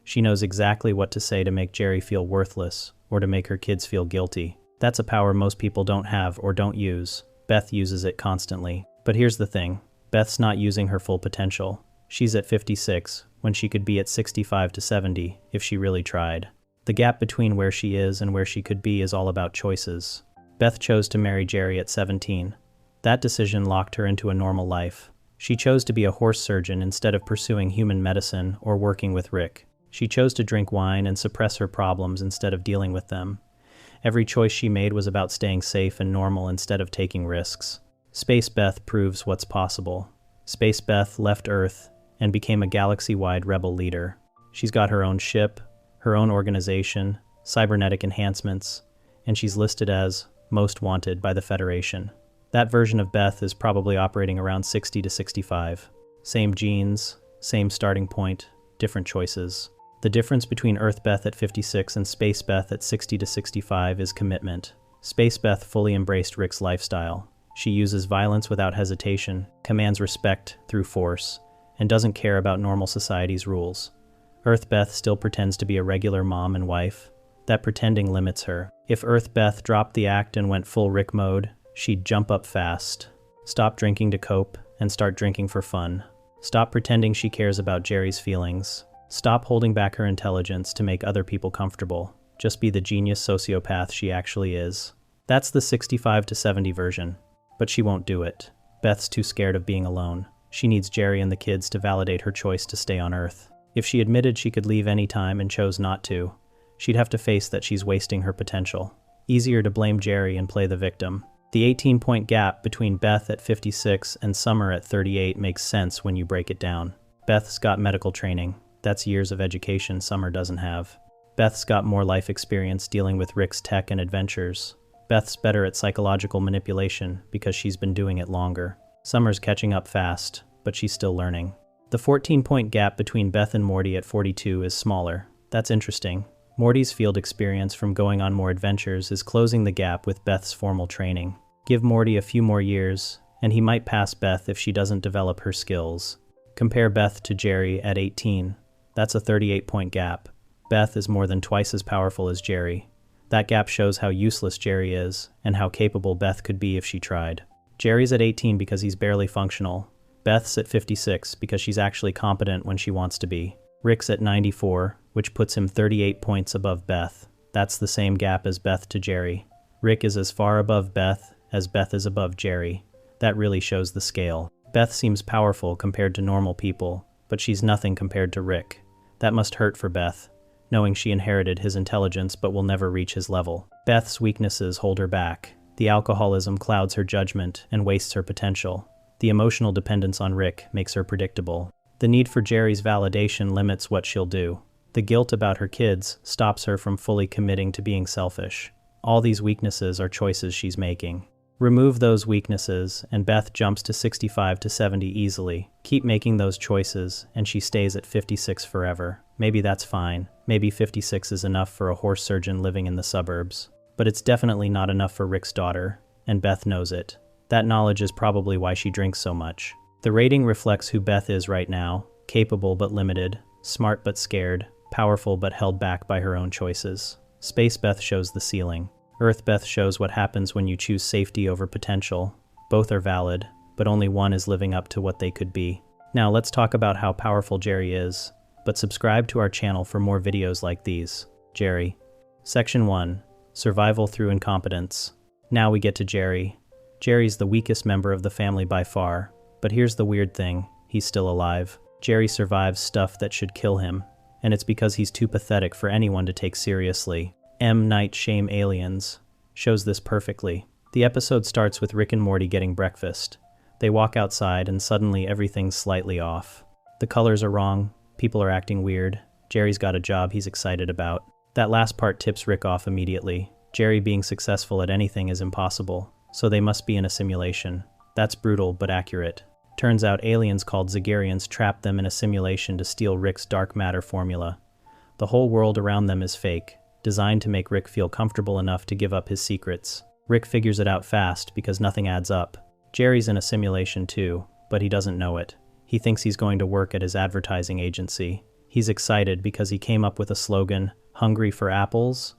She knows exactly what to say to make Jerry feel worthless or to make her kids feel guilty. That's a power most people don't have or don't use. Beth uses it constantly. But here's the thing. Beth's not using her full potential. She's at 56, when she could be at 65 to 70 if she really tried. The gap between where she is and where she could be is all about choices. Beth chose to marry Jerry at 17. That decision locked her into a normal life. She chose to be a horse surgeon instead of pursuing human medicine or working with Rick. She chose to drink wine and suppress her problems instead of dealing with them. Every choice she made was about staying safe and normal instead of taking risks. Space Beth proves what's possible. Space Beth left Earth and became a galaxy-wide rebel leader. She's got her own ship, her own organization, cybernetic enhancements, and she's listed as Most Wanted by the Federation. That version of Beth is probably operating around 60 to 65. Same genes, same starting point, different choices. The difference between Earth Beth at 56 and Space Beth at 60 to 65 is commitment. Space Beth fully embraced Rick's lifestyle. She uses violence without hesitation, commands respect through force, and doesn't care about normal society's rules. Earth Beth still pretends to be a regular mom and wife. That pretending limits her. If Earth Beth dropped the act and went full Rick mode, she'd jump up fast, stop drinking to cope, and start drinking for fun. Stop pretending she cares about Jerry's feelings. Stop holding back her intelligence to make other people comfortable. Just be the genius sociopath she actually is. That's the 65 to 70 version. But she won't do it. Beth's too scared of being alone. She needs Jerry and the kids to validate her choice to stay on Earth. If she admitted she could leave any time and chose not to, she'd have to face that she's wasting her potential. Easier to blame Jerry and play the victim. The 18-point gap between Beth at 56 and Summer at 38 makes sense when you break it down. Beth's got medical training. That's years of education Summer doesn't have. Beth's got more life experience dealing with Rick's tech and adventures. Beth's better at psychological manipulation because she's been doing it longer. Summer's catching up fast, but she's still learning. The 14-point gap between Beth and Morty at 42 is smaller. That's interesting. Morty's field experience from going on more adventures is closing the gap with Beth's formal training. Give Morty a few more years, and he might pass Beth if she doesn't develop her skills. Compare Beth to Jerry at 18. That's a 38-point gap. Beth is more than twice as powerful as Jerry. That gap shows how useless Jerry is, and how capable Beth could be if she tried. Jerry's at 18 because he's barely functional. Beth's at 56 because she's actually competent when she wants to be. Rick's at 94, which puts him 38 points above Beth. That's the same gap as Beth to Jerry. Rick is as far above Beth as Beth is above Jerry. That really shows the scale. Beth seems powerful compared to normal people, but she's nothing compared to Rick. That must hurt for Beth, knowing she inherited his intelligence but will never reach his level. Beth's weaknesses hold her back. The alcoholism clouds her judgment and wastes her potential. The emotional dependence on Rick makes her predictable. The need for Jerry's validation limits what she'll do. The guilt about her kids stops her from fully committing to being selfish. All these weaknesses are choices she's making. Remove those weaknesses, and Beth jumps to 65 to 70 easily. Keep making those choices, and she stays at 56 forever. Maybe that's fine. Maybe 56 is enough for a horse surgeon living in the suburbs. But it's definitely not enough for Rick's daughter, and Beth knows it. That knowledge is probably why she drinks so much. The rating reflects who Beth is right now: capable but limited, smart but scared, powerful but held back by her own choices. Space Beth shows the ceiling. Earth Beth shows what happens when you choose safety over potential. Both are valid, but only one is living up to what they could be. Now let's talk about how powerful Jerry is, but subscribe to our channel for more videos like these. Jerry. Section 1. Survival through incompetence. Now we get to Jerry. Jerry's the weakest member of the family by far, but here's the weird thing: he's still alive. Jerry survives stuff that should kill him, and it's because he's too pathetic for anyone to take seriously. M. Night Shame Aliens shows this perfectly. The episode starts with Rick and Morty getting breakfast. They walk outside and suddenly everything's slightly off. The colors are wrong, people are acting weird, Jerry's got a job he's excited about. That last part tips Rick off immediately. Jerry being successful at anything is impossible, so they must be in a simulation. That's brutal but accurate. Turns out aliens called Zagarians trapped them in a simulation to steal Rick's dark matter formula. The whole world around them is fake, designed to make Rick feel comfortable enough to give up his secrets. Rick figures it out fast because nothing adds up. Jerry's in a simulation too, but he doesn't know it. He thinks he's going to work at his advertising agency. He's excited because he came up with a slogan, "Hungry for apples?"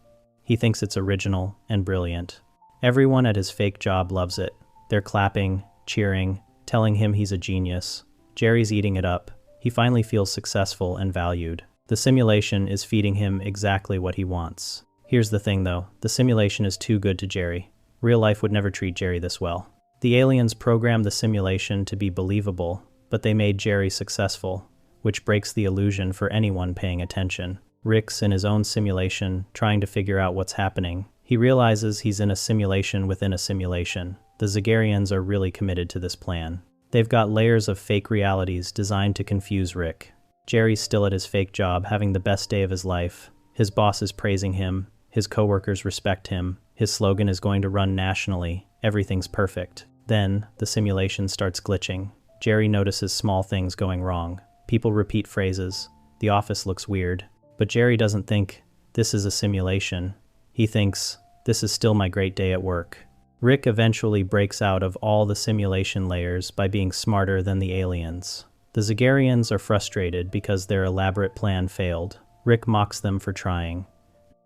He thinks it's original and brilliant. Everyone at his fake job loves it. They're clapping, cheering, telling him he's a genius. Jerry's eating it up. He finally feels successful and valued. The simulation is feeding him exactly what he wants. Here's the thing though, the simulation is too good to Jerry. Real life would never treat Jerry this well. The aliens programmed the simulation to be believable, but they made Jerry successful, which breaks the illusion for anyone paying attention. Rick's in his own simulation, trying to figure out what's happening. He realizes he's in a simulation within a simulation. The Zagarians are really committed to this plan. They've got layers of fake realities designed to confuse Rick. Jerry's still at his fake job, having the best day of his life. His boss is praising him. His coworkers respect him. His slogan is going to run nationally. Everything's perfect. Then, the simulation starts glitching. Jerry notices small things going wrong. People repeat phrases. The office looks weird. But Jerry doesn't think, this is a simulation. He thinks, this is still my great day at work. Rick eventually breaks out of all the simulation layers by being smarter than the aliens. The Zagarians are frustrated because their elaborate plan failed. Rick mocks them for trying.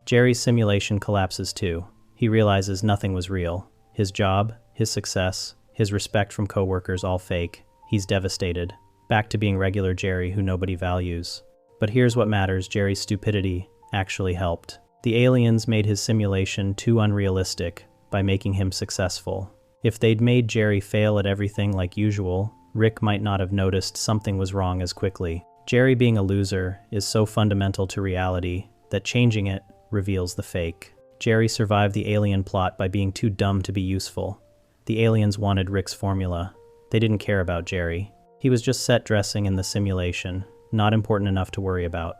Jerry's simulation collapses too. He realizes nothing was real. His job, his success, his respect from coworkers all fake. He's devastated. Back to being regular Jerry who nobody values. But here's what matters, Jerry's stupidity actually helped. The aliens made his simulation too unrealistic by making him successful. If they'd made Jerry fail at everything like usual, Rick might not have noticed something was wrong as quickly. Jerry being a loser is so fundamental to reality that changing it reveals the fake. Jerry survived the alien plot by being too dumb to be useful. The aliens wanted Rick's formula. They didn't care about Jerry. He was just set dressing in the simulation, not important enough to worry about.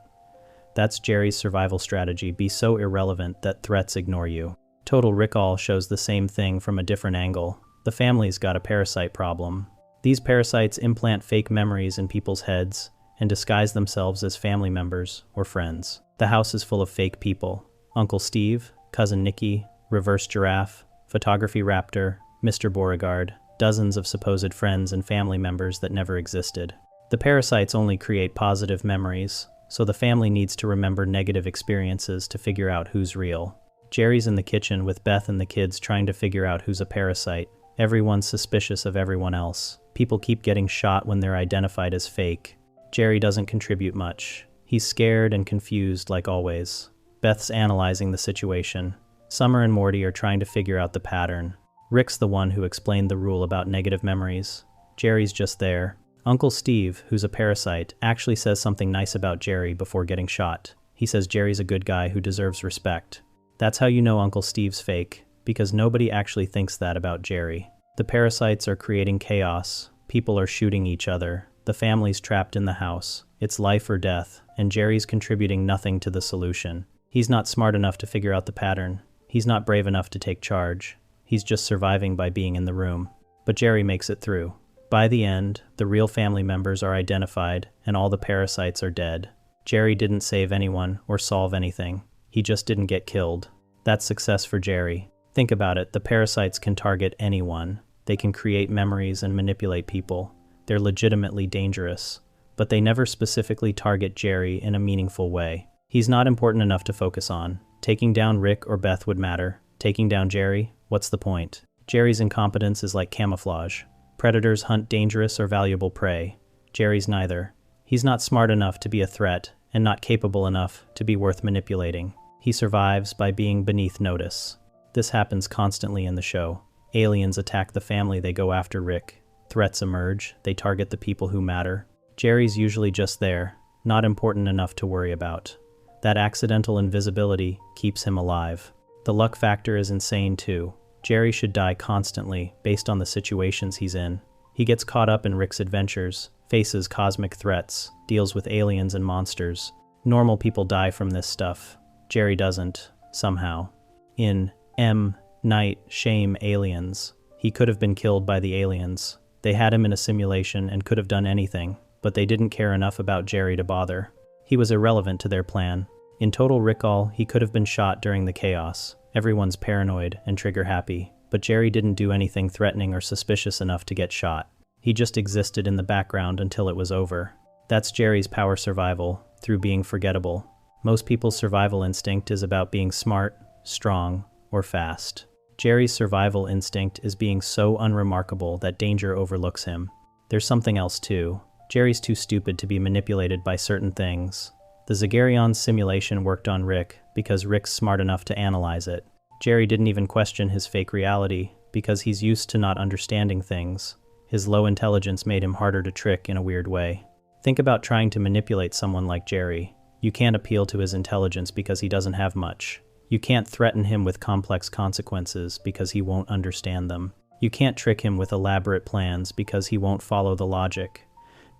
That's Jerry's survival strategy, be so irrelevant that threats ignore you. Total Recall shows the same thing from a different angle. The family's got a parasite problem. These parasites implant fake memories in people's heads and disguise themselves as family members or friends. The house is full of fake people. Uncle Steve, Cousin Nicky, Reverse Giraffe, Photography Raptor, Mr. Beauregard, dozens of supposed friends and family members that never existed. The parasites only create positive memories, so the family needs to remember negative experiences to figure out who's real. Jerry's in the kitchen with Beth and the kids trying to figure out who's a parasite. Everyone's suspicious of everyone else. People keep getting shot when they're identified as fake. Jerry doesn't contribute much. He's scared and confused like always. Beth's analyzing the situation. Summer and Morty are trying to figure out the pattern. Rick's the one who explained the rule about negative memories. Jerry's just there. Uncle Steve, who's a parasite, actually says something nice about Jerry before getting shot. He says Jerry's a good guy who deserves respect. That's how you know Uncle Steve's fake, because nobody actually thinks that about Jerry. The parasites are creating chaos. People are shooting each other. The family's trapped in the house. It's life or death, and Jerry's contributing nothing to the solution. He's not smart enough to figure out the pattern. He's not brave enough to take charge. He's just surviving by being in the room. But Jerry makes it through. By the end, the real family members are identified, and all the parasites are dead. Jerry didn't save anyone or solve anything. He just didn't get killed. That's success for Jerry. Think about it, the parasites can target anyone. They can create memories and manipulate people. They're legitimately dangerous. But they never specifically target Jerry in a meaningful way. He's not important enough to focus on. Taking down Rick or Beth would matter. Taking down Jerry, what's the point? Jerry's incompetence is like camouflage. Predators hunt dangerous or valuable prey. Jerry's neither. He's not smart enough to be a threat, and not capable enough to be worth manipulating. He survives by being beneath notice. This happens constantly in the show. Aliens attack the family, they go after Rick. Threats emerge, they target the people who matter. Jerry's usually just there, not important enough to worry about. That accidental invisibility keeps him alive. The luck factor is insane too. Jerry should die constantly based on the situations he's in. He gets caught up in Rick's adventures, faces cosmic threats, deals with aliens and monsters. Normal people die from this stuff. Jerry doesn't, somehow. In M. Night Shame Aliens, he could have been killed by the aliens. They had him in a simulation and could have done anything, but they didn't care enough about Jerry to bother. He was irrelevant to their plan. In Total Recall, he could have been shot during the chaos. Everyone's paranoid and trigger happy, but Jerry didn't do anything threatening or suspicious enough to get shot. He just existed in the background until it was over. That's Jerry's power survival, through being forgettable. Most people's survival instinct is about being smart, strong, or fast. Jerry's survival instinct is being so unremarkable that danger overlooks him. There's something else too. Jerry's too stupid to be manipulated by certain things. The Zagarion's simulation worked on Rick because Rick's smart enough to analyze it. Jerry didn't even question his fake reality because he's used to not understanding things. His low intelligence made him harder to trick in a weird way. Think about trying to manipulate someone like Jerry. You can't appeal to his intelligence because he doesn't have much. You can't threaten him with complex consequences because he won't understand them. You can't trick him with elaborate plans because he won't follow the logic.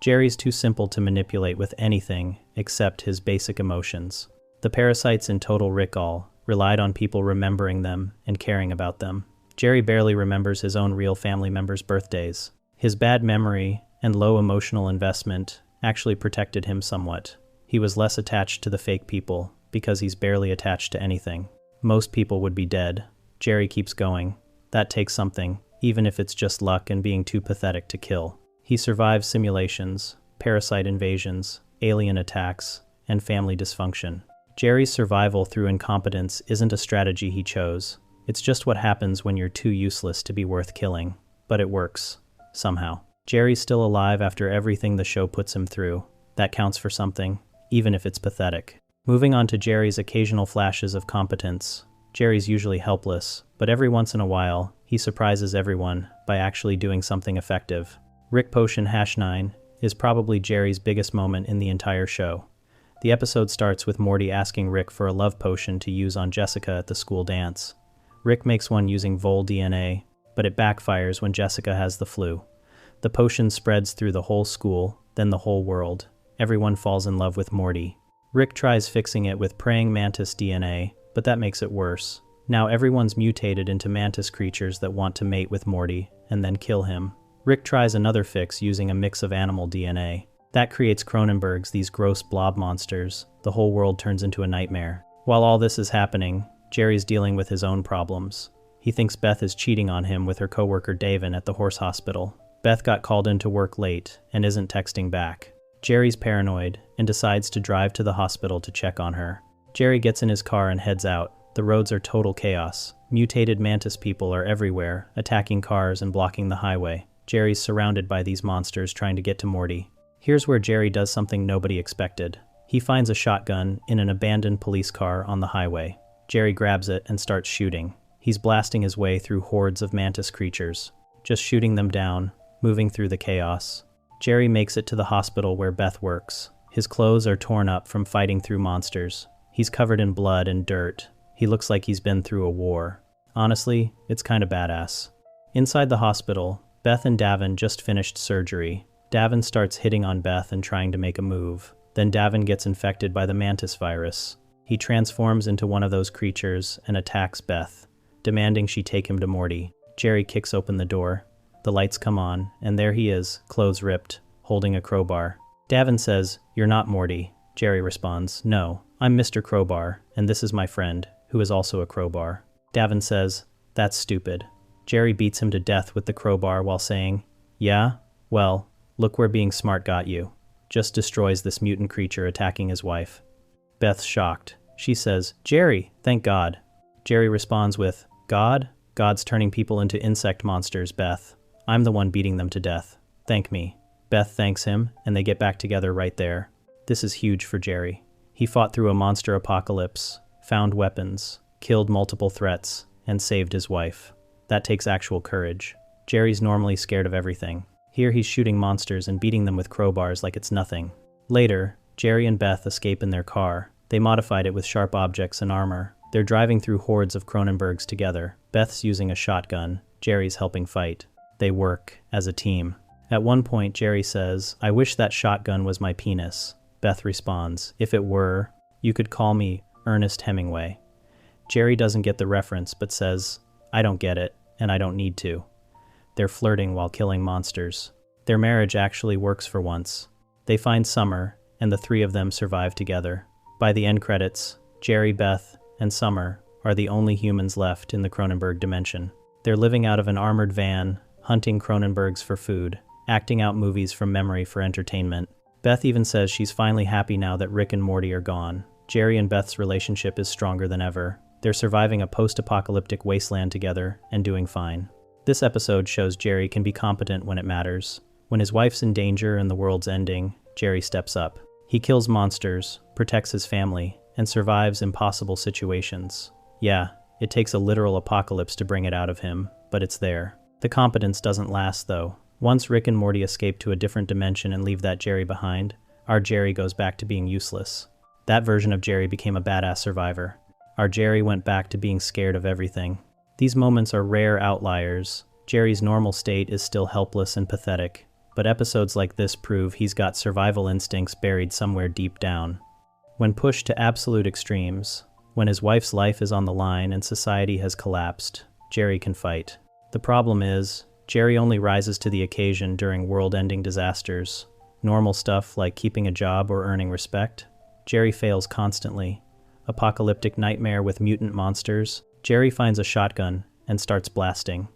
Jerry's too simple to manipulate with anything except his basic emotions. The parasites in Total Recall relied on people remembering them and caring about them. Jerry barely remembers his own real family members' birthdays. His bad memory and low emotional investment actually protected him somewhat. He was less attached to the fake people because he's barely attached to anything. Most people would be dead. Jerry keeps going. That takes something, even if it's just luck and being too pathetic to kill. He survives simulations, parasite invasions, alien attacks, and family dysfunction. Jerry's survival through incompetence isn't a strategy he chose. It's just what happens when you're too useless to be worth killing. But it works. Somehow. Jerry's still alive after everything the show puts him through. That counts for something, even if it's pathetic. Moving on to Jerry's occasional flashes of competence. Jerry's usually helpless, but every once in a while, he surprises everyone by actually doing something effective. Rick Potion #9 is probably Jerry's biggest moment in the entire show. The episode starts with Morty asking Rick for a love potion to use on Jessica at the school dance. Rick makes one using Vole DNA, but it backfires when Jessica has the flu. The potion spreads through the whole school, then the whole world. Everyone falls in love with Morty. Rick tries fixing it with praying mantis DNA, but that makes it worse. Now everyone's mutated into mantis creatures that want to mate with Morty and then kill him. Rick tries another fix using a mix of animal DNA. That creates Cronenberg's these gross blob monsters. The whole world turns into a nightmare. While all this is happening, Jerry's dealing with his own problems. He thinks Beth is cheating on him with her coworker Davin at the horse hospital. Beth got called into work late and isn't texting back. Jerry's paranoid and decides to drive to the hospital to check on her. Jerry gets in his car and heads out. The roads are total chaos. Mutated mantis people are everywhere, attacking cars and blocking the highway. Jerry's surrounded by these monsters trying to get to Morty. Here's where Jerry does something nobody expected. He finds a shotgun in an abandoned police car on the highway. Jerry grabs it and starts shooting. He's blasting his way through hordes of mantis creatures, just shooting them down, moving through the chaos. Jerry makes it to the hospital where Beth works. His clothes are torn up from fighting through monsters. He's covered in blood and dirt. He looks like he's been through a war. Honestly, it's kinda badass. Inside the hospital, Beth and Davin just finished surgery. Davin starts hitting on Beth and trying to make a move. Then Davin gets infected by the mantis virus. He transforms into one of those creatures and attacks Beth, demanding she take him to Morty. Jerry kicks open the door. The lights come on, and there he is, clothes ripped, holding a crowbar. Davin says, "You're not Morty." Jerry responds, "No, I'm Mr. Crowbar, and this is my friend, who is also a crowbar." Davin says, "That's stupid." Jerry beats him to death with the crowbar while saying, "Yeah? Well, look where being smart got you." Just destroys this mutant creature attacking his wife. Beth's shocked. She says, "Jerry, thank God." Jerry responds with, "God? God's turning people into insect monsters, Beth. I'm the one beating them to death. Thank me." Beth thanks him, and they get back together right there. This is huge for Jerry. He fought through a monster apocalypse, found weapons, killed multiple threats, and saved his wife. That takes actual courage. Jerry's normally scared of everything. Here he's shooting monsters and beating them with crowbars like it's nothing. Later, Jerry and Beth escape in their car. They modified it with sharp objects and armor. They're driving through hordes of Cronenbergs together. Beth's using a shotgun. Jerry's helping fight. They work as a team. At one point, Jerry says, "I wish that shotgun was my penis." Beth responds, "If it were, you could call me Ernest Hemingway." Jerry doesn't get the reference, but says, "I don't get it, and I don't need to." They're flirting while killing monsters. Their marriage actually works for once. They find Summer, and the three of them survive together. By the end credits, Jerry, Beth, and Summer are the only humans left in the Cronenberg dimension. They're living out of an armored van, hunting Cronenbergs for food, acting out movies from memory for entertainment. Beth even says she's finally happy now that Rick and Morty are gone. Jerry and Beth's relationship is stronger than ever. They're surviving a post-apocalyptic wasteland together and doing fine. This episode shows Jerry can be competent when it matters. When his wife's in danger and the world's ending, Jerry steps up. He kills monsters, protects his family, and survives impossible situations. Yeah, it takes a literal apocalypse to bring it out of him, but it's there. The competence doesn't last, though. Once Rick and Morty escape to a different dimension and leave that Jerry behind, our Jerry goes back to being useless. That version of Jerry became a badass survivor. Our Jerry went back to being scared of everything. These moments are rare outliers. Jerry's normal state is still helpless and pathetic, but episodes like this prove he's got survival instincts buried somewhere deep down. When pushed to absolute extremes, when his wife's life is on the line and society has collapsed, Jerry can fight. The problem is, Jerry only rises to the occasion during world-ending disasters. Normal stuff like keeping a job or earning respect, Jerry fails constantly. Apocalyptic nightmare with mutant monsters, Jerry finds a shotgun and starts blasting.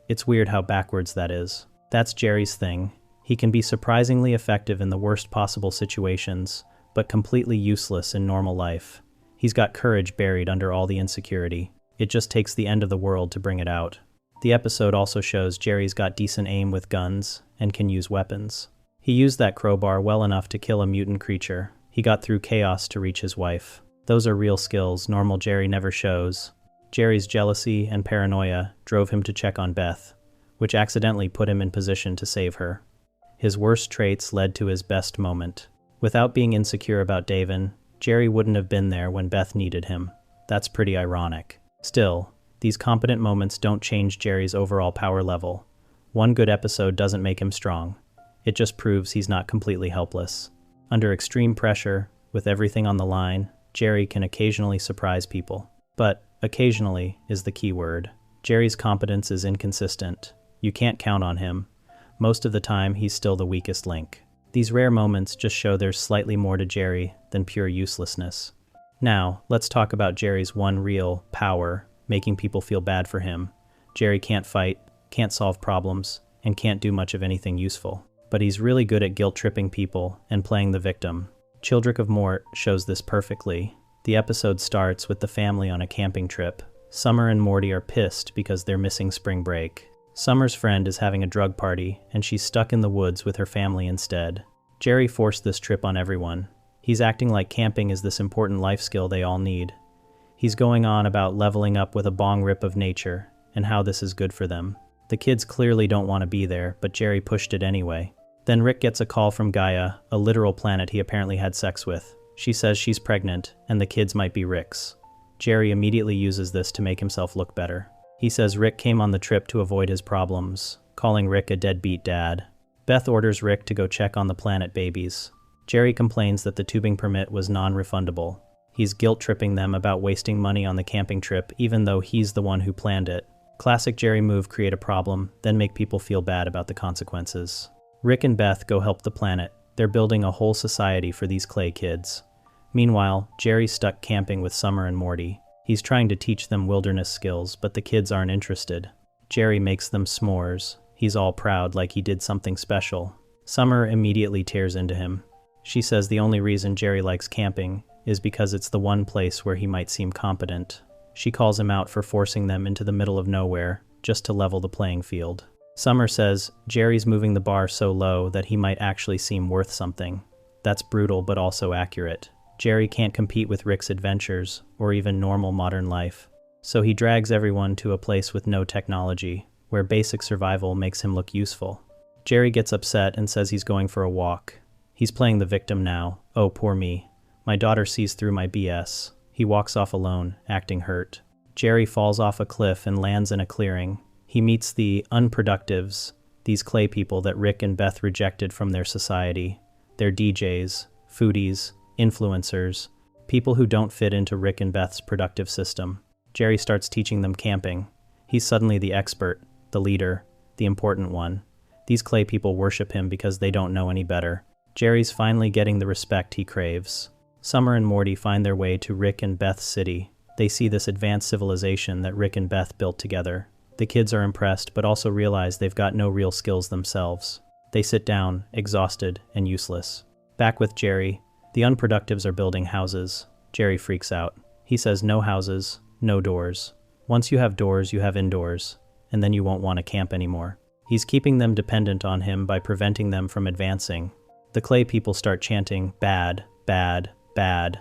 It's weird how backwards that is. That's Jerry's thing. He can be surprisingly effective in the worst possible situations, but completely useless in normal life. He's got courage buried under all the insecurity. It just takes the end of the world to bring it out. The episode also shows Jerry's got decent aim with guns and can use weapons. He used that crowbar well enough to kill a mutant creature. He got through chaos to reach his wife. Those are real skills normal Jerry never shows. Jerry's jealousy and paranoia drove him to check on Beth, which accidentally put him in position to save her. His worst traits led to his best moment. Without being insecure about Davin, Jerry wouldn't have been there when Beth needed him. That's pretty ironic. Still, these competent moments don't change Jerry's overall power level. One good episode doesn't make him strong. It just proves he's not completely helpless. Under extreme pressure, with everything on the line, Jerry can occasionally surprise people. But occasionally is the key word. Jerry's competence is inconsistent. You can't count on him. Most of the time, he's still the weakest link. These rare moments just show there's slightly more to Jerry than pure uselessness. Now, let's talk about Jerry's one real power, making people feel bad for him. Jerry can't fight, can't solve problems, and can't do much of anything useful. But he's really good at guilt-tripping people and playing the victim. Childrick of Mort shows this perfectly. The episode starts with the family on a camping trip. Summer and Morty are pissed because they're missing spring break. Summer's friend is having a drug party, and she's stuck in the woods with her family instead. Jerry forced this trip on everyone. He's acting like camping is this important life skill they all need. He's going on about leveling up with a bong rip of nature, and how this is good for them. The kids clearly don't want to be there, but Jerry pushed it anyway. Then Rick gets a call from Gaia, a literal planet he apparently had sex with. She says she's pregnant, and the kids might be Rick's. Jerry immediately uses this to make himself look better. He says Rick came on the trip to avoid his problems, calling Rick a deadbeat dad. Beth orders Rick to go check on the planet babies. Jerry complains that the tubing permit was non-refundable. He's guilt-tripping them about wasting money on the camping trip even though he's the one who planned it. Classic Jerry move: create a problem, then make people feel bad about the consequences. Rick and Beth go help the planet. They're building a whole society for these clay kids. Meanwhile, Jerry's stuck camping with Summer and Morty. He's trying to teach them wilderness skills, but the kids aren't interested. Jerry makes them s'mores. He's all proud like he did something special. Summer immediately tears into him. She says the only reason Jerry likes camping is because it's the one place where he might seem competent. She calls him out for forcing them into the middle of nowhere, just to level the playing field. Summer says Jerry's moving the bar so low that he might actually seem worth something. That's brutal but also accurate. Jerry can't compete with Rick's adventures, or even normal modern life. So he drags everyone to a place with no technology, where basic survival makes him look useful. Jerry gets upset and says he's going for a walk. He's playing the victim now. Oh, poor me. My daughter sees through my BS. He walks off alone, acting hurt. Jerry falls off a cliff and lands in a clearing. He meets the unproductives, these clay people that Rick and Beth rejected from their society. They're DJs, foodies, influencers, people who don't fit into Rick and Beth's productive system. Jerry starts teaching them camping. He's suddenly the expert, the leader, the important one. These clay people worship him because they don't know any better. Jerry's finally getting the respect he craves. Summer and Morty find their way to Rick and Beth's city. They see this advanced civilization that Rick and Beth built together. The kids are impressed, but also realize they've got no real skills themselves. They sit down, exhausted and useless. Back with Jerry, the unproductives are building houses. Jerry freaks out. He says no houses, no doors. Once you have doors, you have indoors, and then you won't want to camp anymore. He's keeping them dependent on him by preventing them from advancing. The clay people start chanting, "Bad, bad, bad,"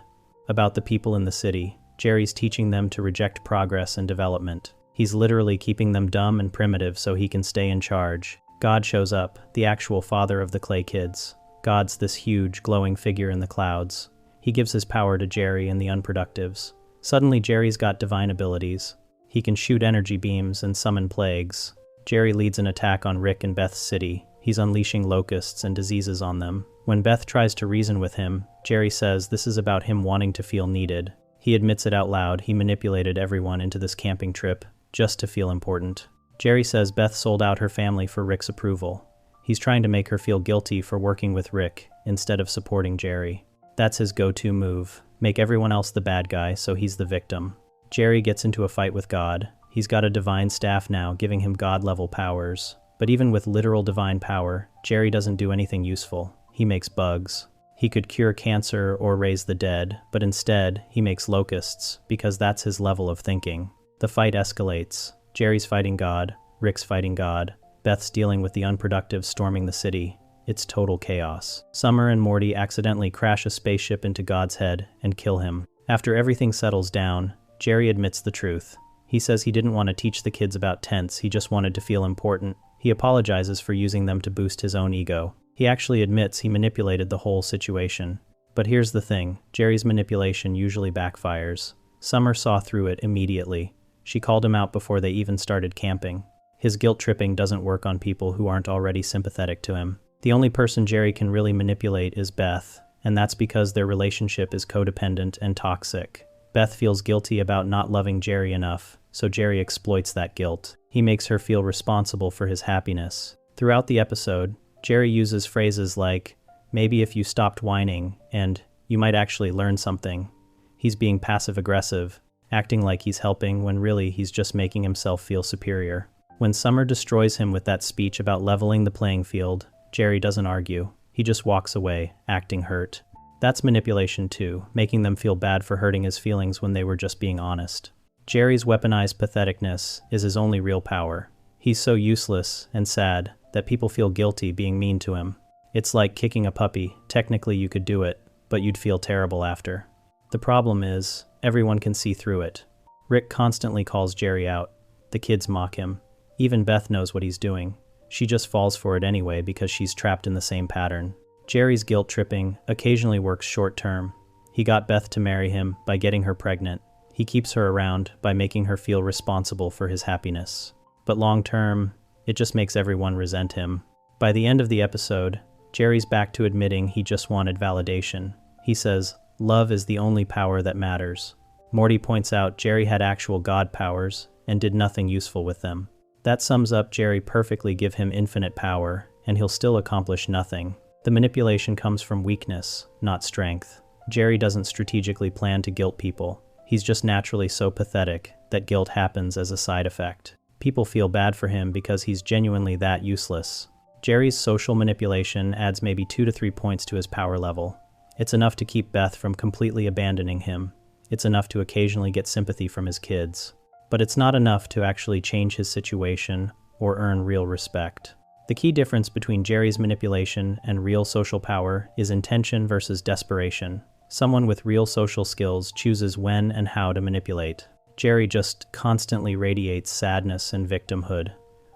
about the people in the city. Jerry's teaching them to reject progress and development. He's literally keeping them dumb and primitive so he can stay in charge. God shows up, the actual father of the clay kids. God's this huge, glowing figure in the clouds. He gives his power to Jerry and the unproductives. Suddenly Jerry's got divine abilities. He can shoot energy beams and summon plagues. Jerry leads an attack on Rick and Beth's city. He's unleashing locusts and diseases on them. When Beth tries to reason with him, Jerry says this is about him wanting to feel needed. He admits it out loud. He manipulated everyone into this camping trip just to feel important. Jerry says Beth sold out her family for Rick's approval. He's trying to make her feel guilty for working with Rick instead of supporting Jerry. That's his go-to move. Make everyone else the bad guy so he's the victim. Jerry gets into a fight with God. He's got a divine staff now, giving him God-level powers. But even with literal divine power, Jerry doesn't do anything useful. He makes bugs. He could cure cancer or raise the dead, but instead, he makes locusts, because that's his level of thinking. The fight escalates. Jerry's fighting God, Rick's fighting God, Beth's dealing with the unproductives storming the city. It's total chaos. Summer and Morty accidentally crash a spaceship into God's head and kill him. After everything settles down, Jerry admits the truth. He says he didn't want to teach the kids about tents, he just wanted to feel important. He apologizes for using them to boost his own ego. He actually admits he manipulated the whole situation. But here's the thing, Jerry's manipulation usually backfires. Summer saw through it immediately. She called him out before they even started camping. His guilt tripping doesn't work on people who aren't already sympathetic to him. The only person Jerry can really manipulate is Beth, and that's because their relationship is codependent and toxic. Beth feels guilty about not loving Jerry enough, so Jerry exploits that guilt. He makes her feel responsible for his happiness. Throughout the episode, Jerry uses phrases like, "Maybe if you stopped whining," and "you might actually learn something." He's being passive-aggressive, acting like he's helping when really he's just making himself feel superior. When Summer destroys him with that speech about leveling the playing field, Jerry doesn't argue. He just walks away, acting hurt. That's manipulation too, making them feel bad for hurting his feelings when they were just being honest. Jerry's weaponized patheticness is his only real power. He's so useless and sad that people feel guilty being mean to him. It's like kicking a puppy. Technically you could do it, but you'd feel terrible after. The problem is, everyone can see through it. Rick constantly calls Jerry out. The kids mock him. Even Beth knows what he's doing. She just falls for it anyway because she's trapped in the same pattern. Jerry's guilt tripping occasionally works short term. He got Beth to marry him by getting her pregnant. He keeps her around by making her feel responsible for his happiness. But long term, it just makes everyone resent him. By the end of the episode, Jerry's back to admitting he just wanted validation. He says, "Love is the only power that matters." Morty points out Jerry had actual God powers and did nothing useful with them. That sums up Jerry perfectly. Give him infinite power, and he'll still accomplish nothing. The manipulation comes from weakness, not strength. Jerry doesn't strategically plan to guilt people. He's just naturally so pathetic that guilt happens as a side effect. People feel bad for him because he's genuinely that useless. Jerry's social manipulation adds maybe 2 to 3 points to his power level. It's enough to keep Beth from completely abandoning him. It's enough to occasionally get sympathy from his kids. But it's not enough to actually change his situation or earn real respect. The key difference between Jerry's manipulation and real social power is intention versus desperation. Someone with real social skills chooses when and how to manipulate. Jerry just constantly radiates sadness and victimhood,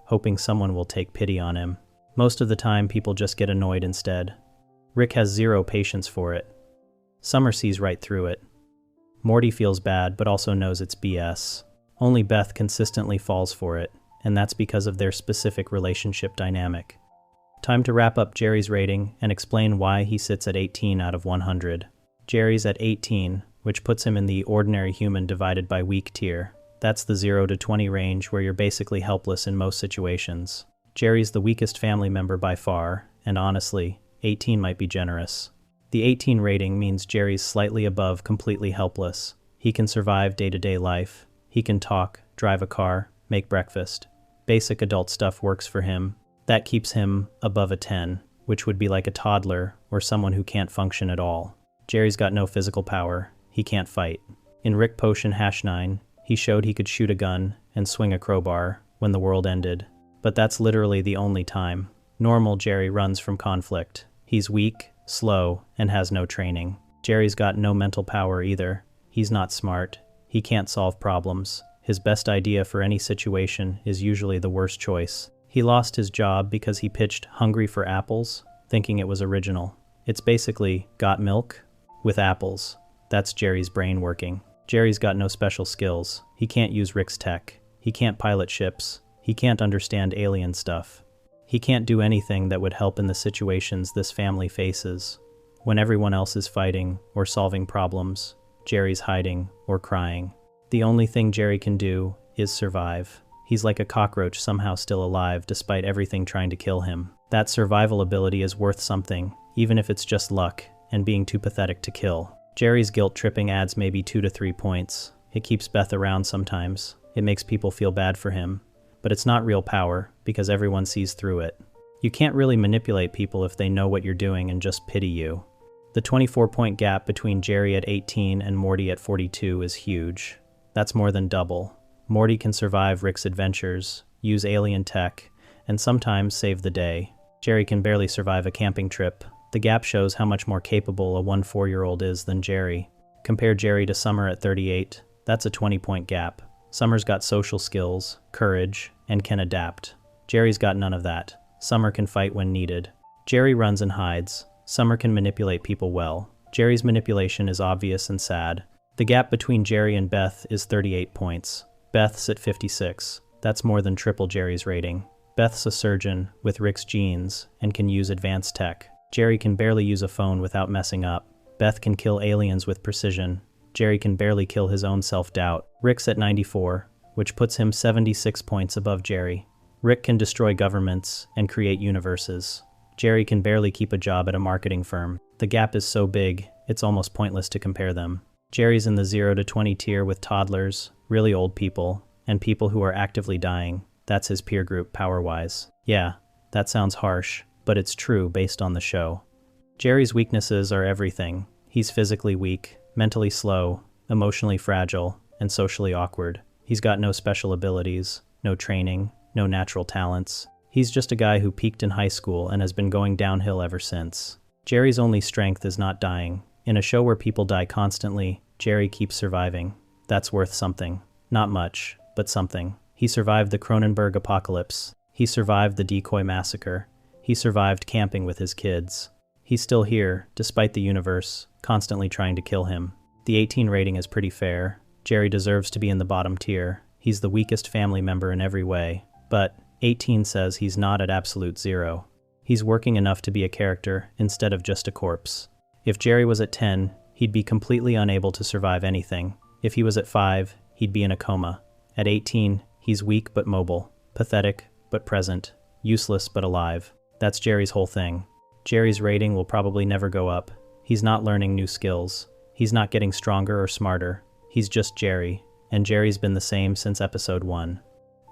hoping someone will take pity on him. Most of the time, people just get annoyed instead. Rick has zero patience for it. Summer sees right through it. Morty feels bad, but also knows it's BS. Only Beth consistently falls for it, and that's because of their specific relationship dynamic. Time to wrap up Jerry's rating and explain why he sits at 18 out of 100. Jerry's at 18, which puts him in the ordinary human divided by weak tier. That's the 0 to 20 range where you're basically helpless in most situations. Jerry's the weakest family member by far, and honestly, 18 might be generous. The 18 rating means Jerry's slightly above completely helpless. He can survive day-to-day life. He can talk, drive a car, make breakfast. Basic adult stuff works for him. That keeps him above a 10, which would be like a toddler or someone who can't function at all. Jerry's got no physical power. He can't fight. In Rick Potion #9, He showed he could shoot a gun and swing a crowbar when the world ended. But that's literally the only time. Normal Jerry runs from conflict. He's weak, slow, and has no training. Jerry's got no mental power either. He's not smart. He can't solve problems. His best idea for any situation is usually the worst choice. He lost his job because he pitched "Hungry for Apples," thinking it was original. It's basically "Got milk?" with apples. That's Jerry's brain working. Jerry's got no special skills. He can't use Rick's tech. He can't pilot ships. He can't understand alien stuff. He can't do anything that would help in the situations this family faces. When everyone else is fighting or solving problems, Jerry's hiding or crying. The only thing Jerry can do is survive. He's like a cockroach somehow still alive despite everything trying to kill him. That survival ability is worth something, even if it's just luck and being too pathetic to kill. Jerry's guilt tripping adds maybe 2 to 3 points. It keeps Beth around sometimes. It makes people feel bad for him. But it's not real power, because everyone sees through it. You can't really manipulate people if they know what you're doing and just pity you. The 24-point gap between Jerry at 18 and Morty at 42 is huge. That's more than double. Morty can survive Rick's adventures, use alien tech, and sometimes save the day. Jerry can barely survive a camping trip. The gap shows how much more capable a 4-year-old is than Jerry. Compare Jerry to Summer at 38. That's a 20-point gap. Summer's got social skills, courage, and can adapt. Jerry's got none of that. Summer can fight when needed. Jerry runs and hides. Summer can manipulate people well. Jerry's manipulation is obvious and sad. The gap between Jerry and Beth is 38 points. Beth's at 56. That's more than triple Jerry's rating. Beth's a surgeon with Rick's genes and can use advanced tech. Jerry can barely use a phone without messing up. Beth can kill aliens with precision. Jerry can barely kill his own self-doubt. Rick's at 94, which puts him 76 points above Jerry. Rick can destroy governments and create universes. Jerry can barely keep a job at a marketing firm. The gap is so big, it's almost pointless to compare them. Jerry's in the 0 to 20 tier with toddlers, really old people, and people who are actively dying. That's his peer group power-wise. Yeah, that sounds harsh, but it's true based on the show. Jerry's weaknesses are everything. He's physically weak, mentally slow, emotionally fragile, and socially awkward. He's got no special abilities, no training, no natural talents. He's just a guy who peaked in high school and has been going downhill ever since. Jerry's only strength is not dying. In a show where people die constantly, Jerry keeps surviving. That's worth something. Not much, but something. He survived the Cronenberg apocalypse. He survived the decoy massacre. He survived camping with his kids. He's still here, despite the universe constantly trying to kill him. The 18 rating is pretty fair. Jerry deserves to be in the bottom tier. He's the weakest family member in every way. But 18 says he's not at absolute 0. He's working enough to be a character instead of just a corpse. If Jerry was at 10, he'd be completely unable to survive anything. If he was at 5, he'd be in a coma. At 18, he's weak but mobile, pathetic but present, useless but alive. That's Jerry's whole thing. Jerry's rating will probably never go up. He's not learning new skills. He's not getting stronger or smarter. He's just Jerry, and Jerry's been the same since episode 1.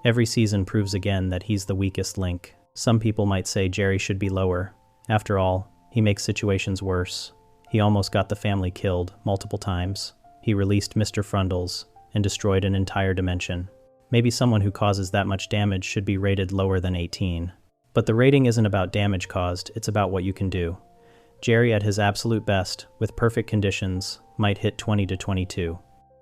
Every season proves again that he's the weakest link. Some people might say Jerry should be lower. After all, he makes situations worse. He almost got the family killed multiple times. He released Mr. Frundles and destroyed an entire dimension. Maybe someone who causes that much damage should be rated lower than 18. But the rating isn't about damage caused, it's about what you can do. Jerry at his absolute best, with perfect conditions, might hit 20 to 22.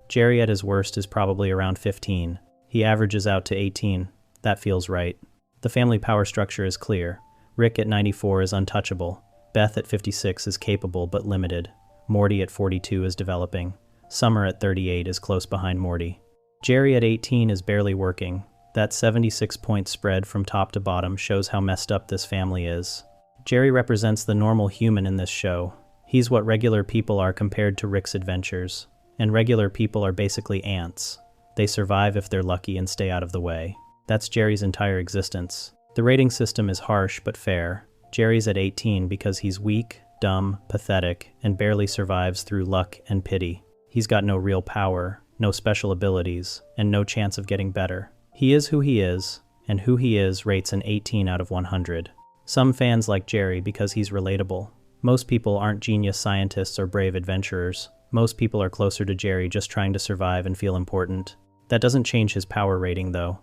Jerry at his worst is probably around 15. He averages out to 18. That feels right. The family power structure is clear. Rick at 94 is untouchable. Beth at 56 is capable but limited. Morty at 42 is developing. Summer at 38 is close behind Morty. Jerry at 18 is barely working. That 76-point spread from top to bottom shows how messed up this family is. Jerry represents the normal human in this show. He's what regular people are compared to Rick's adventures. And regular people are basically ants. They survive if they're lucky and stay out of the way. That's Jerry's entire existence. The rating system is harsh but fair. Jerry's at 18 because he's weak, dumb, pathetic, and barely survives through luck and pity. He's got no real power, no special abilities, and no chance of getting better. He is who he is, and who he is rates an 18 out of 100. Some fans like Jerry because he's relatable. Most people aren't genius scientists or brave adventurers. Most people are closer to Jerry just trying to survive and feel important. That doesn't change his power rating, though.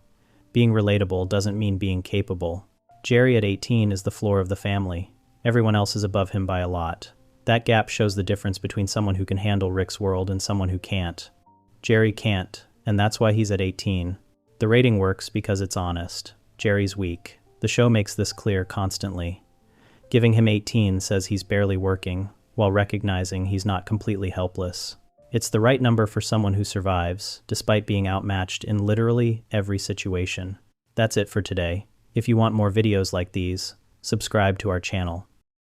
Being relatable doesn't mean being capable. Jerry at 18 is the floor of the family. Everyone else is above him by a lot. That gap shows the difference between someone who can handle Rick's world and someone who can't. Jerry can't, and that's why he's at 18. The rating works because it's honest. Jerry's weak. The show makes this clear constantly. Giving him 18 says he's barely working, while recognizing he's not completely helpless. It's the right number for someone who survives, despite being outmatched in literally every situation. That's it for today. If you want more videos like these, subscribe to our channel.